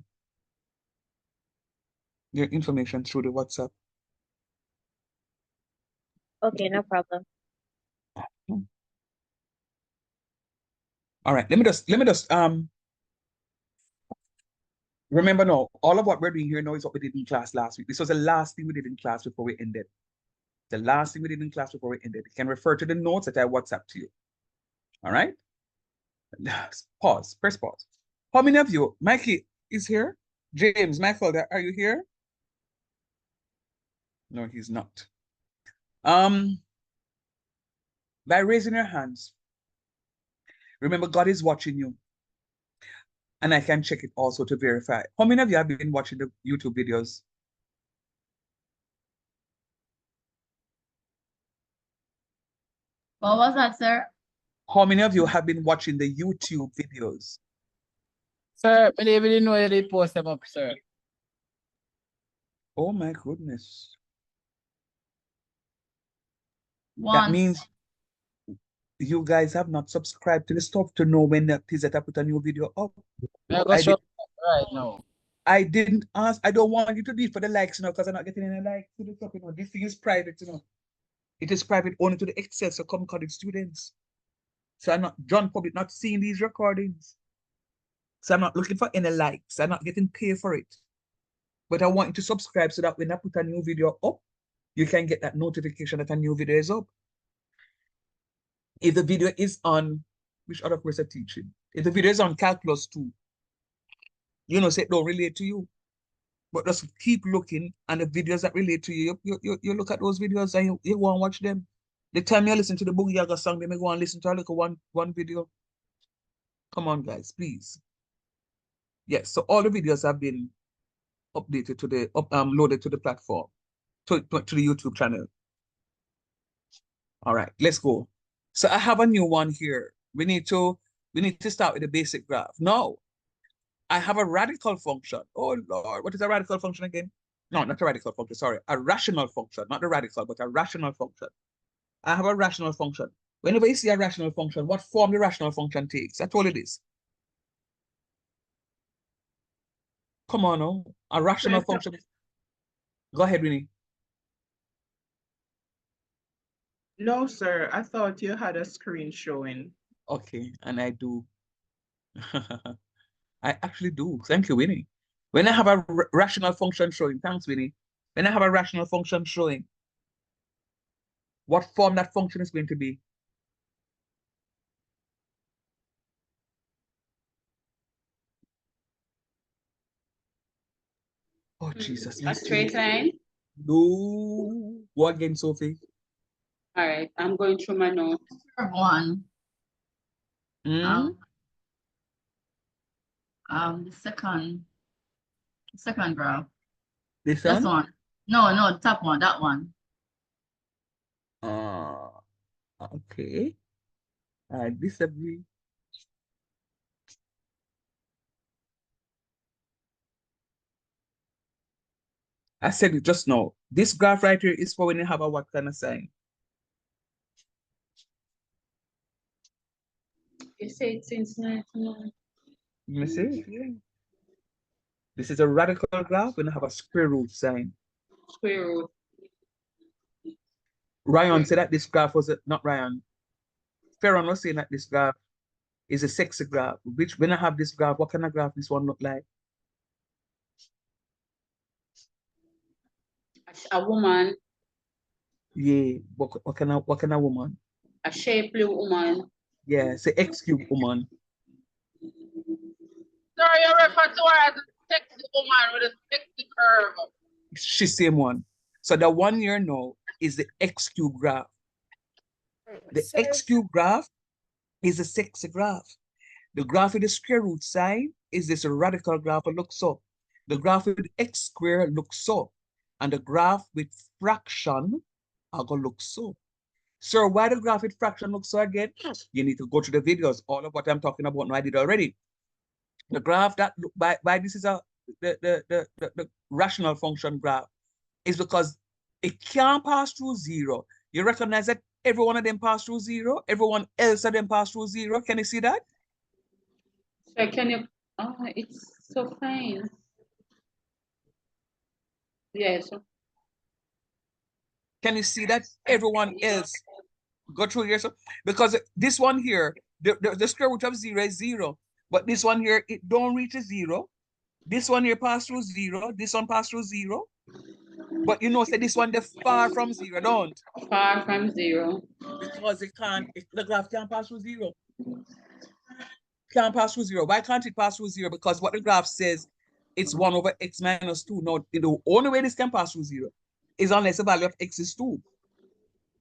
information through the WhatsApp. Okay, no problem. All right, let me just remember now, all of what we're doing here now is what we did in class last week. This was the last thing we did in class before we ended. The last thing we did in class before we ended. You can refer to the notes that I WhatsApp to you. All right? Pause. Press pause. How many of you? Mikey is here? James, Michael, are you here? No, he's not. By raising your hands, remember God is watching you. And I can check it also to verify. How many of you have been watching the YouTube videos? What was that, sir? How many of you have been watching the YouTube videos? Sir, I didn't know you did post them up, sir. Oh my goodness. Once. That means you guys have not subscribed to the stuff to know when that is that I put a new video up. Right now. I didn't ask. I don't want you to do it for the likes, you know, because I'm not getting any likes to the stuff, you know. This thing is private, you know. It is private only to the Excel, so come college students. So I'm not John Public, not seeing these recordings. So I'm not looking for any likes. I'm not getting paid for it. But I want you to subscribe so that when I put a new video up, you can get that notification that a new video is up. If the video is on, which other course I'm teaching? If the video is on Calculus 2, you know, say it don't relate to you. But just keep looking, and the videos that relate to you, you look at those videos and you want to watch them. The time you listen to the Boogie Yaga song, they may go and listen to a little one video. Come on, guys, please. Yes, so all the videos have been updated to the loaded to the platform, to the YouTube channel. All right, let's go. So I have a new one here. We need to start with the basic graph. Now, I have a radical function. Oh Lord, what is a radical function again? No, not a radical function, sorry. A rational function, not a radical, but a rational function. I have a rational function. Whenever you see a rational function, what form the rational function takes? I told you this. Come on, no. A rational function. Go ahead, Winnie. No, sir. I thought you had a screen showing. Okay, and I do. I actually do. Thank you, Winnie. When I have a rational function showing, thanks, Winnie. When I have a rational function showing, what form that function is going to be? Oh, Jesus. A straight line? No. Go again, Sophie. All right, I'm going through my notes. One. Mm? The second graph. This This one? one. No, no, top one, that one. Okay. I disagree. I said it just now. This graph right here is for when you have a what kind of sign? You say it since 99. Let me see. Yeah. This is a radical graph when you have a square root sign. Square root. Ryan said that this graph was not Ryan. Ferron was saying that this graph is a sexy graph. Which when I have this graph, what kind of graph this one look like? A woman. Yeah, what kind of woman? A shapely woman. Yeah, it's a X cube woman. Sorry, you refer to her as a sexy woman with a sexy curve. She's same one. So the one here now is the X cube graph. The X cube graph is a sexy graph. The graph with the square root sign is this radical graph that looks so. The graph with X square looks so. And the graph with fraction are gonna look so. So why the graph with fraction looks so again? You need to go to the videos. All of what I'm talking about now I did already. The graph that look by this is the rational function graph is because it can't pass through zero. You recognize that every one of them pass through zero, everyone else of them pass through zero. Can you see that? So can you, oh, it's so fine. Yes. Can you see that everyone else go through here? So because this one here, the square root of zero is zero, but this one here, it don't reach a zero. This one here pass through zero, this one pass through zero. But you know, say this one, they're far from zero, don't? Far from zero. Because the graph can't pass through zero. Can't pass through zero. Why can't it pass through zero? Because what the graph says, it's 1 over x minus 2. Now, the only way this can pass through zero is unless the value of x is 2.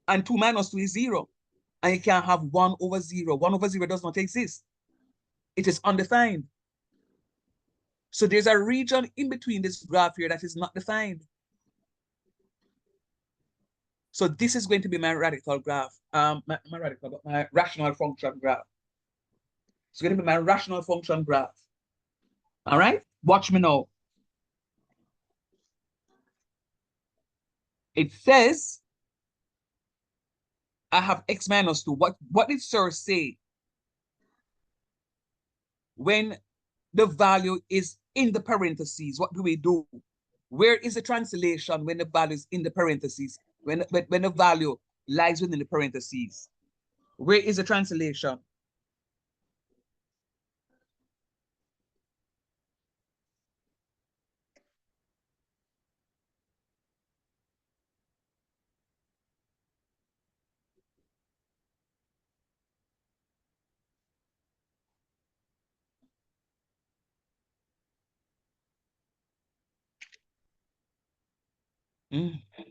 And 2 minus 2 is 0. And you can't have 1 over 0. 1 over 0 does not exist. It is undefined. So there's a region in between this graph here that is not defined. So this is going to be my radical graph, my rational function graph. It's going to be my rational function graph. All right, watch me now. It says I have x minus 2. What did sir say? When the value is in the parentheses, what do we do? Where is the translation when the value is in the parentheses? When the value lies within the parentheses? Where is the translation?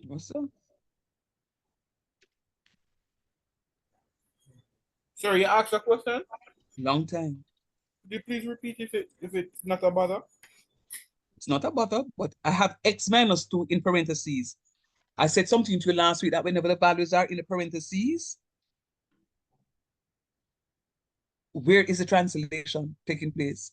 What's up? Sorry, you asked a question? Long time. Could you please repeat if it's not a bother? It's not a bother, but I have x minus 2 in parentheses. I said something to you last week that whenever the values are in the parentheses, where is the translation taking place?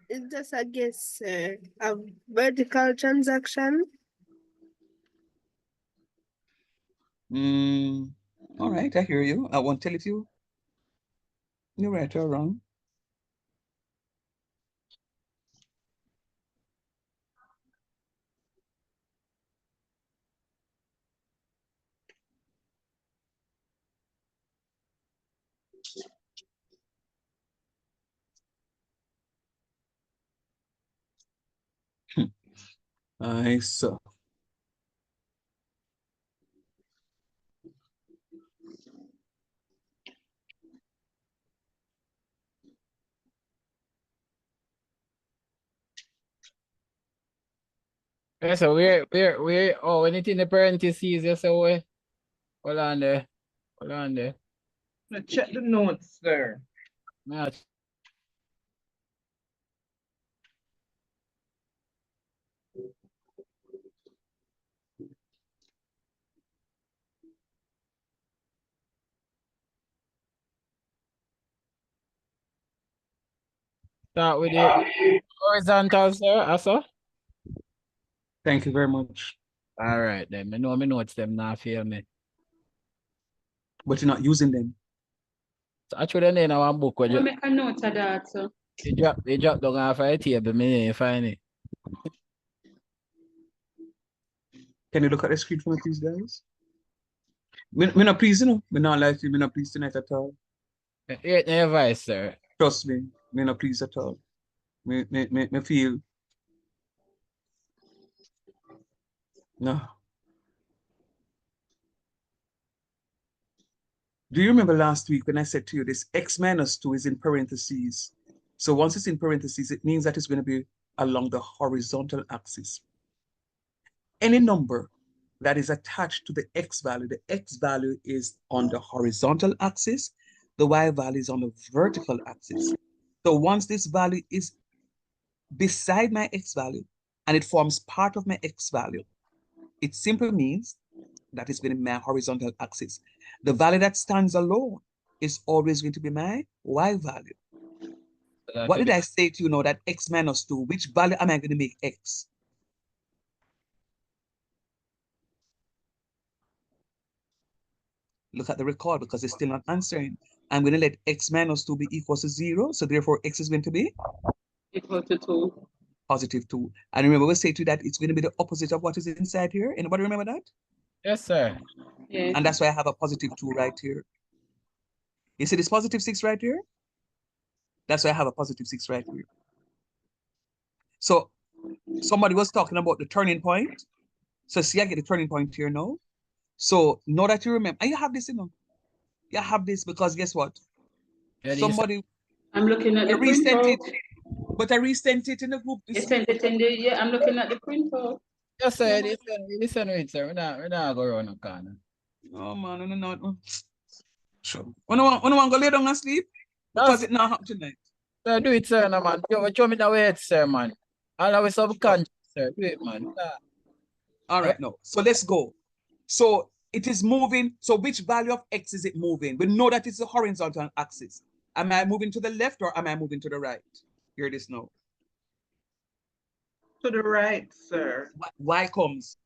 It's just, I guess, a vertical transaction. All right, I hear you. I won't tell if you're right or wrong. I saw. Yeah, so oh, when it's in the parentheses, you say, wait, hold on there. Hold on there. Check the notes, sir. Yeah. Start with the horizontal, sir, also. Thank you very much. All right, then. I know my notes them now fail me. But you're not using them. So actually, then I one book where I'll make a note of that. So. they drop down off a table, me find it. Can you look at the screen for me, please, guys? Me not pleased, you know. Me not like you. Me not pleased tonight at all. Your advice, sir. Trust me. Me not pleased at all. Me feel. No. Do you remember last week when I said to you this x minus 2 is in parentheses? So once it's in parentheses, it means that it's going to be along the horizontal axis. Any number that is attached to the x value is on the horizontal axis, the y value is on the vertical axis. So once this value is beside my x value and it forms part of my x value, it simply means that is going to be my horizontal axis. The value that stands alone is always going to be my y value. What did I say to you now that x minus 2, which value am I going to make x? Look at the record because it's still not answering. I'm going to let x minus 2 be equal to 0. So therefore, x is going to be? Equal to 2. Positive 2. And remember, we say to you that it's going to be the opposite of what is inside here. Anybody remember that? Yes, sir. Yes. And that's why I have a positive 2 right here. You see this positive 6 right here? That's why I have a positive 6 right here. So somebody was talking about the turning point. So see, I get the turning point here now. So know that you remember. And you have this, you know. You have this because guess what? Yeah, Somebody. I'm looking at the resent it. printout. But I resent it in the group. You sent it in the, yeah, I'm looking at the printout. Yes, sir. Listen to it, sir. We're not going around the corner. Oh, man, no. Sure. When I want to go lay down and sleep? Because it not happen tonight. Sir, do it, sir, no, man. Show me the way, sir, man. All our subconscious, sir. Do it, man. All right, no. So let's go. So it is moving. So which value of x is it moving? We know that it's a horizontal axis. Am I moving to the left or am I moving to the right? Hear this now. To the right, sir. Y comes.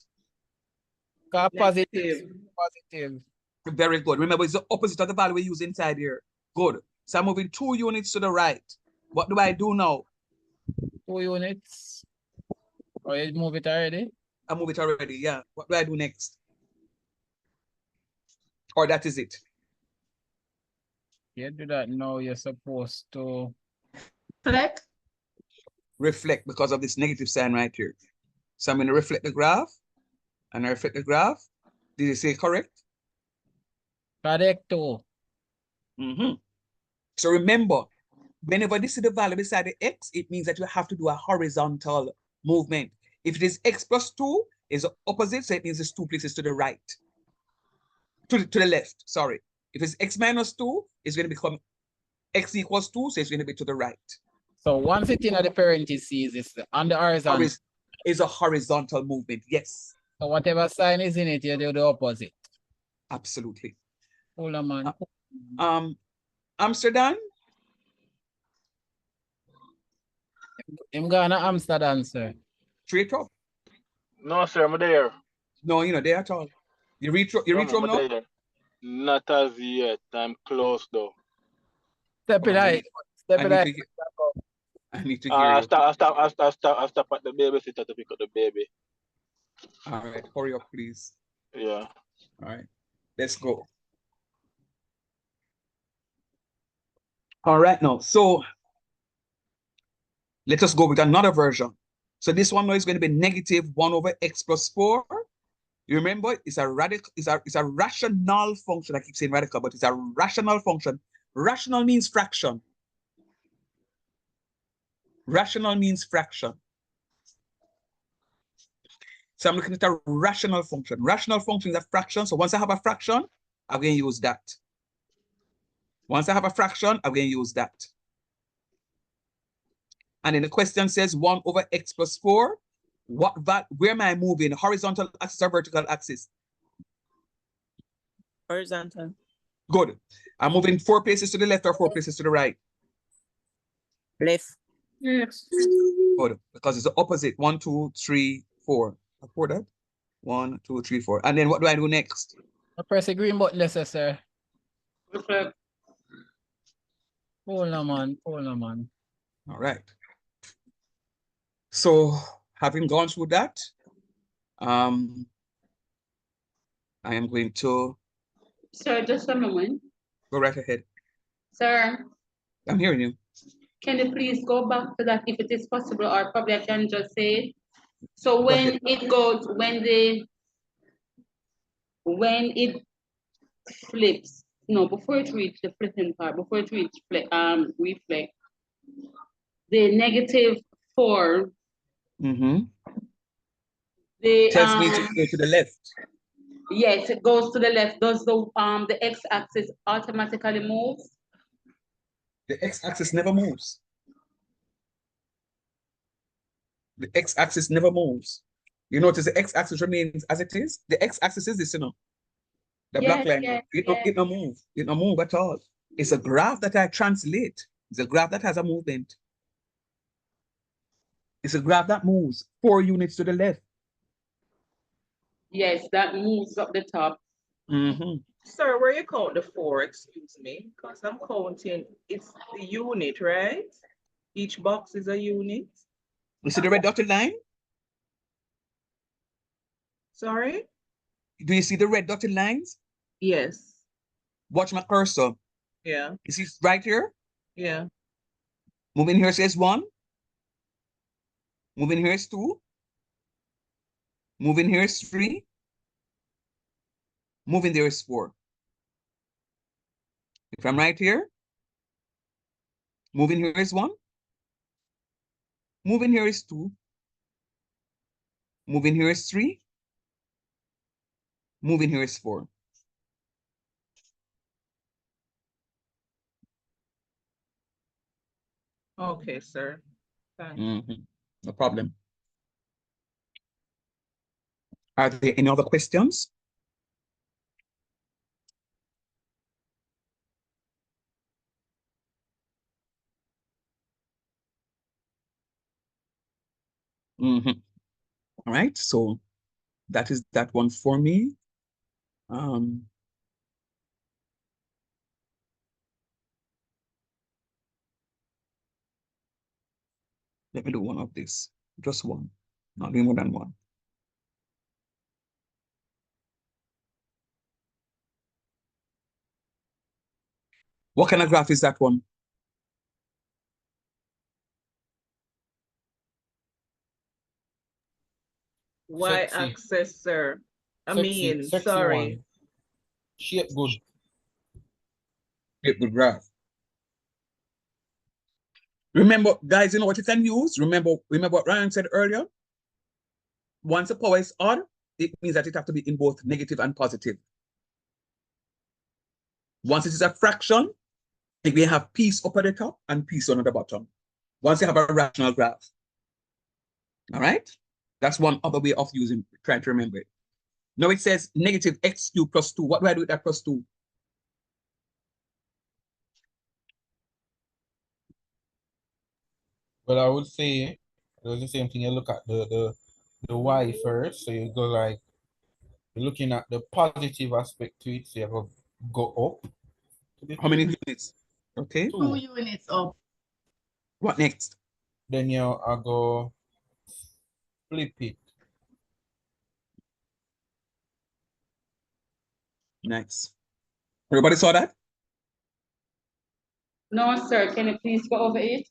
Positive. Very good. Remember, it's the opposite of the value we use inside here. Good. So I'm moving 2 units to the right. What do I do now? 2 units. Oh, you move it already? I move it already, yeah. What do I do next? Or that is it? You do that now, you're supposed to reflect because of this negative sign right here. So I'm going to reflect the graph, and I reflect the graph. Did you say correct? Correcto. So remember, whenever this is the value beside the x, it means that you have to do a horizontal movement. If it is x plus 2, is the opposite, so it means it's 2 places to the right. To the left, sorry. If it's x minus 2, it's going to become x equals 2, so it's going to be to the right. So once it's in the parentheses, it's on the horizontal. Is a horizontal movement, yes. So whatever sign is in it, you do the opposite. Absolutely. Hold on, man. Amsterdam? I'm going to Amsterdam, sir. Straight up. No, sir, I'm there. No, you're not there at all. You reach home now? There. Not as yet. I'm close though. Step it out. Step it out. I need to hear you. I stop at the babysitter to pick up the baby. All right, hurry up, please. Yeah. All right, let's go. All right, now, so let us go with another version. So this one now is going to be negative 1 over x plus 4. You remember, it's a radical, it's a rational function. I keep saying radical, but it's a rational function. Rational means fraction. Rational means fraction. So I'm looking at a rational function. Rational function is a fraction. So once I have a fraction, I'm going to use that. Once I have a fraction, I'm going to use that. And then the question says 1 over x plus 4. Where am I moving? Horizontal axis or vertical axis? Horizontal. Good. I'm moving 4 places to the left or 4 places to the right? Left. Yes. Good. Because it's the opposite. 1, 2, 3, 4. Afford that? 1, 2, 3, 4. And then what do I do next? I press the green button, yes, sir. Okay. Hold on, man. Hold on, man. All right. So having gone through that, I am going to Sir, just a moment. go right ahead. Sir, I'm hearing you. can you please go back to that if it is possible, or probably I can just say it? So Go ahead. when it goes, when it flips, no, before it reaches the flipping part, before it reaches reflect, the -4, the Tells me to go to the left. yes, it goes to the left. Does the x-axis automatically move? The x-axis never moves. The x-axis never moves. You notice the x-axis remains as it is. The x-axis is this, you know. The black line. It don't move. It don't move at all. It's a graph that I translate. It's a graph that has a movement. It's a graph that moves 4 units to the left. Yes, that moves up the top. Sir, where you count the 4, excuse me, because I'm counting, it's the unit, right? Each box is a unit. You see the red dotted line? Sorry? Do you see the red dotted lines? Yes. Watch my cursor. Yeah. You see right here? Yeah. Moving here says 1. Moving here is 2. Moving here is 3. Moving there is 4. If I'm right here, moving here is 1. Moving here is 2. Moving here is 3. Moving here is 4. Okay, sir. Thanks. No problem. Are there any other questions? All right, so that is that one for me. Let me do one of this, just one, not doing more than one. What kind of graph is that one? Y-axis, sir. Sexy Sorry. one. Shape good. Shape good graph. Remember, guys, you know what you can use? Remember what Ryan said earlier? Once the power is odd, it means that it has to be in both negative and positive. Once it is a fraction, it may have piece up at the top and piece on the bottom. Once you have a rational graph. All right? That's one other way of trying to remember it. Now it says negative x cubed plus 2. What do I do with that plus 2? Well, I would say it's the same thing. You look at the y first. So you go like, you're looking at the positive aspect to it. So you go up. How many units? Okay. 2 units up. What next? Then I go flip it. Nice. Everybody saw that? No, sir, can you please go over it?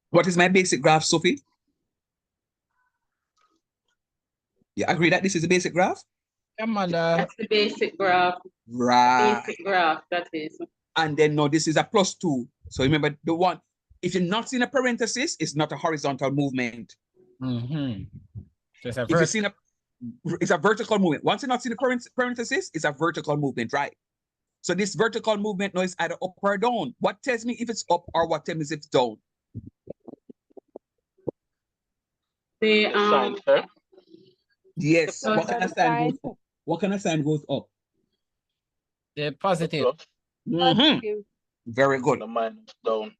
What is my basic graph, Sophie? You agree that this is a basic graph? That's the basic graph. Right. Basic graph, that is. And then no, this is a plus 2. So remember the one, If you're not seeing a parenthesis, it's not a horizontal movement. Mm-hmm. So it's a If you're seeing it's a vertical movement. Once you're not seeing a parenthesis, it's a vertical movement, right? So this vertical movement now is either up or down. What tells me if it's up or what tells me if it's down? Sign, sir. Yes. What kind of sign goes up? What kind of sign goes up? The positive. Mm-hmm. Very good. The minus down.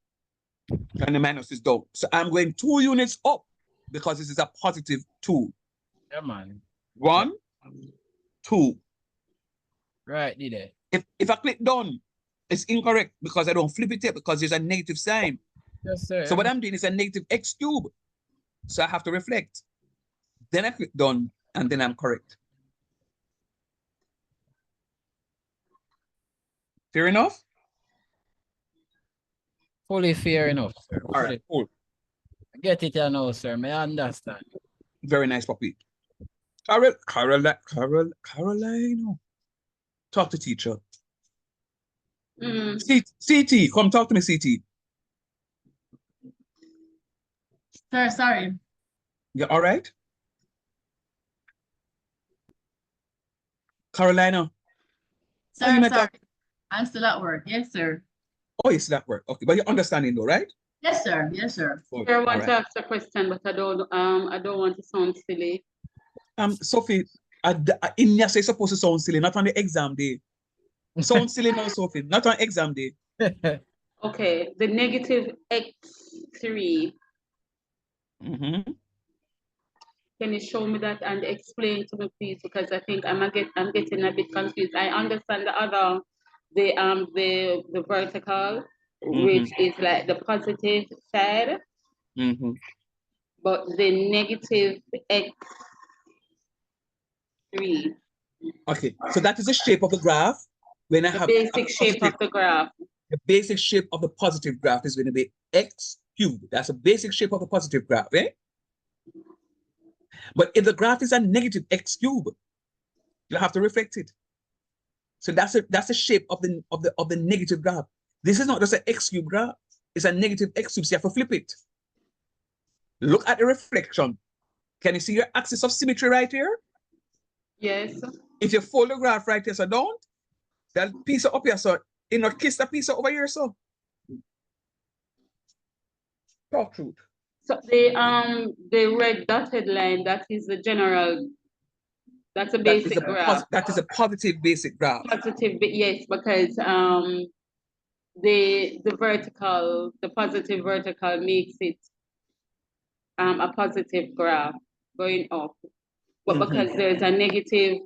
And the minus is down. So I'm going 2 units up because this is a positive 2. Yeah, man. 1, 2. Right, did it? If I click down, it's incorrect because I don't flip it yet because there's a negative sign. Yes, sir. So what I'm doing is a negative x cube. So I have to reflect. Then I click done and then I'm correct. Fair enough? Fully fair enough, sir. All right, cool. I get it, now, sir. May I understand? Very nice, Poppy. Caroline. Talk to teacher. CT, come talk to me, CT. Sir, sorry. You all right? Carolina. Sir, sorry. I'm still at work. Yes, sir. Oh, you're still at work. Okay, but you're understanding though, right? Yes, sir. Yes, sir. I want to ask a question, but I don't want to sound silly. Sophie, in your say supposed to sound silly, not on the exam day. Sound silly now, Sophie, not on exam day. Okay, the negative x3. Can you show me that and explain to me, please? Because I think I'm getting a bit confused. I understand the vertical, which is like the positive side, but the negative x3. Okay, so that is the shape of the graph. When I have the basic shape of the graph. The basic shape of the positive graph is going to be x cubed. That's a basic shape of the positive graph, eh? But if the graph is a negative x cube, you have to reflect it. So that's the shape of the negative graph. This is not just an x cube graph. It's a negative x cube. So you have to flip it. Look at the reflection. Can you see your axis of symmetry right here? Yes. If you fold the graph right here, so don't. That piece up here, so kiss the piece over here, so. Talk truth. So the red dotted line, that is the general, that's a basic graph. That is a positive basic graph. Positive, yes, because the vertical, the positive vertical makes it a positive graph going up. But because there's a negative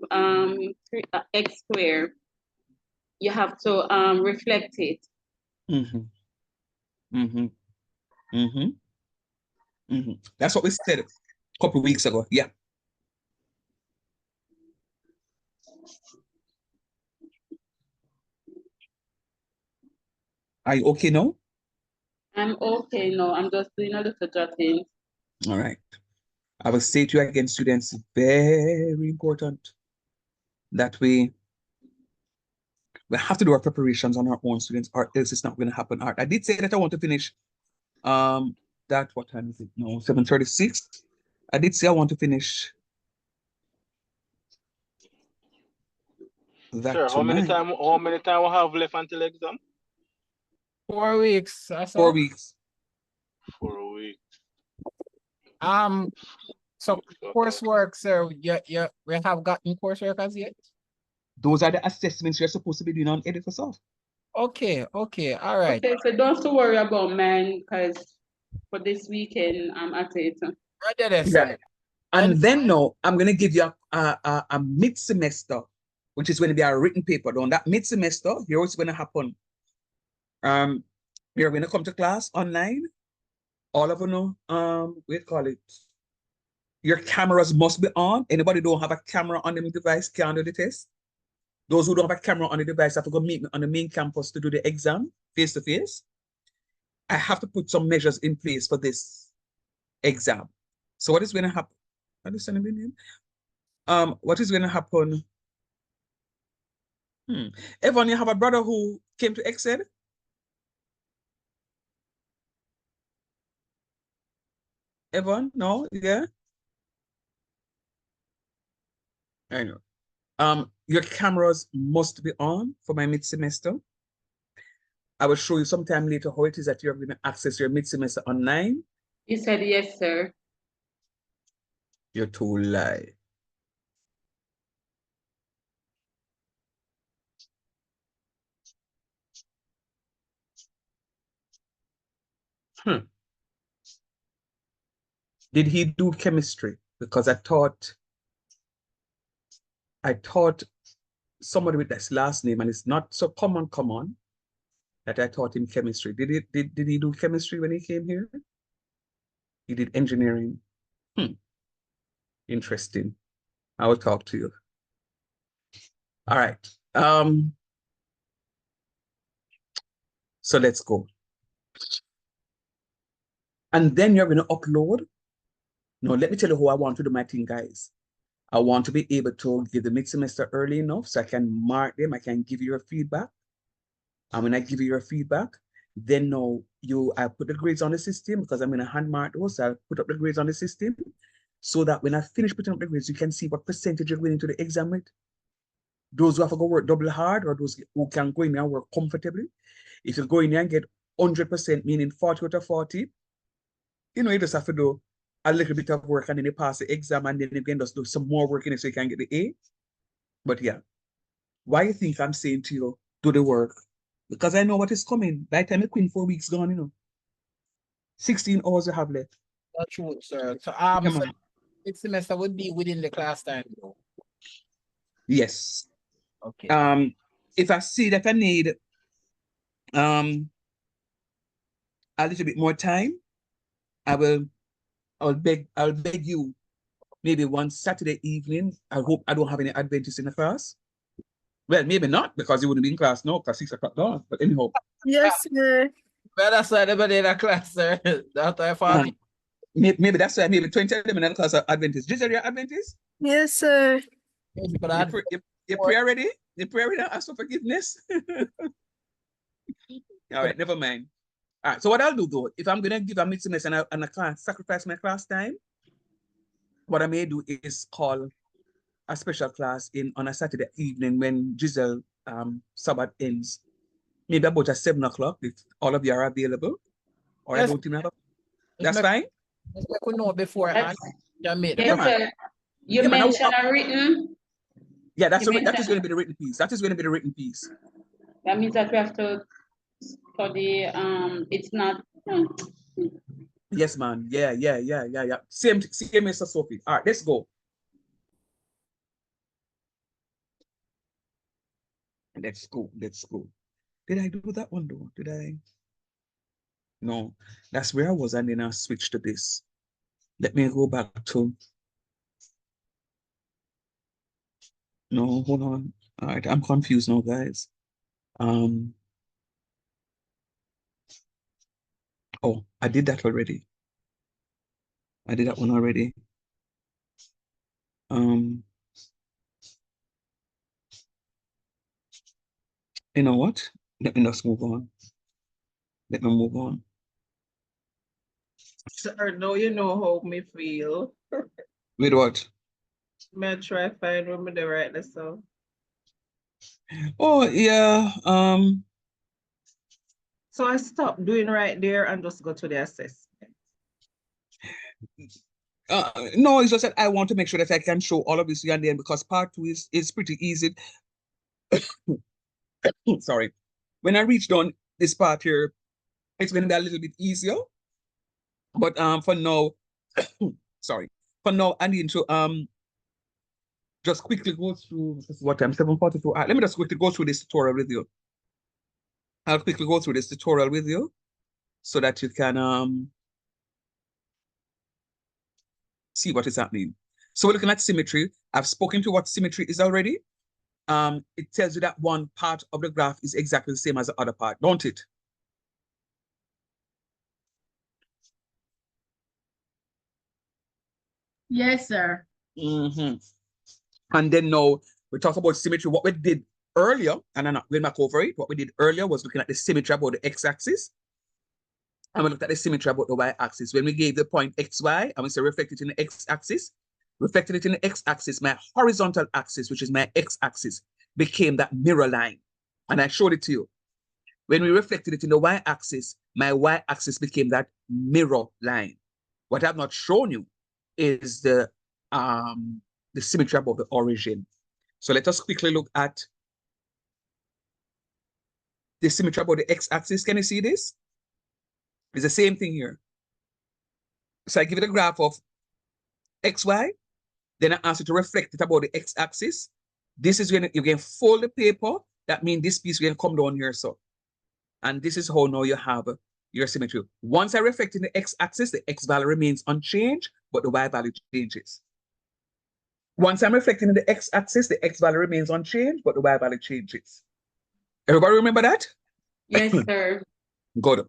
x squared, you have to reflect it. That's what we said a couple of weeks ago. Yeah. Are you okay now? I'm okay now. I'm just doing a little jotting. All right. I will say to you again, students, very important that we have to do our preparations on our own, students, or else it's not going to happen. I did say that I want to finish that, what time is it? No, 7:36. I did say I want to finish that. Sir, how many time we have left until exam? 4 weeks. 4 weeks. 4 weeks. So coursework, sir, we have gotten coursework as yet? Those are the assessments you're supposed to be doing on Edithasoft. Okay, all right. Okay, so don't have to worry about mine, because for this weekend I'm at it. Yeah. And then now I'm going to give you a mid-semester, which is going to be a written paper. On that mid-semester, here's what's going to happen. You're going to come to class online. All of you know, we call it. Your cameras must be on. Anybody don't have a camera on the device can't do the test. Those who don't have a camera on the device have to go meet me on the main campus to do the exam face-to-face. I have to put some measures in place for this exam. So what is going to happen? Understand the name? What is going to happen? Evan, you have a brother who came to Exed? Everyone? No? Yeah? I know. Your cameras must be on for my mid-semester. I will show you sometime later how it is that you're going to access your mid-semester online. You said yes, sir. You're too lie. Did he do chemistry? Because I thought somebody with this last name, and it's not so common, that I taught him chemistry. Did he do chemistry when he came here? He did engineering. Interesting. I will talk to you. All right. So let's go. And then you're going to upload. No, let me tell you how I want to do my thing, guys. I want to be able to give the mid-semester early enough so I can mark them. I can give you your feedback. And when I give you your feedback, then now I put the grades on the system because I'm going to hand mark those. So I put up the grades on the system so that when I finish putting up the grades, you can see what percentage you're going into the exam with. Those who have to go work double hard or those who can go in there and work comfortably. If you go in there and get 100%, meaning 40 out of 40, you just have to do a little bit of work and then you pass the exam and then you can just do some more work in it so you can get the A. But yeah, why you think I'm saying to you, do the work? Because I know what is coming. By the time you quit 4 weeks gone, 16 hours you have left. That's true, sir. So, Come so on. next semester would be within the class time, though. Yes. Okay. If I see that I need a little bit more time, I'll beg you maybe one Saturday evening. I hope I don't have any Adventists in the class. Well, maybe not, because you wouldn't be in class now, because 6 o'clock dawn. But anyhow. Yes, sir. Well, that's why everybody in the class, sir. That's why I thought. Maybe that's why maybe 20 of them in the class are Adventists. Giselle, you're Adventist? Yes, sir. You pray already? You pray already and ask for forgiveness? All right, never mind. All right, so what I'll do though, if I'm gonna give a mid-semester and I can't sacrifice my class time, what I may do is call a special class on a Saturday evening when Giselle Sabbath ends. Maybe about at 7 o'clock if all of you are available. Or Yes. I don't remember. That's fine? I could know before. Yes, sir. You mentioned a written. Yeah, that is going to be the written piece. That is going to be the written piece. That means that we have to study. It's not. Yes, man. Yeah. Same, Mr. Sophie. All right, let's go. Let's go. Did I do that one though? Did I? No, that's where I was, and then I switched to this. Let me go back to. No, hold on. All right, I'm confused now, guys. Oh, I did that already. I did that one already. You know what? Let me just move on. Let me move on. Sir, now you know how me feel. With what? May I try find where me the write this down? Oh yeah. So I stopped doing right there and just go to the assessment. No, it's just that I want to make sure that I can show all of this here and then because part 2 is pretty easy. Sorry. When I reach down this part here, it's going to be a little bit easier. But for now, sorry. For now, I need to just quickly go through what time 7:42. Let me just quickly go through this tutorial with you. I'll quickly go through this tutorial with you so that you can see what is happening. So we're looking at symmetry. I've spoken to what symmetry is already. It tells you that one part of the graph is exactly the same as the other part, don't it? Yes, sir. And then now we talk about symmetry. What we did earlier, and I'm not going back over it, what we did earlier was looking at the symmetry about the x-axis. And we looked at the symmetry about the y-axis. When we gave the point xy, and we say reflect it in the x-axis, reflected it in the x-axis, my horizontal axis, which is my x-axis, became that mirror line. And I showed it to you. When we reflected it in the y-axis, my y-axis became that mirror line. What I've not shown you is the symmetry about the origin. So let us quickly look at the symmetry about the x-axis. Can you see this? It's the same thing here. So I give it a graph of xy, then I ask you to reflect it about the x-axis. This is when you can fold the paper. That means this piece will come down here, so. And this is how now you have your symmetry. Once I reflect in the x-axis, the x value remains unchanged, but the y value changes. Once I'm reflecting in the x-axis, the x value remains unchanged, but the y value changes. Everybody remember that? Yes, sir. Good.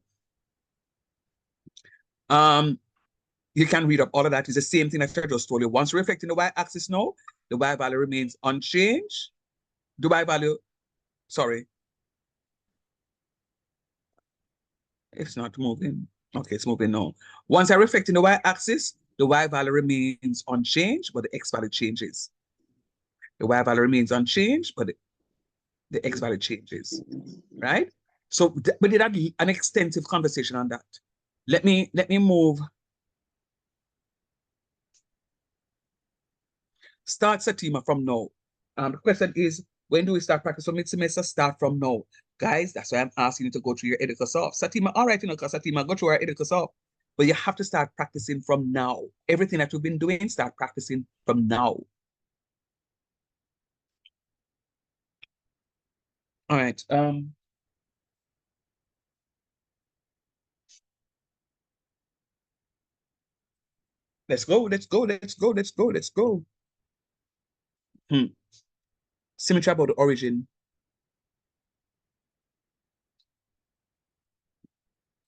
You can read up all of that. It's the same thing that I just told you. Once you reflect in the y-axis now, the y value remains unchanged. The y value, sorry. It's not moving. Okay, it's moving now. Once I reflect in the y-axis, the y value remains unchanged, but the x value changes. The y value remains unchanged, but the x value changes, right? So we did have an extensive conversation on that. Let me move. Start Satima from now. The question is, when do we start practice? So mid-semester, start from now. Guys, that's why I'm asking you to go through your Educasoft. Satima, all right, because Satima, go through our Educasoft. But you have to start practicing from now. Everything that you've been doing, start practicing from now. All right. Let's go. Symmetry about the origin.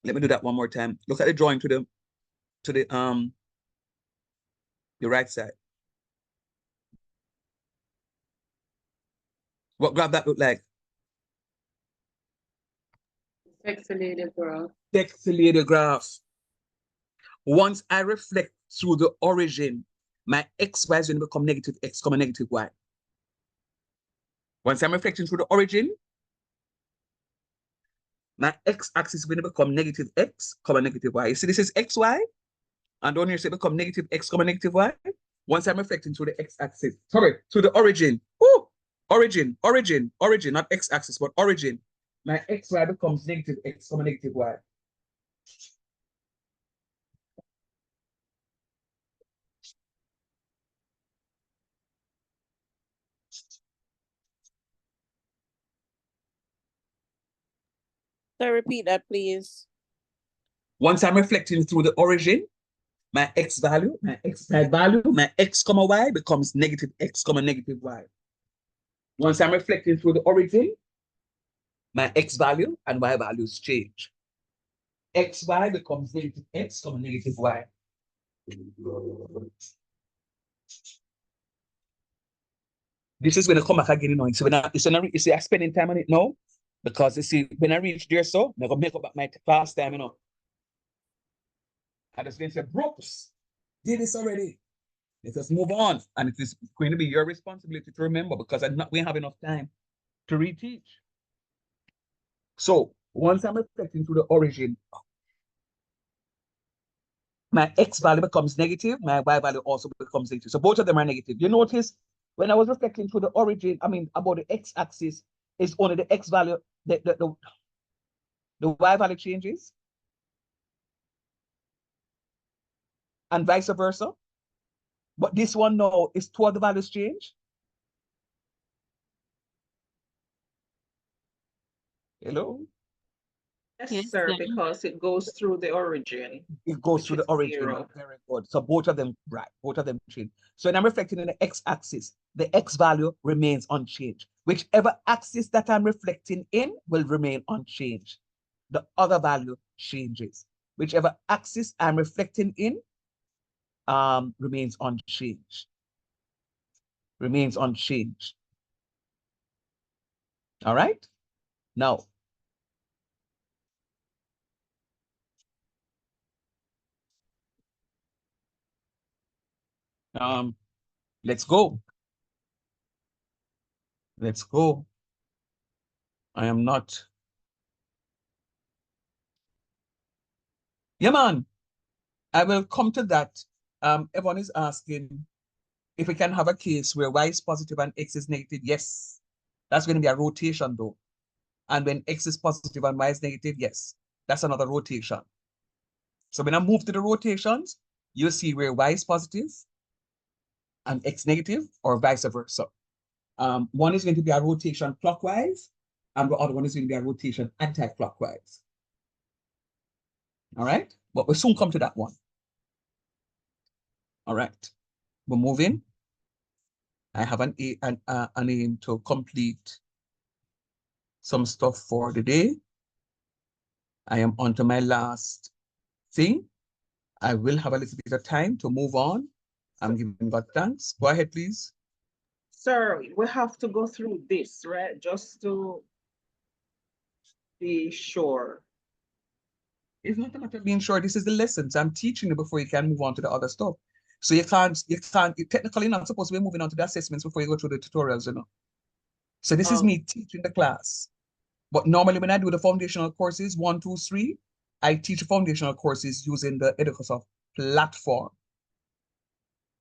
Let me do that one more time. Look at the drawing to the right side. What graph that look like? Textulated graph. Textulated graph. Once I reflect through the origin, my xy is going to become negative x, negative y. Once I'm reflecting through the origin, my x-axis is going to become negative x, negative y. You see, this is xy, and down here, say become negative x, negative y. Once I'm reflecting through the x-axis, sorry, through the origin, origin, not x-axis, but origin, my xy becomes negative x, negative y. So repeat that, please. Once I'm reflecting through the origin, my x value, my x comma y becomes negative x comma negative y. Once I'm reflecting through the origin, my x value and y values change. xy becomes negative x comma negative y. This is when I come back again, you know. So when you see, I'm spending time on it now, because you see, when I reach there, so I'm gonna make up my fast time, you know. I just going to say, Brooks, did this already. Let us move on. And it is going to be your responsibility to remember, because we have enough time to reteach. So once I'm reflecting through the origin, my x value becomes negative, my y value also becomes negative. So both of them are negative. You notice when I was reflecting through the origin, about the x-axis, is only the x value, the y value changes, and vice versa. But this one now is two of the values change. Hello? Yes, sir, because it goes through the origin. It goes through the origin. Zero. Very good. So both of them, right? Both of them change. So when I'm reflecting in the x-axis, the x value remains unchanged. Whichever axis that I'm reflecting in will remain unchanged. The other value changes. Whichever axis I'm reflecting in remains unchanged. Remains unchanged. All right? Now, Let's go. Let's go. I am not. Yeah, man. I will come to that. Everyone is asking if we can have a case where Y is positive and X is negative. Yes. That's going to be a rotation though. And when X is positive and Y is negative, yes. That's another rotation. So when I move to the rotations, you'll see where Y is positive and X negative, or vice versa. One is going to be a rotation clockwise, and the other one is going to be a rotation anti-clockwise. All right, but we'll soon come to that one. All right, we're moving. I have an aim to complete some stuff for the day. I am on to my last thing. I will have a little bit of time to move on. I'm giving God thanks. Go ahead, please. Sir, we have to go through this, right? Just to be sure. It's not a matter of being sure. This is the lessons I'm teaching you before you can move on to the other stuff. So you're technically not supposed to be moving on to the assessments before you go through the tutorials, you know. So this is me teaching the class. But normally when I do the foundational courses, 1, 2, 3, I teach foundational courses using the Educasoft platform.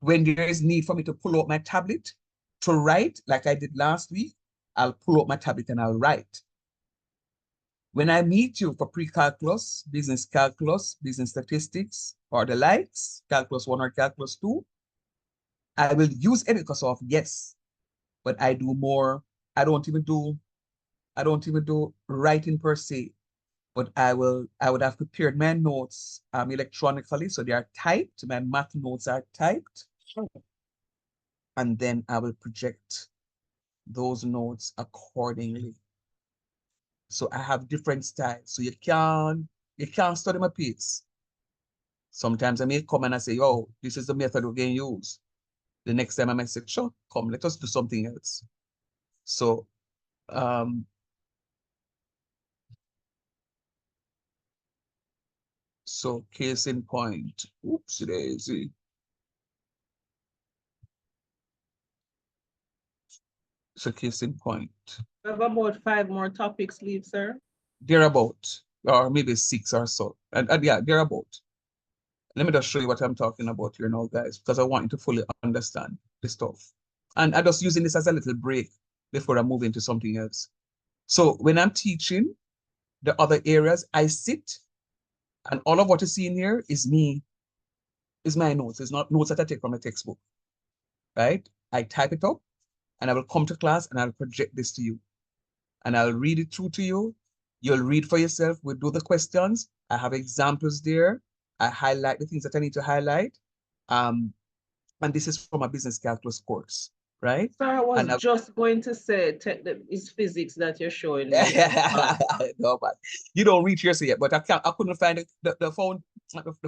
When there is need for me to pull out my tablet to write, like I did last week, I'll pull out my tablet and I'll write. When I meet you for pre-calculus, business statistics, or the likes, calculus 1 or calculus 2, I will use Educasoft, yes, but I do more. I don't even do writing per se, but I would have prepared my notes electronically, so they are typed. My math notes are typed, and then I will project those notes accordingly. So I have different styles. So you can't study my pace. Sometimes I may come and I say, oh, this is the method we're going to use. The next time I might say, sure, come, let us do something else. So case in point. Oops, daisy. So case in point. We have about 5 more topics leave, sir. Thereabout, or maybe 6 or so. And yeah, thereabout. Let me just show you what I'm talking about here now, guys, because I want you to fully understand the stuff. And I'm just using this as a little break before I move into something else. So when I'm teaching the other areas, I sit, and all of what you see in here is me, is my notes. It's not notes that I take from the textbook, right? I type it up, and I will come to class, and I'll project this to you. And I'll read it through to you. You'll read for yourself. We'll do the questions. I have examples there. I highlight the things that I need to highlight. And this is from a business calculus course, right? Sir, I was just going to say, it's physics that you're showing me. No, but you don't reach here yet, but I couldn't find the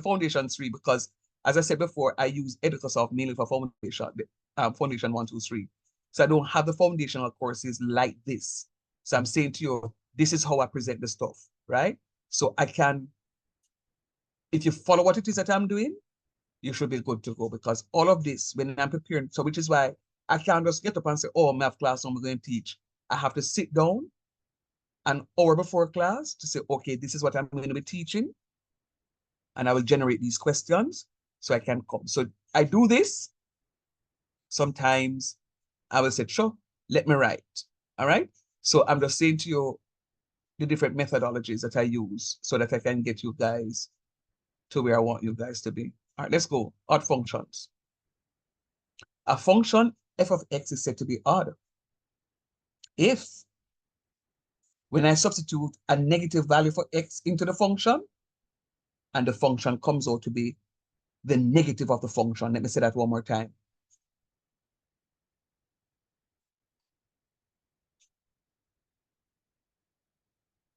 foundation 3 because, as I said before, I use Educasoft mainly for foundation 1, 2, 3. So I don't have the foundational courses like this. So I'm saying to you, this is how I present the stuff, right? So I can, if you follow what it is that I'm doing, you should be good to go, because all of this, when I'm preparing, so which is why I can't just get up and say, oh, math class, I'm going to teach. I have to sit down an hour before class to say, okay, this is what I'm going to be teaching. And I will generate these questions so I can come. So I do this. Sometimes I will say, sure, let me write. All right. So I'm just saying to you the different methodologies that I use so that I can get you guys to where I want you guys to be. All right, let's go. Odd functions. A function f of x is said to be odd if, when I substitute a negative value for x into the function, and the function comes out to be the negative of the function. Let me say that one more time.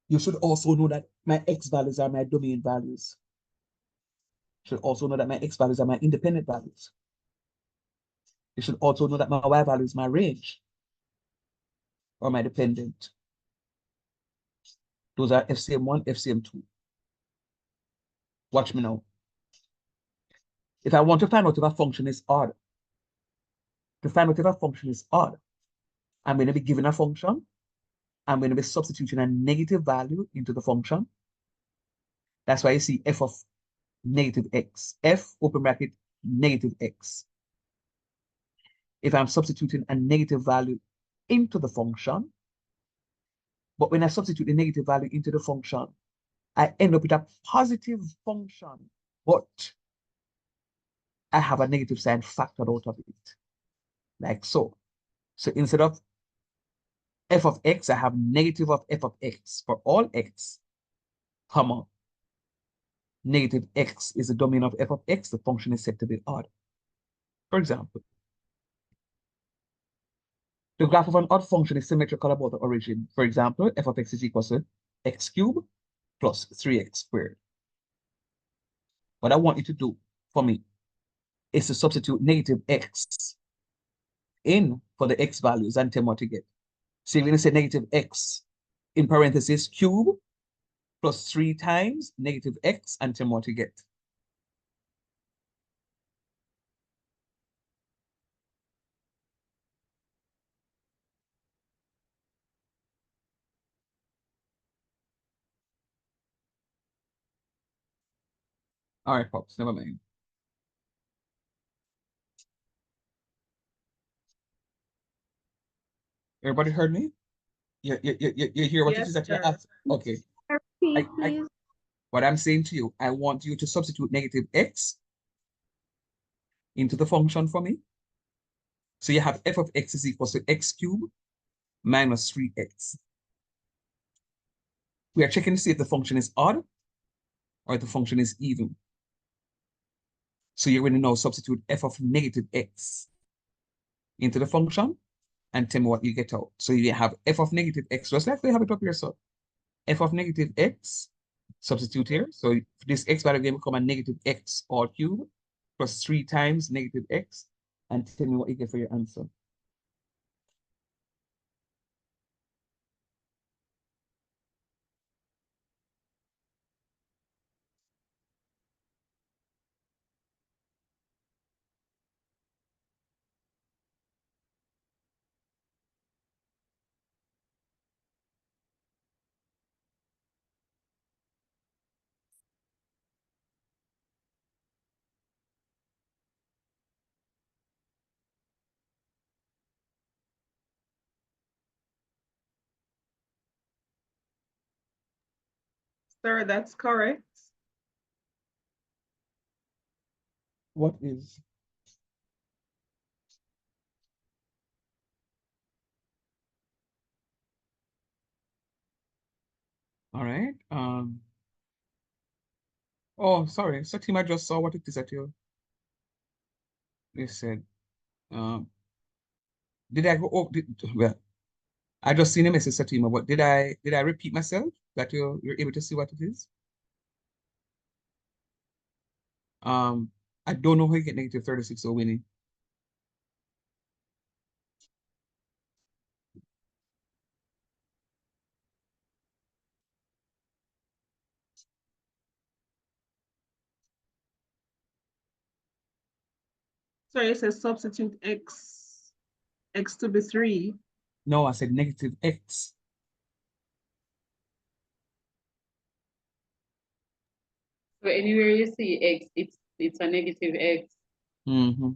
You should also know that my x values are my domain values. You should also know that my x values are my independent values. You should also know that my y value is my range or my dependent. Those are FCM1, FCM2. Watch me now. If I want to find out if a function is odd, to find out if a function is odd, I'm going to be given a function. I'm going to be substituting a negative value into the function. That's why you see f of negative x, f open bracket negative x. If I'm substituting a negative value into the function, but when I substitute the negative value into the function, I end up with a positive function, but I have a negative sign factored out of it, like so. So instead of f of x, I have negative of f of x for all x, comma, negative x is the domain of f of x, the function is said to be odd. For example, the graph of an odd function is symmetrical about the origin. For example, f of x is equal to x cubed plus 3x squared. What I want you to do for me is to substitute negative x in for the x values and tell me what you get. So you're going to say negative x in parentheses cube plus 3 times negative x and tell me what you get. All right, folks, never mind. Everybody heard me? You hear what it is that you're asking? Okay. Repeat, please. What I'm saying to you, I want you to substitute negative x into the function for me. So you have f of x is equal to x cubed minus 3x. We are checking to see if the function is odd or if the function is even. So you're going to now substitute f of negative x into the function and tell me what you get out. So you have f of negative x, just like we have it up here. So f of negative x, substitute here. So this x value will become a negative x all cubed plus 3 times negative x, and tell me what you get for your answer. Sir, that's correct. What is? All right. Oh, sorry. Satim, I just saw what it is that you said. Did I go? Oh, well, I just seen a message, Satima, but did I repeat myself that you're able to see what it is? I don't know how you get negative 36 or winning. So it says substitute x to be 3. No, I said negative x. So anywhere you see x, it's a negative x. Mm-hmm.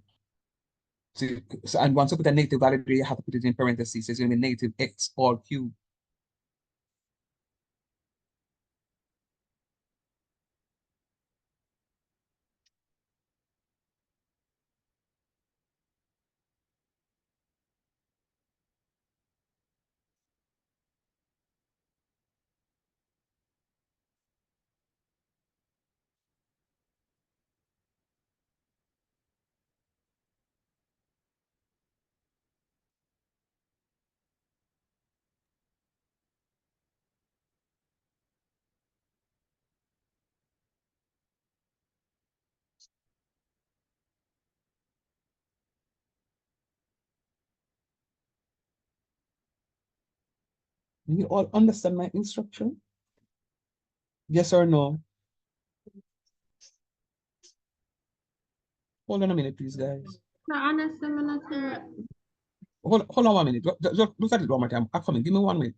So, and once you put a negative value there, you have to put it in parentheses. So it's going to be negative x all cubed. Do you all understand my instruction? Yes or no? Hold on a minute, please, guys. Honestly, I'm not sure. Hold on 1 minute. Just look at it one more time. I'm coming. Give me 1 minute.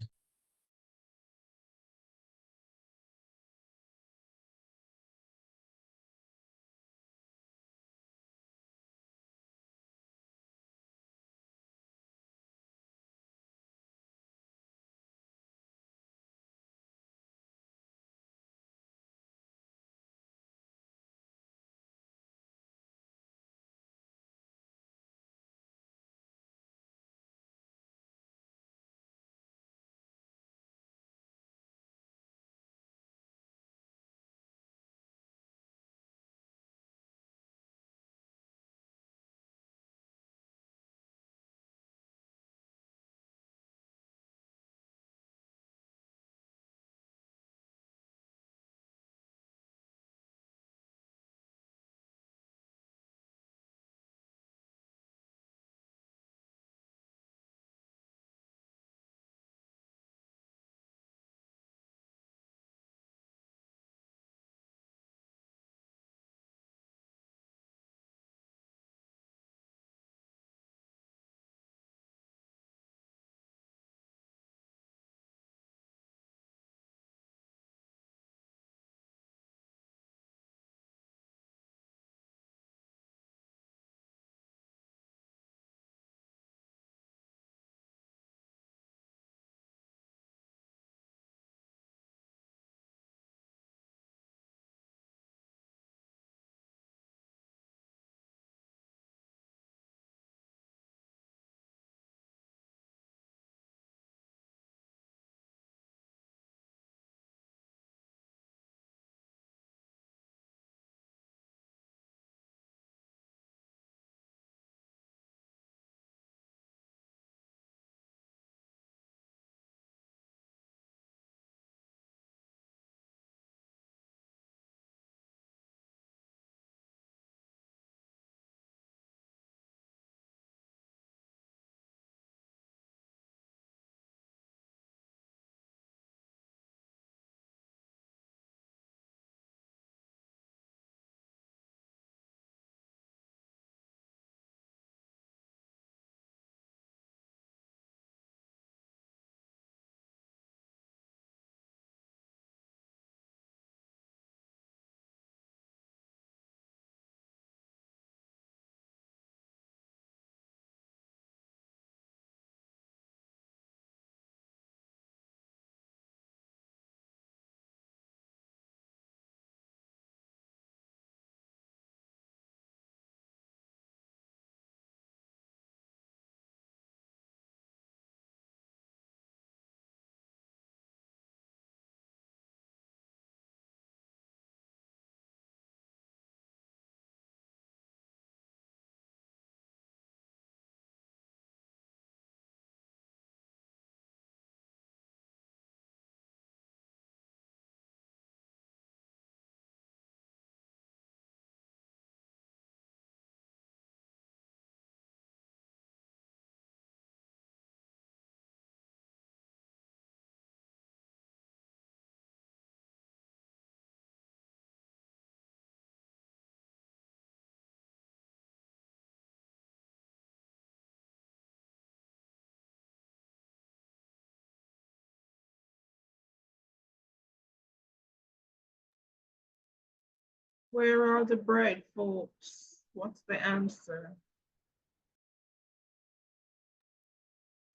Where are the bread, folks? What's the answer?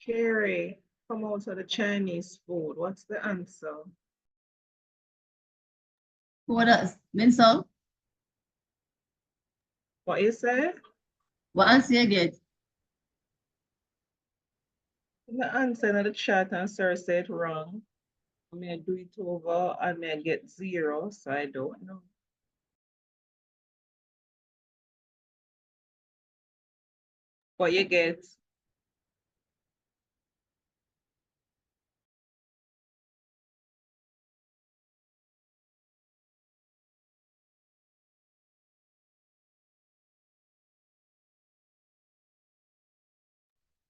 Carrie, come out of the Chinese food. What's the answer? What else? Vincent, What you say? what answer you get? The answer in the chat and sir said wrong. I may do it over and may get 0, so I don't know. What you get?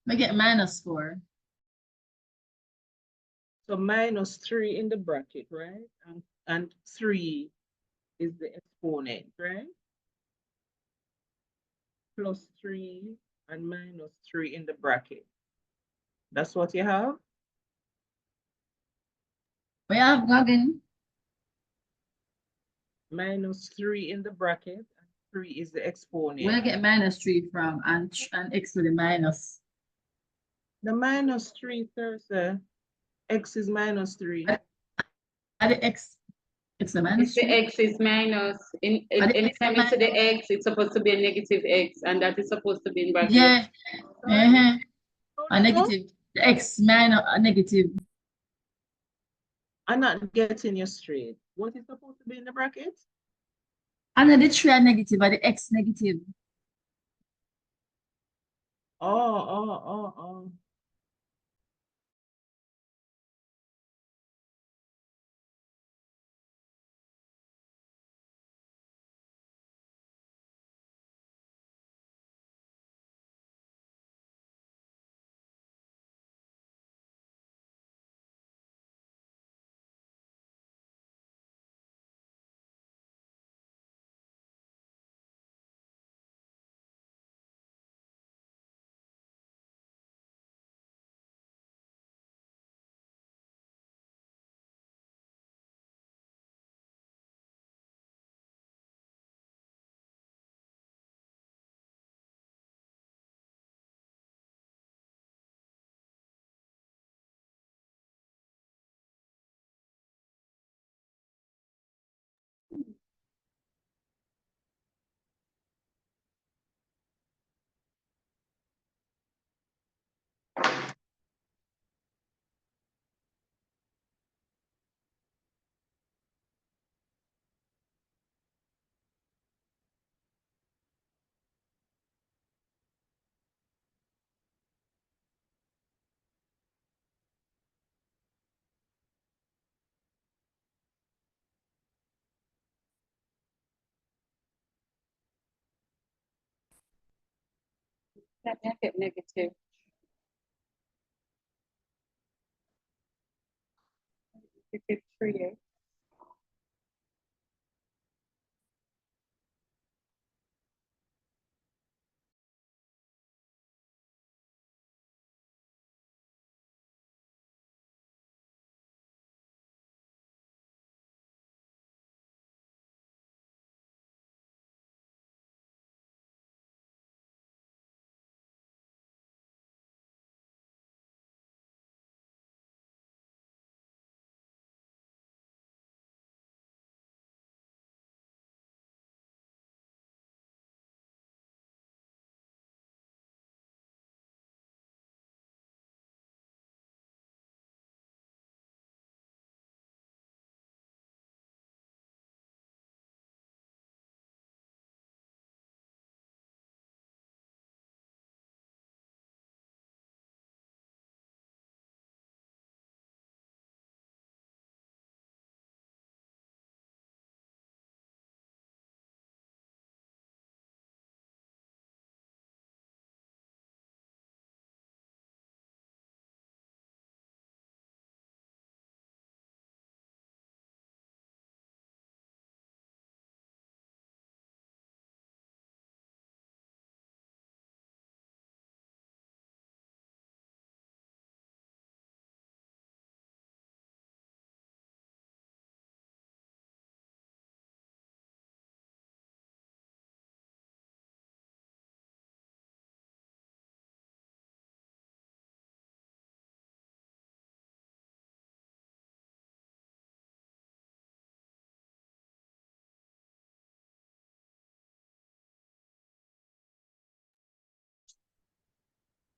I get -4. So -3 in the bracket, right? And 3 is the exponent, right? plus 3 and minus 3 in the bracket. That's what you have? We have Goggin. Minus 3 in the bracket, and 3 is the exponent. Where I get -3 from and x to the minus. The minus 3, Thursday. X is minus 3. Are the x, it's the minus If the 3? x is minus, anytime you see the x, it's supposed to be a negative x, and that is supposed to be in bracket. Yeah. A negative. The x minus a negative. I'm not getting you straight. What is supposed to be in the bracket? And then the 3 are negative, but the x negative. Oh. That make it negative. If it's 3x.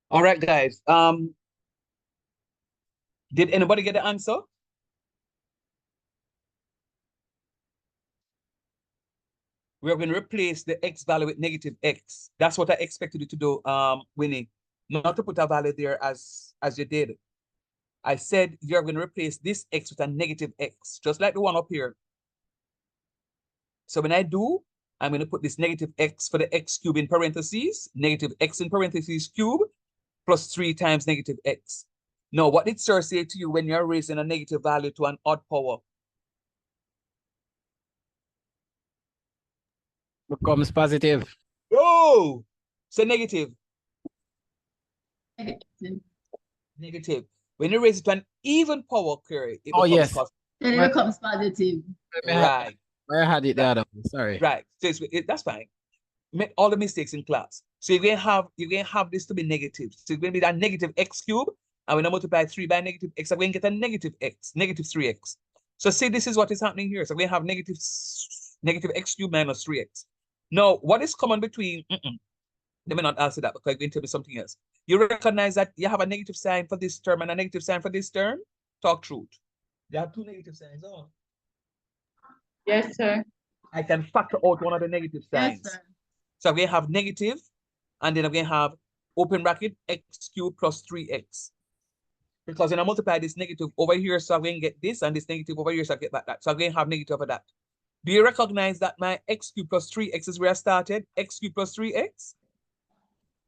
All right, guys. Did anybody get the answer? We're going to replace the x value with negative x. That's what I expected you to do, Winnie. Not to put a value there as you did. I said you're going to replace this x with a negative x, just like the one up here. So when I do, I'm going to put this negative x for the x cube in parentheses, negative x in parentheses cube, plus 3 times negative x. Now, what did Sir say to you when you're raising a negative value to an odd power? Becomes positive. Oh, So negative. Negative. When you raise it to an even power query, it becomes positive. Then it becomes positive. Right. Where I had it the other one. Sorry. Right. So that's fine. Make all the mistakes in class. So you're gonna have this to be negative. So it's gonna be that negative x cubed, and when I multiply 3 by negative x, I'm going to get a negative x, negative 3x. So see, this is what is happening here. So we're gonna have negative x cubed minus 3x. Now, what is common between? Let me not answer that because you're going to tell me something else. You recognize that you have a negative sign for this term and a negative sign for this term? Talk truth. You have two negative signs on. Yes, sir. I can factor out one of the negative signs. Yes, sir. So I'm going to have negative, and then I'm going to have open bracket x cubed plus 3x. Because when I multiply this negative over here, so I'm going to get this, and this negative over here, so I get that. So I'm going to have negative of that. Do you recognize that my x cubed plus 3x is where I started? X cubed plus 3x?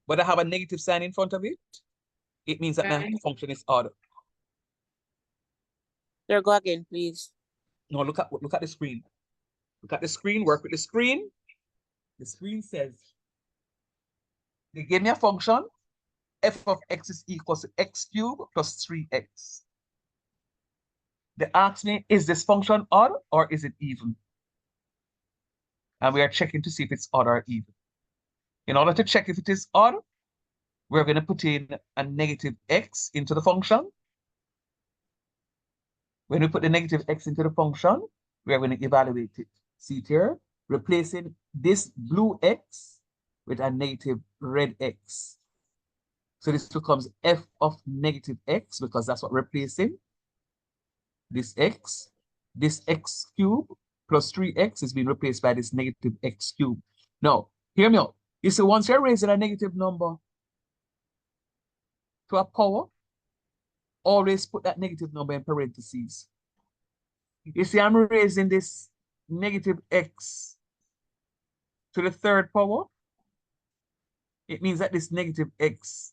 But I have a negative sign in front of it. It means that my function is odd. There, go again, please. No, look at the screen. Look at the screen, work with the screen. The screen says, they gave me a function, f of x is equal to x cubed plus 3x. They asked me, is this function odd or is it even? And we are checking to see if it's odd or even. In order to check if it is odd, we're going to put in a negative x into the function. When we put the negative x into the function, we are going to evaluate it. See it here, replacing this blue x with a negative red x. So this becomes f of negative x because that's what we're replacing. This x cubed plus 3x is being replaced by this negative x cubed. Now, hear me out. You see, once you're raising a negative number to a power, always put that negative number in parentheses. You see, I'm raising this negative x to the third power. It means that this negative x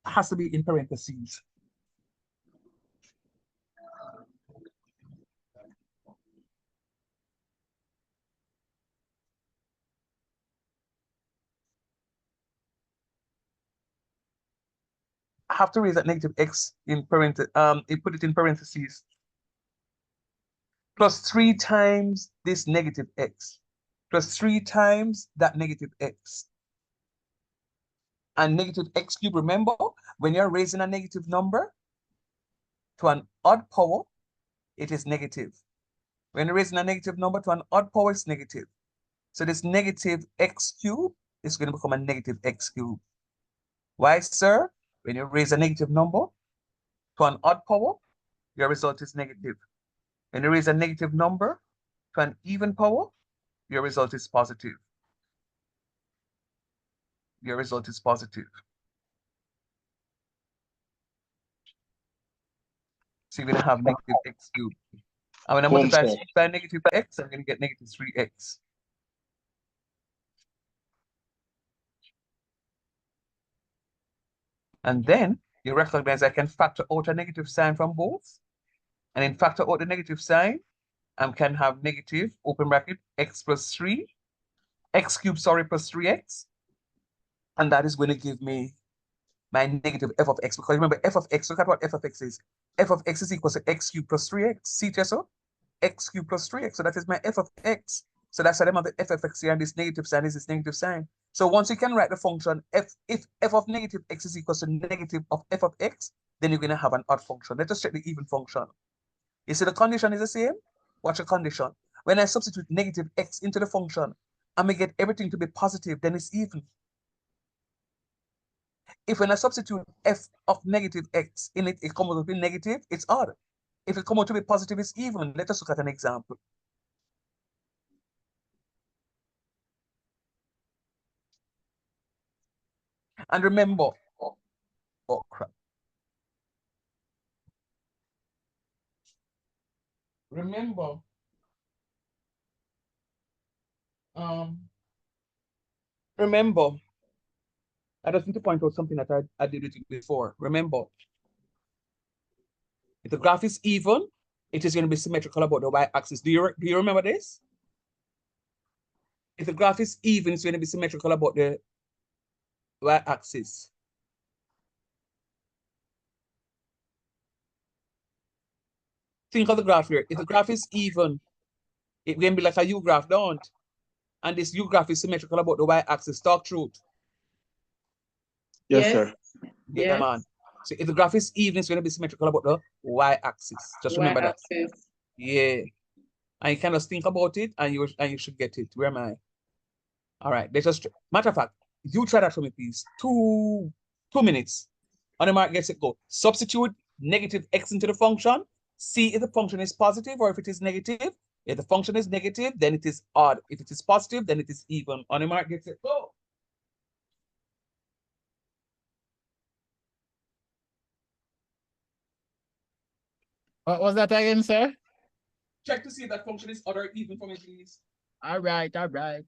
has to be in parentheses. I have to raise that negative x in parentheses, put it in parentheses. Plus 3 times this negative x. Plus 3 times that negative x. And negative x cubed, remember, when you're raising a negative number to an odd power, it is negative. When you're raising a negative number to an odd power, it's negative. So this negative x cubed is going to become a negative x cubed. Why, sir? When you raise a negative number to an odd power, your result is negative. When you raise a negative number to an even power, your result is positive. Your result is positive. So you're going to have negative x cubed. And when I multiply by negative x, I'm going to get negative 3x. And then you recognize I can factor out a negative sign from both. And in factor out the negative sign, I can have negative, open bracket, x plus 3, x cubed, sorry, plus 3x. And that is going to give me my negative f of x. Because remember, f of x, look at what f of x is. F of x is equal to x cubed plus 3x. See it, so? X cubed plus 3x. So that is my f of x. So that's why I'm the f of x here, and this negative sign is this negative sign. So once you can write the function, if f of negative x is equal to negative of f of x, then you're going to have an odd function. Let us check the even function. You see the condition is the same? Watch the condition. When I substitute negative x into the function, and we get everything to be positive, then it's even. If when I substitute f of negative x in it, it comes out to be negative, it's odd. If it comes out to be positive, it's even. Let us look at an example. And remember, oh crap. Remember, remember, I just need to point out something that I did with you before. Remember, if the graph is even, it is going to be symmetrical about the y-axis. Do you remember this? If the graph is even, it's going to be symmetrical about the y-axis. Think of the graph here. If the graph is even, it can be like a U-graph, don't? And this U-graph is symmetrical about the y-axis. Talk truth. Yes, sir. Yeah, Yes. man. So if the graph is even, it's going to be symmetrical about the y-axis. Just remember that. Y-axis. Yeah. And you kind of think about it, and you should get it. Where am I? All right. Let's just matter of fact, you try that for me, please. 2 minutes. On the mark, gets it, go. Substitute negative x into the function. See if the function is positive or if it is negative. If the function is negative, then it is odd. If it is positive, then it is even. On the mark, gets it, go. What was that again, sir? Check to see if that function is odd or even for me, please. All right, all right.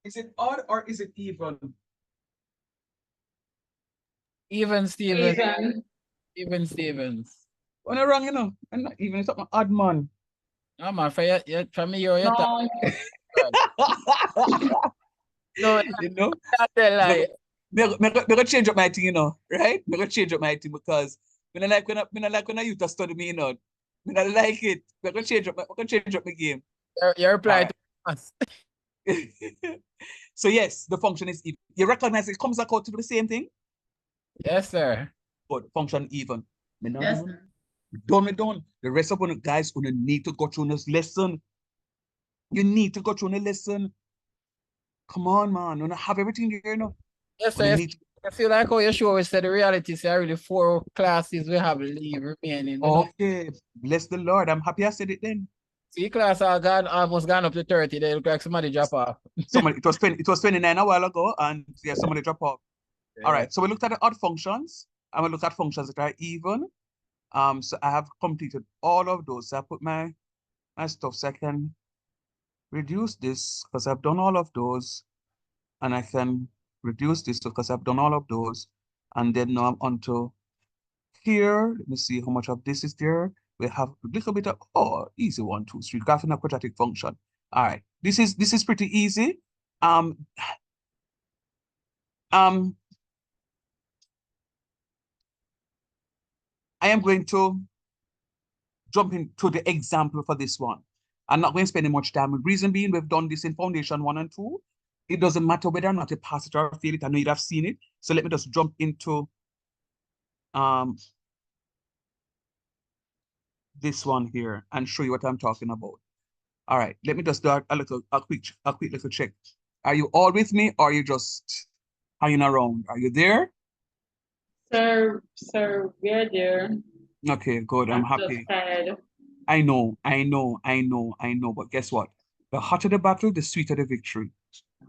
Is it odd or is it even? Even Stevens. Even. Even Stevens. When I'm wrong, you know. I'm not even, it's not my odd man. No, man, for me, you're No. no, you know? that's a lie. Me gonna change up my thing, you know, right? Me gonna change up my thing because me not like when I used to study me, you know. Me not like it. Me gonna change up my game. Your reply to us. So yes, the function is even. You recognize it comes out to be the same thing? Yes, sir. But function even. Me not Yes, done. Me done. The rest of the guys gonna need to go through this lesson. You need to go through the lesson. Come on, man. You don't have everything there, you know. Yes, But sir. you Yes. need I feel like how you show us that the reality is already 4 classes we have leave remaining. You know? Okay, bless the Lord. I'm happy I said it then. 3 class are gone, almost gone up to 30. They look like somebody drop off. Somebody, it was 29 a while ago, and yeah, somebody drop off. All Yeah. right, so we looked at the odd functions, and we looked at functions that are even. So I have completed all of those. So I put my stuff so I can reduce this because I've done all of those, and I can reduce this because I've done all of those. And then now I'm onto here. Let me see how much of this is there. We have a little bit of, oh, easy 1, 2, 3, graph in a quadratic function. All right, this is pretty easy. Um, I am going to jump into the example for this one. I'm not going to spend much time. Reason being, we've done this in Foundation 1 and 2. It doesn't matter whether or not you pass it or fail it. I know you'd have seen it. So let me just jump into this one here and show you what I'm talking about. All right, let me just do a quick little check. Are you all with me, or are you just hanging around? Are you there? Sir, we're there. Okay, good. I'm happy. Just tired. I know. But guess what? The hotter the battle, the sweeter the victory.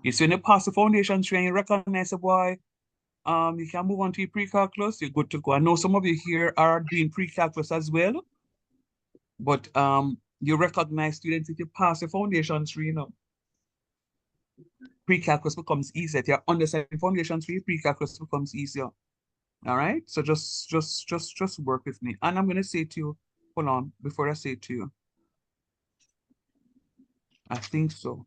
You see, when you pass the foundation tree and you recognize a boy, you can move on to your pre-calculus, you're good to go. I know some of you here are doing pre-calculus as well, but you recognize students if you pass the foundation tree, you know, pre-calculus becomes easier. If you're understanding foundation tree, pre-calculus becomes easier. All right, so just work with me. And I'm gonna say to you, hold on, before I say it to you, I think so.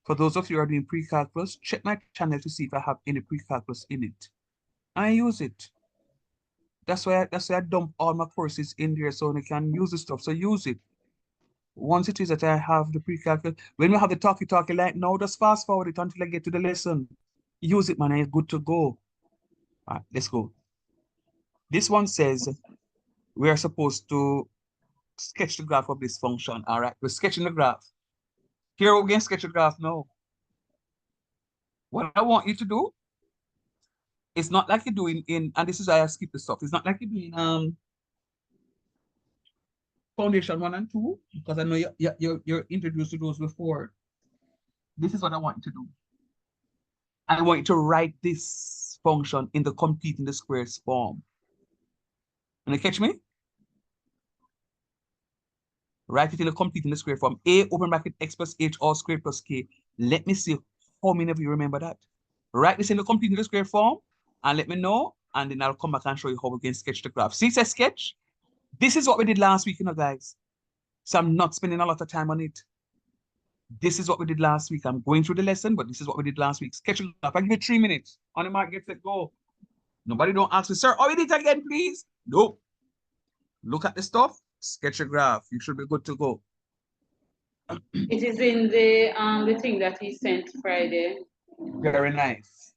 For those of you who are doing pre-calculus, check my channel to see if I have any pre-calculus in it. I use it. That's why I dump all my courses in there so they can use the stuff. So use it. Once it is that I have the pre-calculus, when we have the talkie like now, just fast forward it until I get to the lesson. Use it, man, and you're good to go. All right, let's go. This one says we are supposed to sketch the graph of this function. All right, we're sketching the graph. Here we're going to sketch a graph now. What I want you to do, it's not like you're doing and this is why I skip the stuff. It's not like you're doing Foundation 1 and 2, because I know you're introduced to those before. This is what I want you to do. I want you to write this function in the completing the squares form. Can you catch me? Write it in the completing the square form. A open bracket x plus h all squared plus k. Let me see how many of you remember that. Write this in the completing the square form and let me know, and then I'll come back and show you how we can sketch the graph. See, it says sketch. This is what we did last week, you know, guys. So I'm not spending a lot of time on it. This is what we did last week. I'm going through the lesson, but this is what we did last week. Sketch it up. I give you 3 minutes. On the mark, get set, go. Nobody don't ask me, sir, oh, we did it again, please. Nope. Look at the stuff, sketch a graph. You should be good to go. It is in the thing that he sent Friday. Very nice.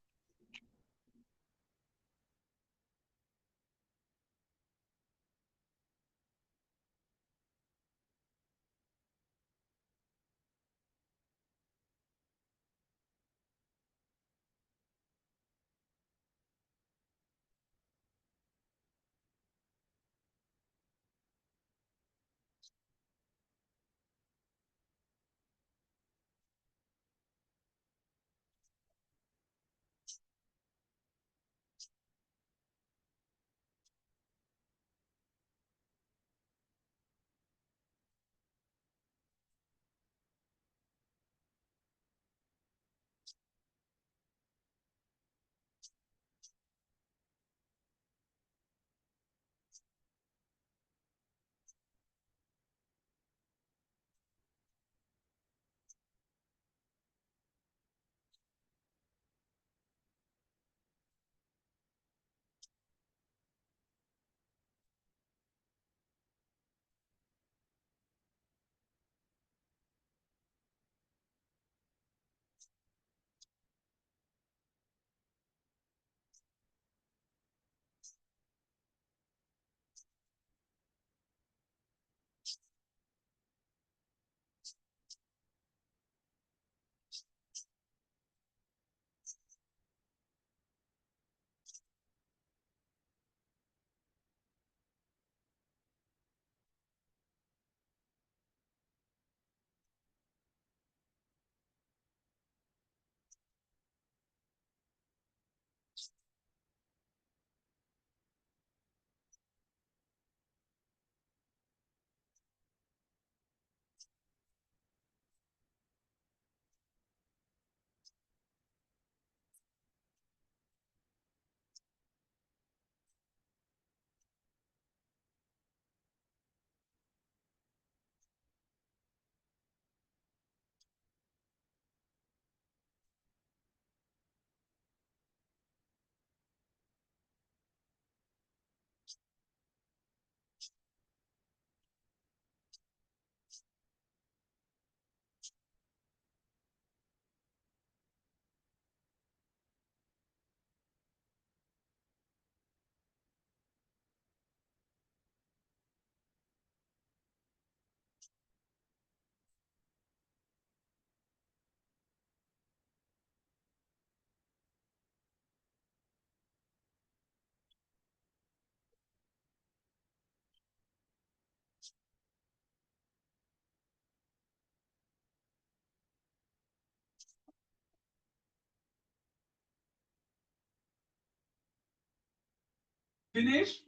Finish?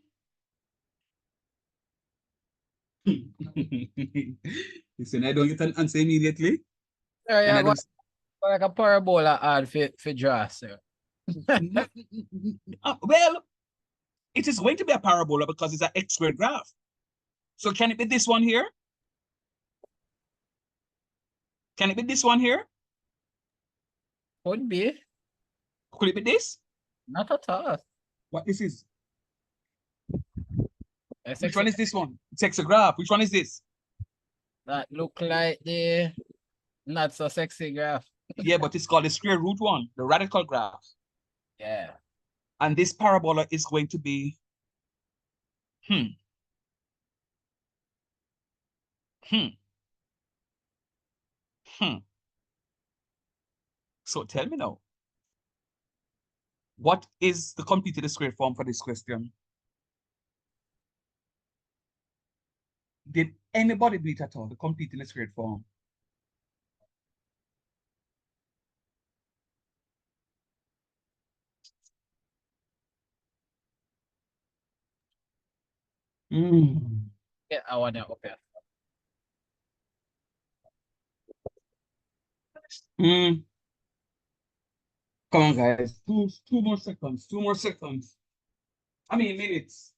Listen, I don't get an answer immediately. Sir, And yeah, I don't. like a parabola ad for draw, sir. Well, it is going to be a parabola because it's an x squared graph. So can it be this one here? Can it be this one here? Could be. Could it be this? Not at all. What this is? It's Which one is this one? It's a graph. Which one is this? That look like the not so sexy graph. Yeah, but it's called the square root one, the radical graph. Yeah. And this parabola is going to be, hmm. So tell me now, what is the completed square form for this question? Did anybody do it at all, the completed squared form? Yeah, I want to open. Come on, guys. Two more seconds. 2 more seconds. I mean, minutes.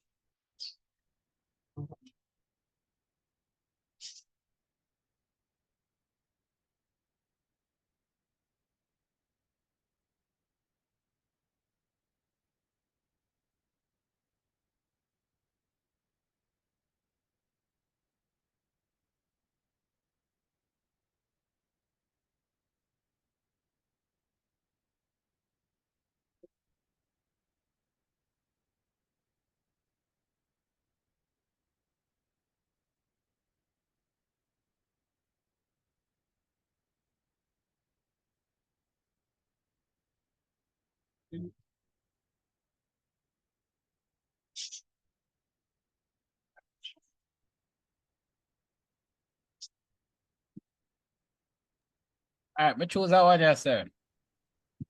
All right, me choose that one here, sir.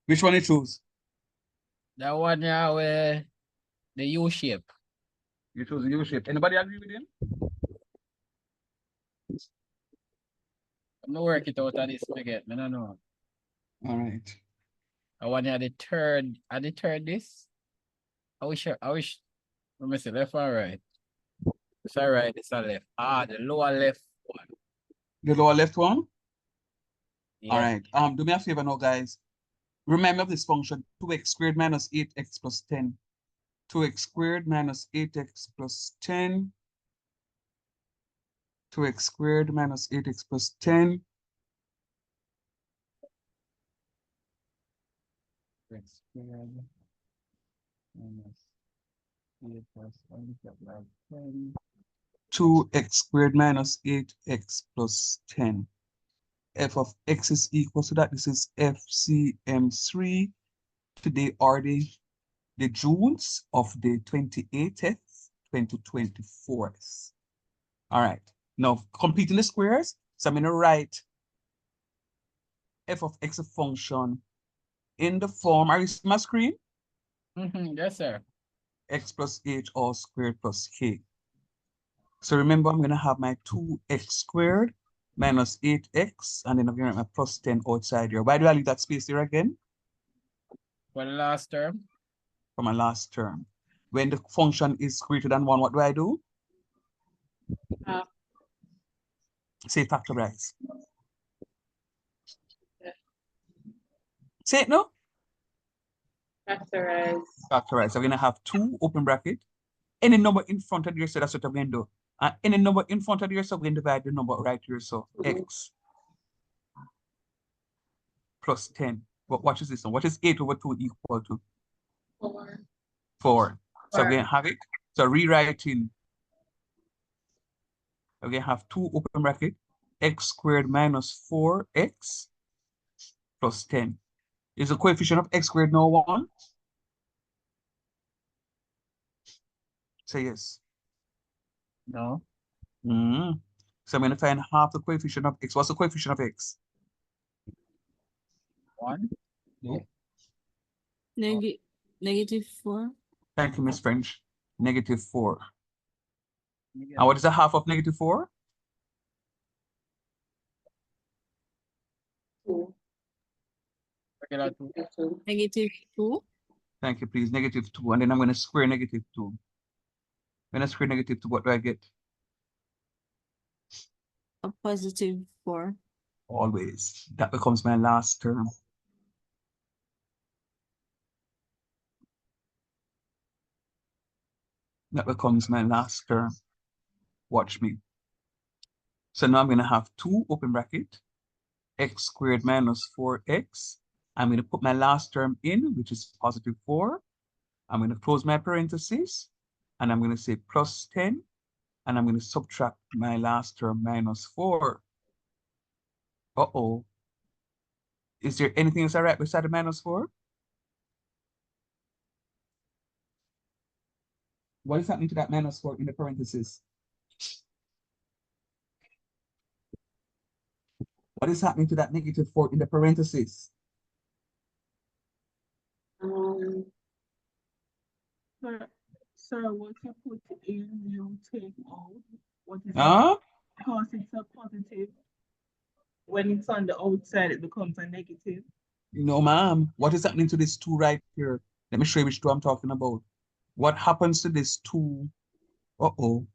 Which one you choose? That one here with the U shape. You choose the U shape. Anybody agree with him? I'm gonna work it out of this again. I don't know. All right. I want at the third this. I wish let me see, left or right. It's all right, it's a left. Ah, the lower left one. The lower left one? Yeah. All right. Do me a favor now, guys. Remember this function, 2x squared minus 8x plus 10. 2x squared minus 8x plus 10. 2x squared minus 8x plus 10. X squared minus 8 plus 10. 2x squared minus 8x plus 10. F of x is equal to that. This is FCM3. Today are the Junes of the 28th, 2024th. All right. Now, completing the squares. So I'm going to write f of x a function in the form, are you seeing my screen? Yes, sir. X plus h all squared plus k. So remember, I'm going to have my 2x squared minus 8x, and then I'm going to have my plus 10 outside here. Why do I leave that space there again? For the last term? For my last term. When the function is greater than 1, what do I do? Say factorize. Say it, no? Factorize. Factorize. So we're going to have 2 open bracket. Any number in front of you, so that's what I'm going to do. And any number in front of you, so we're going to divide the number right here. So x plus 10. But what is this one? What is 8 over 2 equal to? 4. 4. So we're going to have it. So rewriting. We're going to have 2 open bracket. X squared minus 4x plus 10. Is the coefficient of x squared now 1? Say yes. No. So I'm going to find half the coefficient of x. What's the coefficient of x? 1. No. Negative 4. Thank you, Miss French. -4. And what is the half of -4? 2. -2. Thank you, please. -2. And then I'm going to square -2. When I square -2, what do I get? A +4. Always. That becomes my last term. That becomes my last term. Watch me. So now I'm going to have 2 open bracket, x squared minus 4x. I'm going to put my last term in, which is +4. I'm going to close my parentheses, and I'm going to say +10, and I'm going to subtract my last term -4. Uh-oh. Is there anything else I write beside the -4? What is happening to that -4 in the parentheses? What is happening to that -4 in the parentheses? Sir, what you put in, you take out. What is Huh? because it's a positive. When it's on the outside, it becomes a negative. No, ma'am. What is happening to this 2 right here? Let me show you which 2 I'm talking about. What happens to this 2? Uh-oh.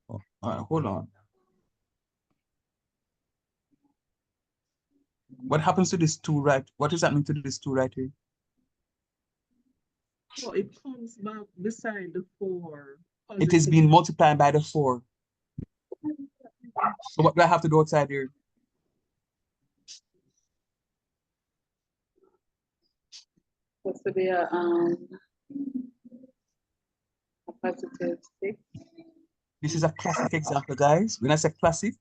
Oh, all right, hold on. What happens to this 2 right? What is happening to this 2 right here? So it comes back beside the 4. It is being multiplied by the 4. So what do I have to do outside here? Supposed to be a +6. This is a classic example, guys. When I say classic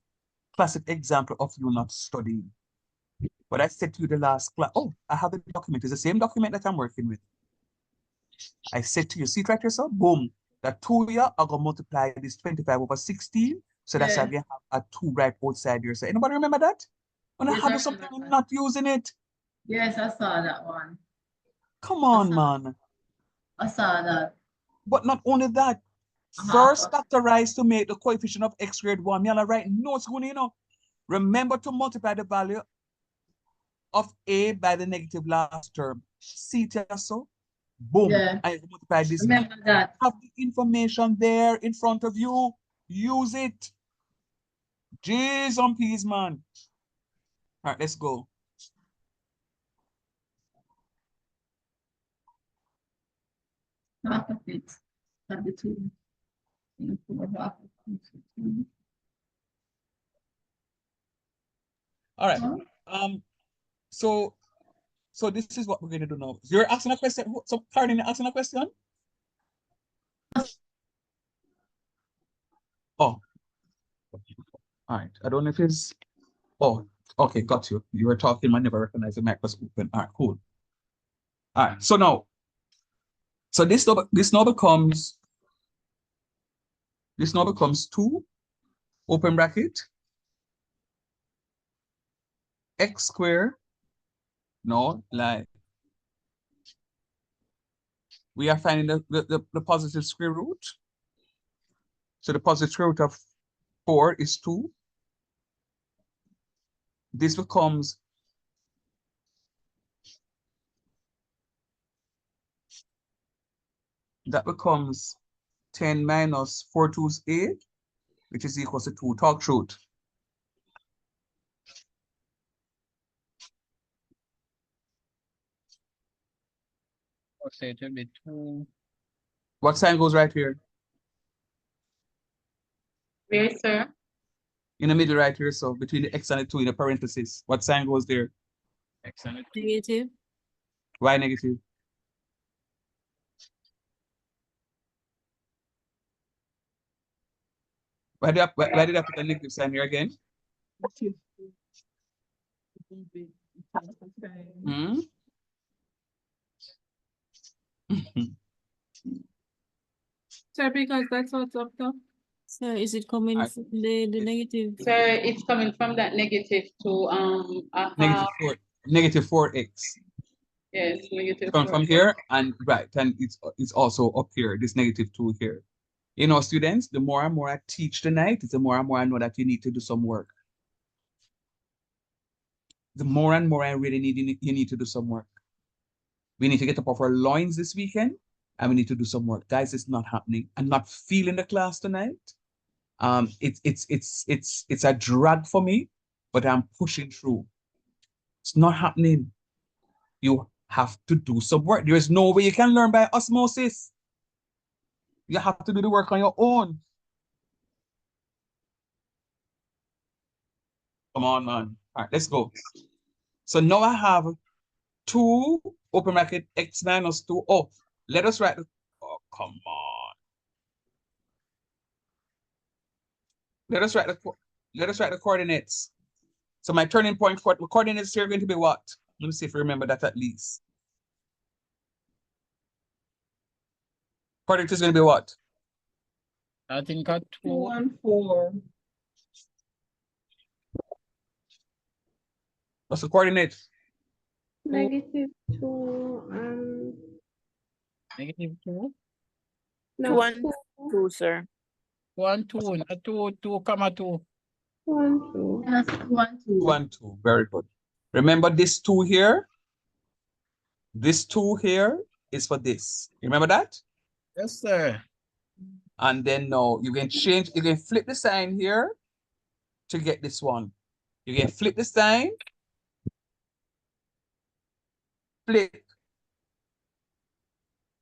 example of you not studying. But I said to you the last class, oh, I have the document. It's the same document that I'm working with. I said to you, see it right here, so boom. The 2 here are going to multiply this 25/16. So that's how we have a 2 right outside here. So anybody remember that? When I have something, I'm not using it. Yes, I saw that one. Come on, man. I saw that. But not only that, first factorize to make the coefficient of x squared 1. Me write notes going, you know. Remember to multiply the value of a by the negative last term. See it so? Boom. Yeah. I multiply this. Remember that. Have the information there in front of you. Use it. Jeez on peas, man. All right, let's go. Half of it. Half the 2. All right. So this is what we're going to do now. You're asking a question. So Karen, you're asking a question? Oh. All right. I don't know if it's. Oh, okay, got you. You were talking, I never recognized the mic was open. All right, cool. All right, so now, so this now becomes 2 open bracket x squared. No, like we are finding the positive square root. So the positive square root of 4 is 2. This becomes that becomes 10 minus 4 2's 8, which is equal to 2. Talk truth. So it will be 2. What sign goes right here? Where, sir? In the middle right here, so between the x and the 2 in the parentheses. What sign goes there? X and the 2. Negative. Why negative? Why did I put a negative sign here again? Hmm? Sir, because that's what's up top. So is it coming from the negative? Sir, it's coming from that negative to -4x. Yes, negative Come 4. from here and right, and it's also up here, this -2 here. You know, students, the more and more I teach tonight, the more and more I know that you need to do some work. The more and more I really you need to do some work. We need to get up off our loins this weekend and we need to do some work. Guys, it's not happening. I'm not feeling the class tonight. It's a drag for me, but I'm pushing through. It's not happening. You have to do some work. There is no way you can learn by osmosis. You have to do the work on your own. Come on, man. All right, let's go. So now I have 2 open bracket x minus 2. Oh, let us write the, oh, come on. Let us write the coordinates. So my turning point coordinates here are going to be what? Let me see if you remember that at least. Coordinate is going to be what? I think got 2 and 4. What's the coordinate? -2 -2? no, 2 and 2, sir. 2 and 2, not 2, comma 2. 2 and 2. Yes, 2 and 2. 2 and 2. Very good. Remember this 2 here? This 2 here is for this. You remember that? Yes, sir. And then now you can flip the sign here to get this one. You can flip the sign, flip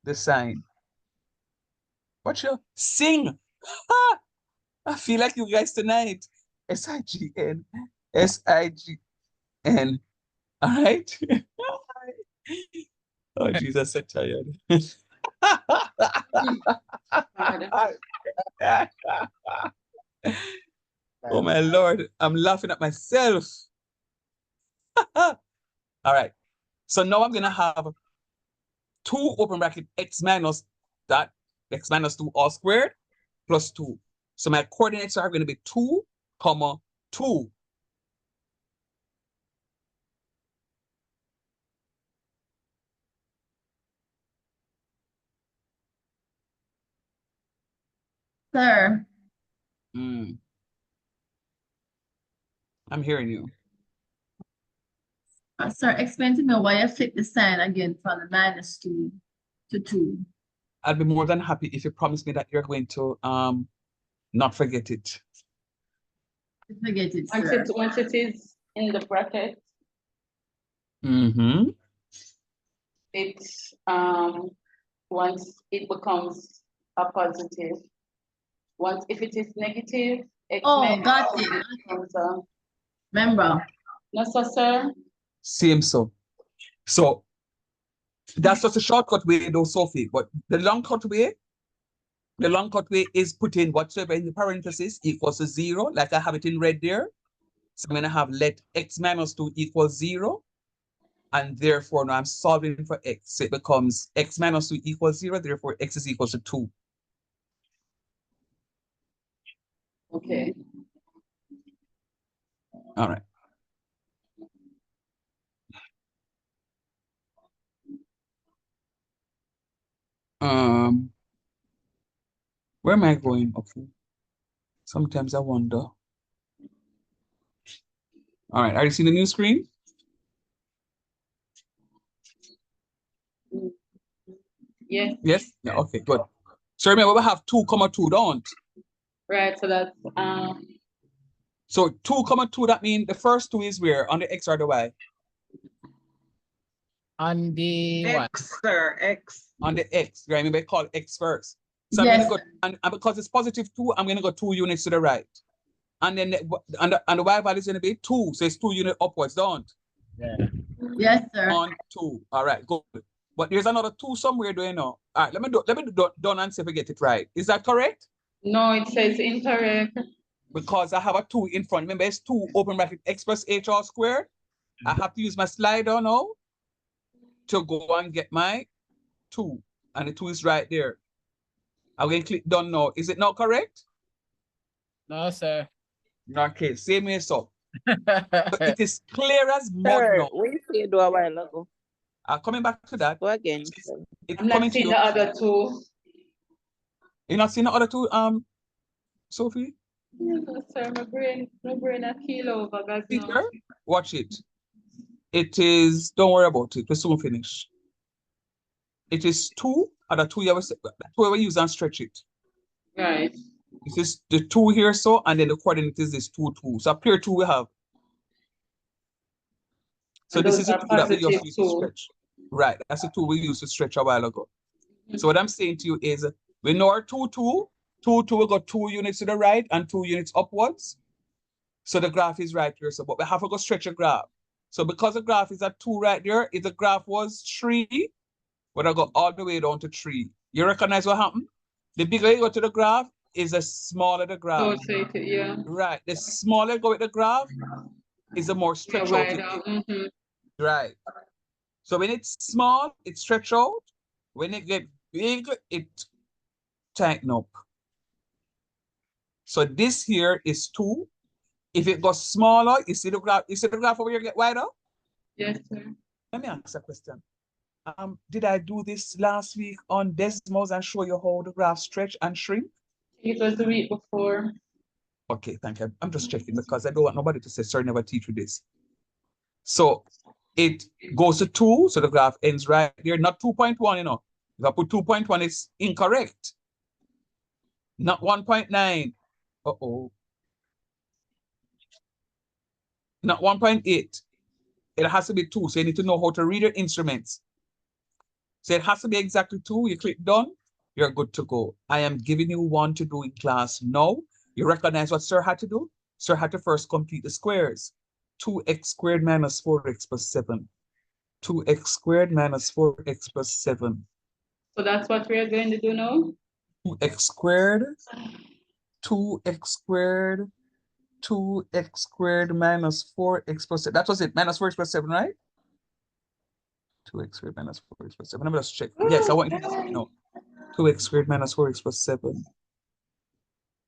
the sign. Watch you sing. I feel like you guys tonight. S-I-G-N. S-I-G-N. All right. Oh, Jesus, I'm tired. Oh, my Lord. I'm laughing at myself. All right. So now I'm going to have 2 open bracket x minus that, x minus 2 all squared plus 2. So my coordinates are going to be 2, comma 2. Sir, I'm hearing you. sir, explain to me why you flip the sign again from the -2 to 2. I'll be more than happy if you promise me that you're going to not forget it. Forget it, sir. Once it is in the bracket, Mm-hmm. it's once it becomes a positive. Once if it is negative, x Got it. becomes Remember. no, sir. Same so. So that's just a shortcut way though, Sophie. But the long cut way is putting whatsoever in the parentheses equals to 0, like I have it in red there. So I'm going to have let x minus 2 equal 0. And therefore, now I'm solving for x. So it becomes x minus 2 equals 0. Therefore, x is equal to 2. Okay. All right. Where am I going? Okay. Sometimes I wonder. All right. Are you seeing the new screen? Yes. Yes? Yeah, okay, good. So remember, we have 2, 2, don't? Right, so that's So 2, 2, that means the first 2 is where? On the x or the y? On the what? X, sir, X. On the x, right? Maybe call x first. So Yes. I'm going to go, and because it's +2, I'm going to go 2 units to the right. And then the y value is going to be 2, so it's 2 units upwards, don't? Yeah. Yes, sir. 1, 2. All right, good. But there's another 2 somewhere, do you know? All right, let me do done and see if I get it right. Is that correct? no, it says incorrect. Because I have a 2 in front. Remember, it's 2 open bracket x plus h all squared. I have to use my slider now to go and get my 2. And the 2 is right there. I'm going to click done now. Is it not correct? No, sir. Okay, same way so. But it is clear as mud Sir, now. what you say do a while ago? Coming back to that. Go again. It's I'm not coming to seeing your, the other two. you're not seeing the other two, Sophie? No, sir, my brain a keel over, guys. See No. here? Watch it. It is, don't worry about it. We'll soon finish. It is 2, and the 2 you ever, 2 you use and stretch it. Right. This is the 2 here, so, and then the coordinate is this 2, 2. So pair 2 we have. So And this those is the are 2 that we positive just used to too. stretch. Right, that's the 2 we used to stretch a while ago. So what I'm saying to you is, we know our 2, 2. 2, 2, we got 2 units to the right and 2 units upwards. So the graph is right here. So, but we have to go stretch a graph. So because the graph is at 2 right there, if the graph was 3, we're gonna go all the way down to 3. You recognize what happened? The bigger you go to the graph, is the smaller the graph. Yeah. Right. The smaller you go with the graph, is the more stretch out it is. Right. So when it's small, it stretch out. When it get big, it tighten up. So this here is 2. If it goes smaller, you see the graph over here get wider? Yes, sir. Let me ask a question. Did I do this last week on Desmos and show you how the graph stretch and shrink? It was the week before. Okay, thank you. I'm just checking because I don't want nobody to say, sir, never teach you this. So it goes to 2, so the graph ends right there, not 2.1, you know. If I put 2.1, it's incorrect. Not 1.9. Uh-oh. Not 1.8. It has to be 2, so you need to know how to read your instruments. So it has to be exactly 2. You click done, you're good to go. I am giving you one to do in class now. You recognize what sir had to do? Sir had to first complete the squares. 2x squared minus 4x plus 7. 2x squared minus 4x plus 7. So that's what we're going to do now? 2x squared, 2x squared, 2x squared minus 4x plus 7. That was it, minus 4x plus 7, right? 2x squared minus 4x plus 7. Let me just check. Yes, I want you to know. 2x squared minus 4x plus 7.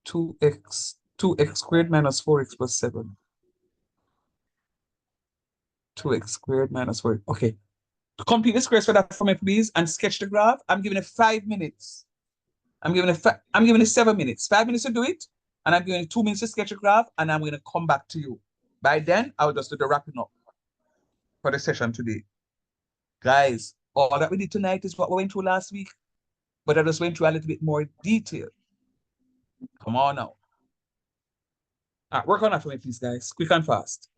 2x squared minus 4x plus 7. 2x squared minus 4. Okay. Complete the squares for that for me, please, and sketch the graph. I'm giving it 5 minutes. I'm giving it 7 minutes. 5 minutes to do it, and I'm giving it 2 minutes to sketch a graph, and I'm going to come back to you. By then, I'll just do the wrapping up for the session today. Guys, all that we did tonight is what we went through last week, but I just went through a little bit more detail. Come on now. All right, work on that for me, please, guys. Quick and fast.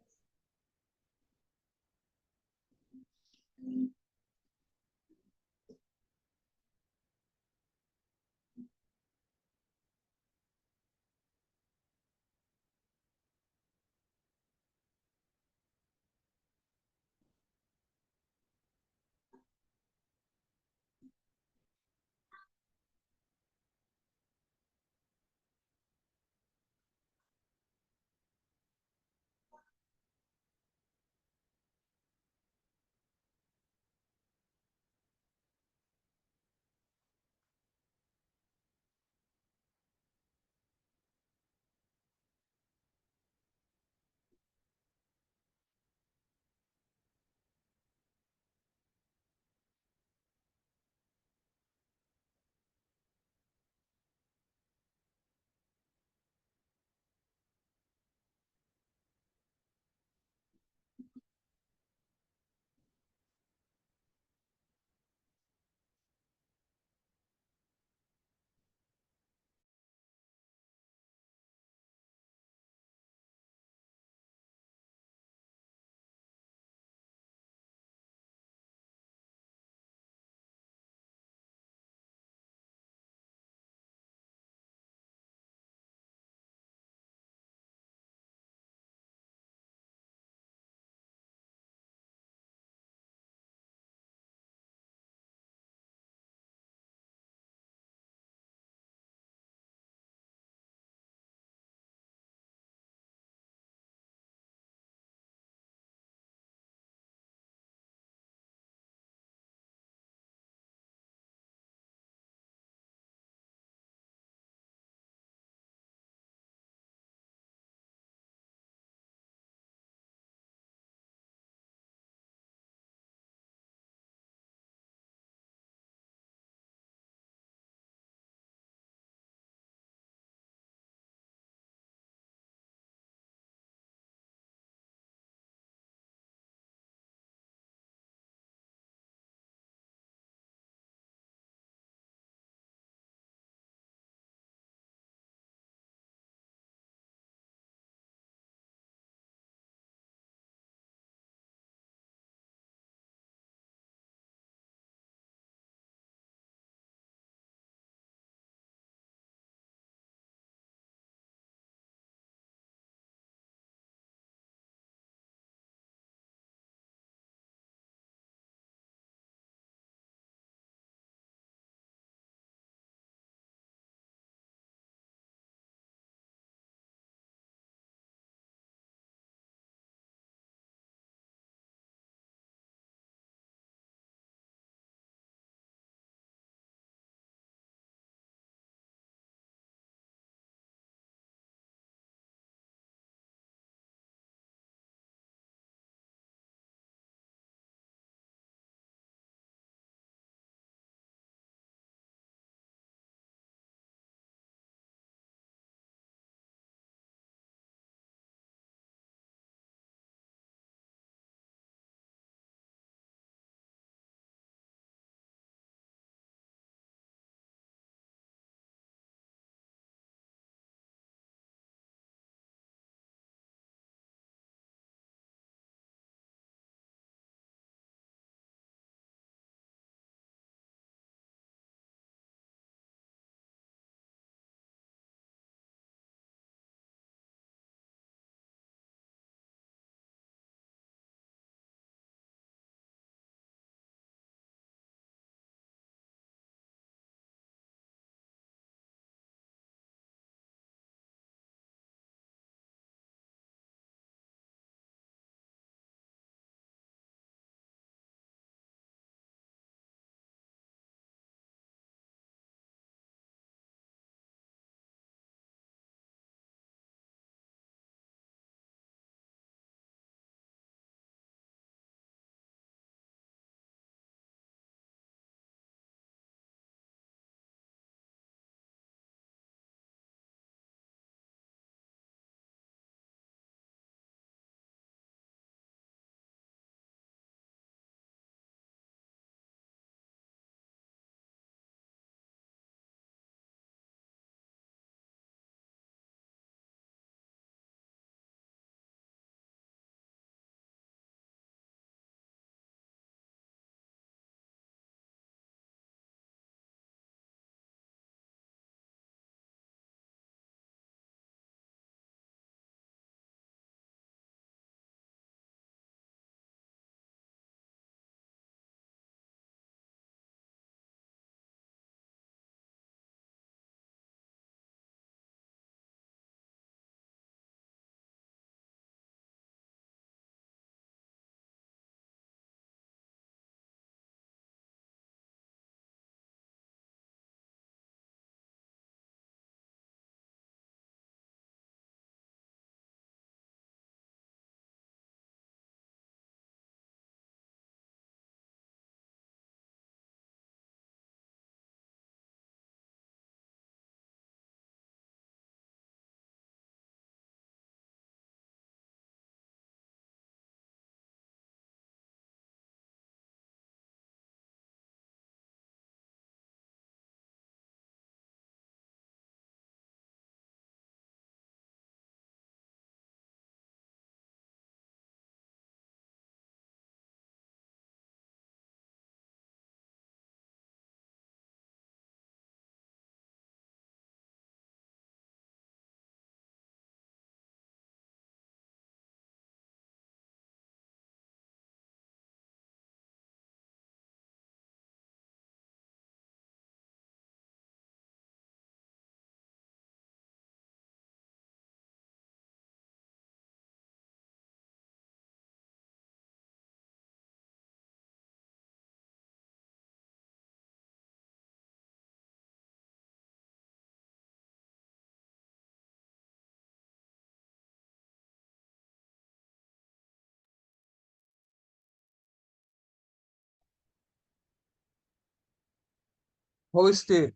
How is it?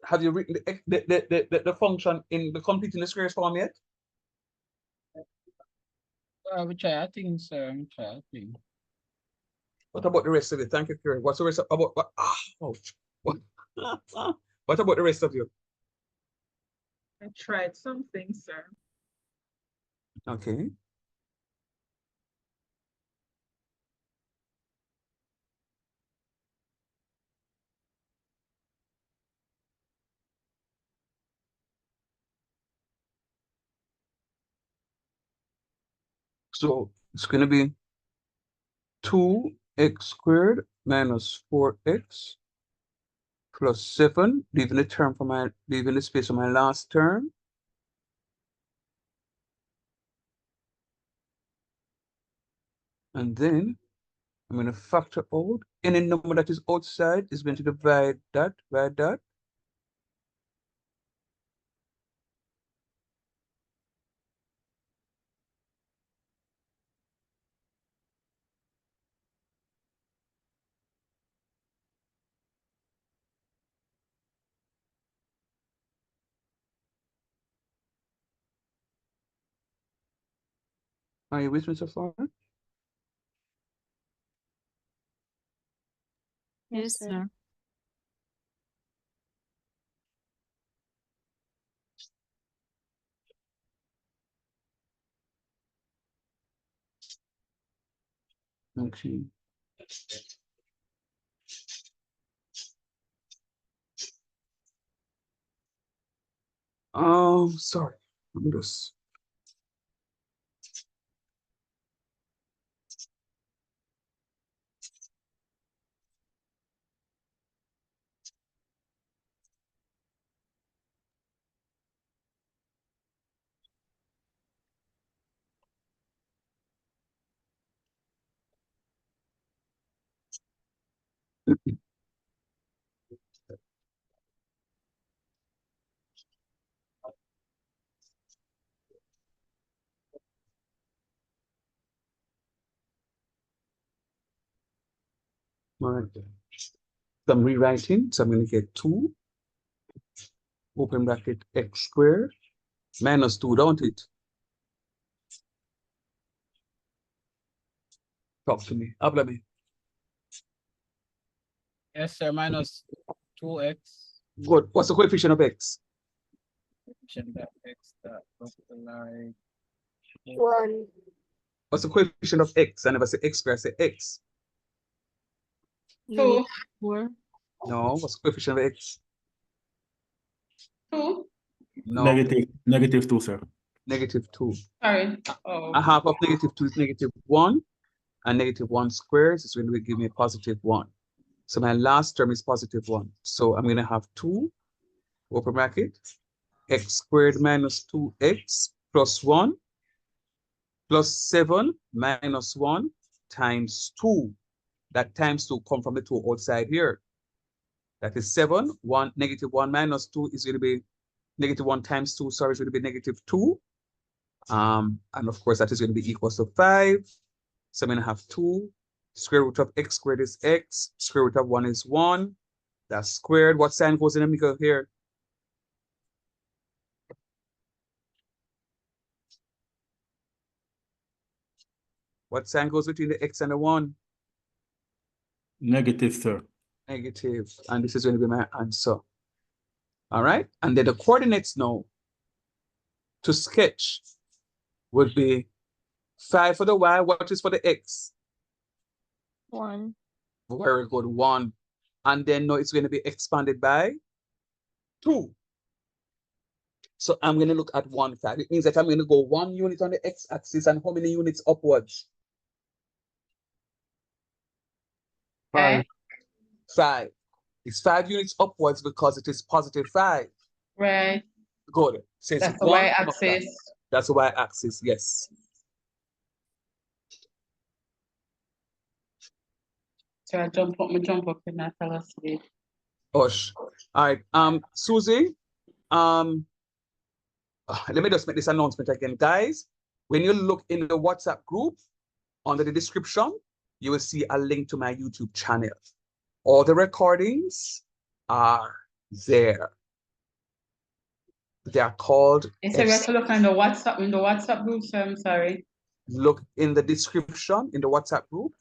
Have you written the function in the completing the squares form yet? We try, I think, sir. We try, I think. What about the rest of it? Thank you, Karen. What's the rest about what? Ouch. What? What about the rest of you? I tried something, sir. Okay. So it's going to be 2x squared minus 4x plus 7, leaving the space for my last term. And then I'm going to factor out any number that is outside is going to divide that by that. Are you with me so far? Yes, sir. Okay. Sorry. I'm just. All right. So I'm rewriting. So I'm going to get 2, open bracket, x squared, minus 2, don't it? Talk to me. Habla me. Yes, sir. Minus 2x. Good. What's the coefficient of x? Coefficient of x that look like 1. What's the coefficient of x? I never say x squared, I say x. 2. 4. No, what's the coefficient of x? 2. No. Negative 2, sir. Negative 2. Sorry. Oh. A half of negative 2 is negative 1, and negative 1 squares is going to give me a positive 1. So my last term is positive 1. So I'm going to have 2, open bracket, x squared minus 2x plus 1 plus 7 minus 1 times 2. That times 2 come from the 2 outside here. That is 7. Negative 1 minus 2 is going to be negative 1 times 2, sorry, is going to be negative 2. And of course, that is going to be equals to 5. So I'm going to have 2. Square root of x squared is x. Square root of 1 is 1. That's squared. What sign goes in the middle here? What sign goes between the x and the 1? Negative, sir. Negative. And this is going to be my answer. All right. And then the coordinates now to sketch would be 5 for the y. What is for the x? 1. Very good. 1. And then now it's going to be expanded by 2. So I'm going to look at 1 5. It means that I'm going to go 1 unit on the x-axis and how many units upwards? 5. 5. It's 5 units upwards because it is positive 5. Right. Good. So it's That's the 1 y-axis. That's the y-axis, yes. So I jump up and I fell asleep. Osh. All right. Susie, let me just make this announcement again. Guys, when you look in the WhatsApp group, under the description, you will see a link to my YouTube channel. All the recordings are there. They are called. It's a to look on the WhatsApp group, so I'm sorry. Look in the description in the WhatsApp group.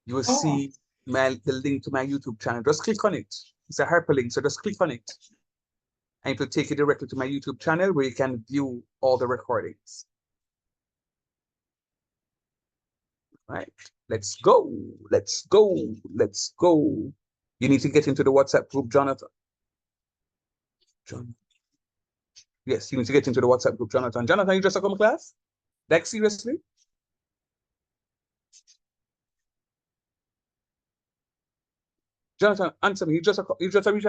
You will see the link to my YouTube channel. Just click on it. It's a hyperlink, so just click on it. And it will take you directly to my YouTube channel where you can view all the recordings. Right, let's go. Let's go. Let's go. You need to get into the WhatsApp group, Jonathan. Yes, you need to get into the WhatsApp group, Jonathan. Jonathan, you just come to class? Like, seriously? Jonathan, answer me. You just reached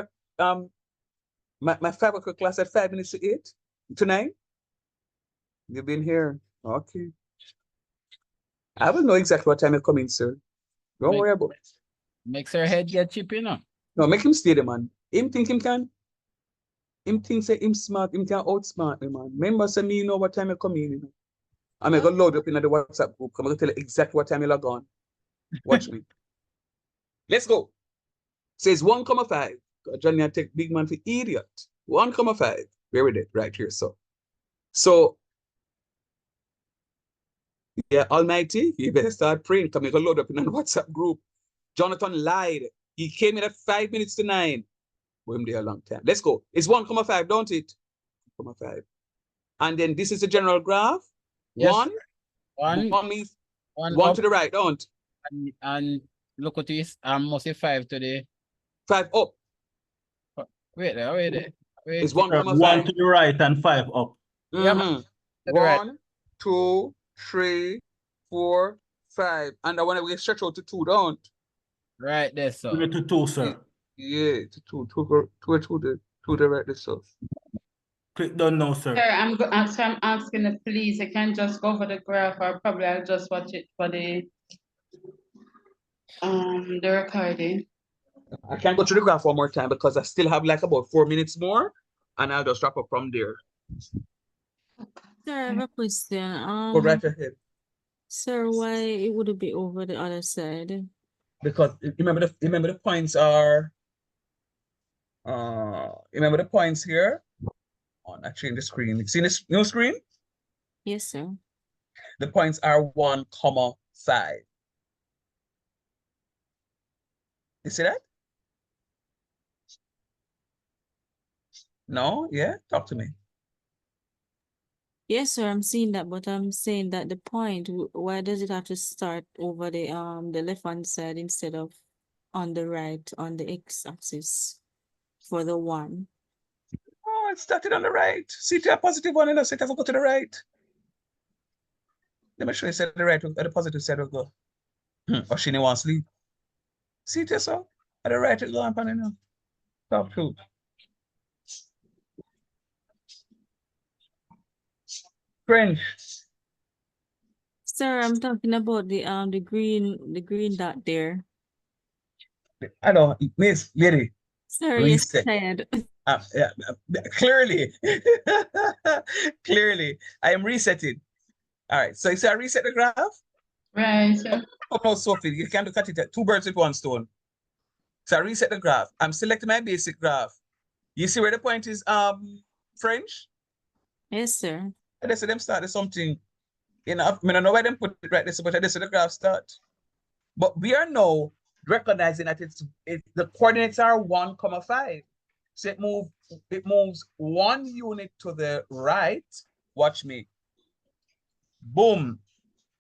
my 5 o'clock class at 5 minutes to 8 to 9? You've been here. Okay. I will know exactly what time you come in, sir. Don't worry about it. Makes her head get chip, you know. No, make him stay there, man. Him think him can. Him think say him smart, him can outsmart me, man. Remember, say me know what time you come in, you know. I'm gonna load up in the WhatsApp group. I'm gonna tell you exactly what time you log on. Watch me. Let's go. Says 1,5. Johnny, I take big man for idiot. 1,5. Where is it? Right here. So yeah, Almighty, you better start praying. Come make a load up in the WhatsApp group. Jonathan lied. He came in at 5 minutes to 9. We're there a long time. Let's go. It's 1,5, don't it? 1,5. And then this is the general graph. Yes. One means one to the right, don't? And look at this. I must say 5 today. 5 up. Wait there. It's 1,5. 1 to the right and 5 up. Yeah, 1, 2, 3, 4, 5. And I want to stretch out to 2, don't? Right there, sir. To 2, sir. Yeah, to 2. 2 the right there, sir. Click done now, sir. Sir, I'm asking if please, I can just go for the graph, or probably I'll just watch it for the recording. I can't go through the graph one more time because I still have like about 4 minutes more, and I'll just wrap up from there. Sir, I have a question. Go right ahead. Sir, why it would be over the other side? Because remember the points are remember the points here. Oh, not change the screen. See this new screen? Yes, sir. The points are 1,5. You see that? No? Yeah? Talk to me. Yes, sir, I'm seeing that, but I'm saying that the point, why does it have to start over the left-hand side instead of on the right, on the x-axis for the 1? Oh, it started on the right. See the positive one and I said I go to the right. Let me show you said the right, the positive side will go. Or she wants to sleep. See it so? At the right, it go on now. Top 2. French. Sir, I'm talking about the green dot there. I don't, Miss Lady. Sir, Reset. you're tired. Yeah, clearly. Clearly. I am resetting. All right. So you say I reset the graph? Right. Oh no, Sophie, you can't look at it. 2 birds with 1 stone. So I reset the graph. I'm selecting my basic graph. You see where the point is French? Yes, sir. And they say them started something. You know, I don't know why them put it right there, but I say the graph start. But we are now recognizing that the coordinates are 1,5. So it moves 1 unit to the right. Watch me. Boom.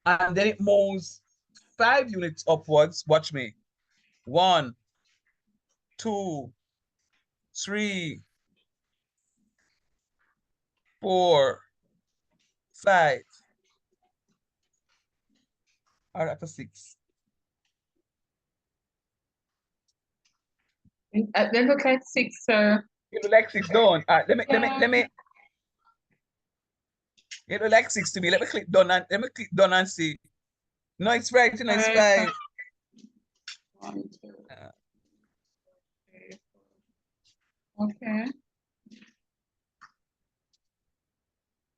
And then it moves 5 units upwards. Watch me. 1, 2, 3, 4, 5. All right, for 6. They look like 6, sir. You look like 6, don't. All right, let me. You look like 6 to me. Let me click done and see. No, it's right. You know, it's 5. 1, 2, 3, 4. Okay.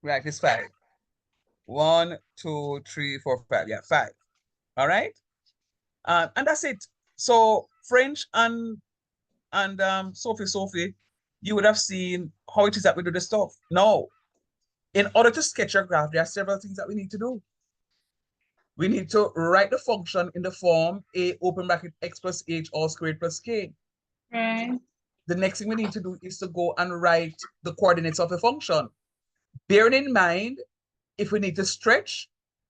Right, it's 5. 1, 2, 3, 4, 5. Yeah, 5. All right. And that's it. So French and Sophie, you would have seen how it is that we do the stuff. Now, in order to sketch a graph, there are several things that we need to do. We need to write the function in the form a open bracket x plus h all squared plus k. Right. The next thing we need to do is to go and write the coordinates of the function. Bearing in mind, if we need to stretch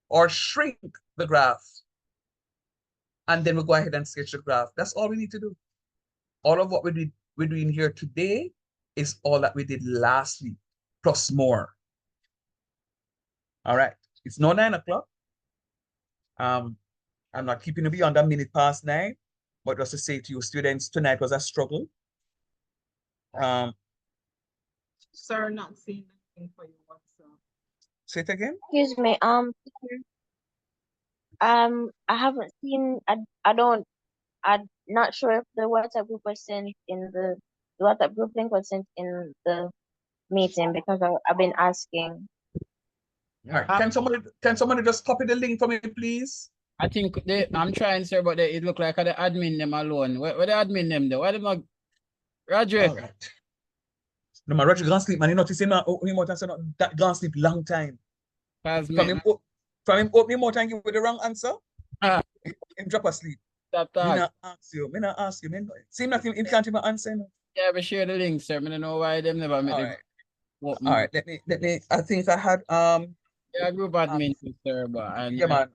or shrink the graph, and then we'll go ahead and sketch the graph. That's all we need to do. All of what we're doing here today is all that we did last week, plus more. All right, it's now 9 o'clock. I'm not keeping you beyond a minute past 9, but just to say to you students, tonight was a struggle. Sir, not seeing anything for you whatsoever. Say it again. Excuse me, I haven't seen, I'm not sure if the WhatsApp group was sent in the WhatsApp group link was sent in the meeting because I've been asking. All right, can somebody just copy the link for me, please? I think I'm trying, sir, but it look like the admin them alone. Where the admin them there? Where them Roger? All right. No, my Roger gonna sleep, man. You notice him not opening mouth and say that gonna sleep long time. From him opening mouth and give you the wrong answer, him drop asleep. Me not ask you. Seem like him can't even answer. No? Yeah, but share the link, sir. I don't know why them never make the All right, let me. I think I had yeah, group admin, sir, but yeah, man.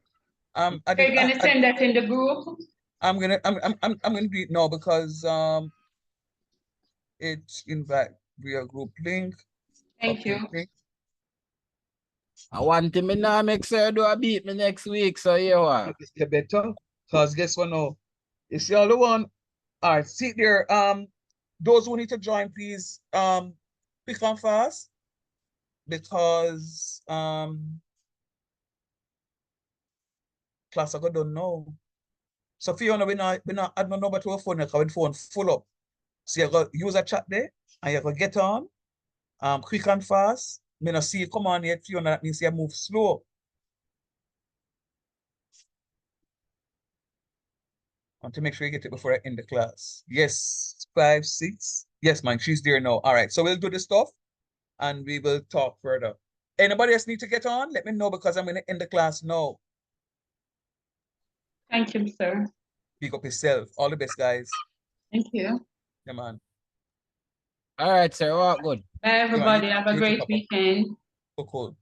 Are you gonna send that in the group? I'm gonna do it now because it's invite via group link. Thank you. Link. I want him now make sure do a beat me next week, so yeah what? You better, cause guess what now? You see all the one. All right, sit there. Those who need to join, please pick on fast because class I got done now. So Fiona, we not add no number to a phone because the phone full up. So you got use a chat there and you got get on. Quick and fast. Me not see you come on yet, Fiona. That means you move slow. I want to make sure you get it before I end the class. Yes, 5, 6. Yes, man, she's there now. All right, so we'll do the stuff and we will talk further. Anybody else need to get on? Let me know because I'm going to end the class now. Thank you, sir. Pick up yourself. All the best, guys. Thank you. Yeah, man. All right, sir. Well, good. Bye, everybody. Have a great weekend. Cool.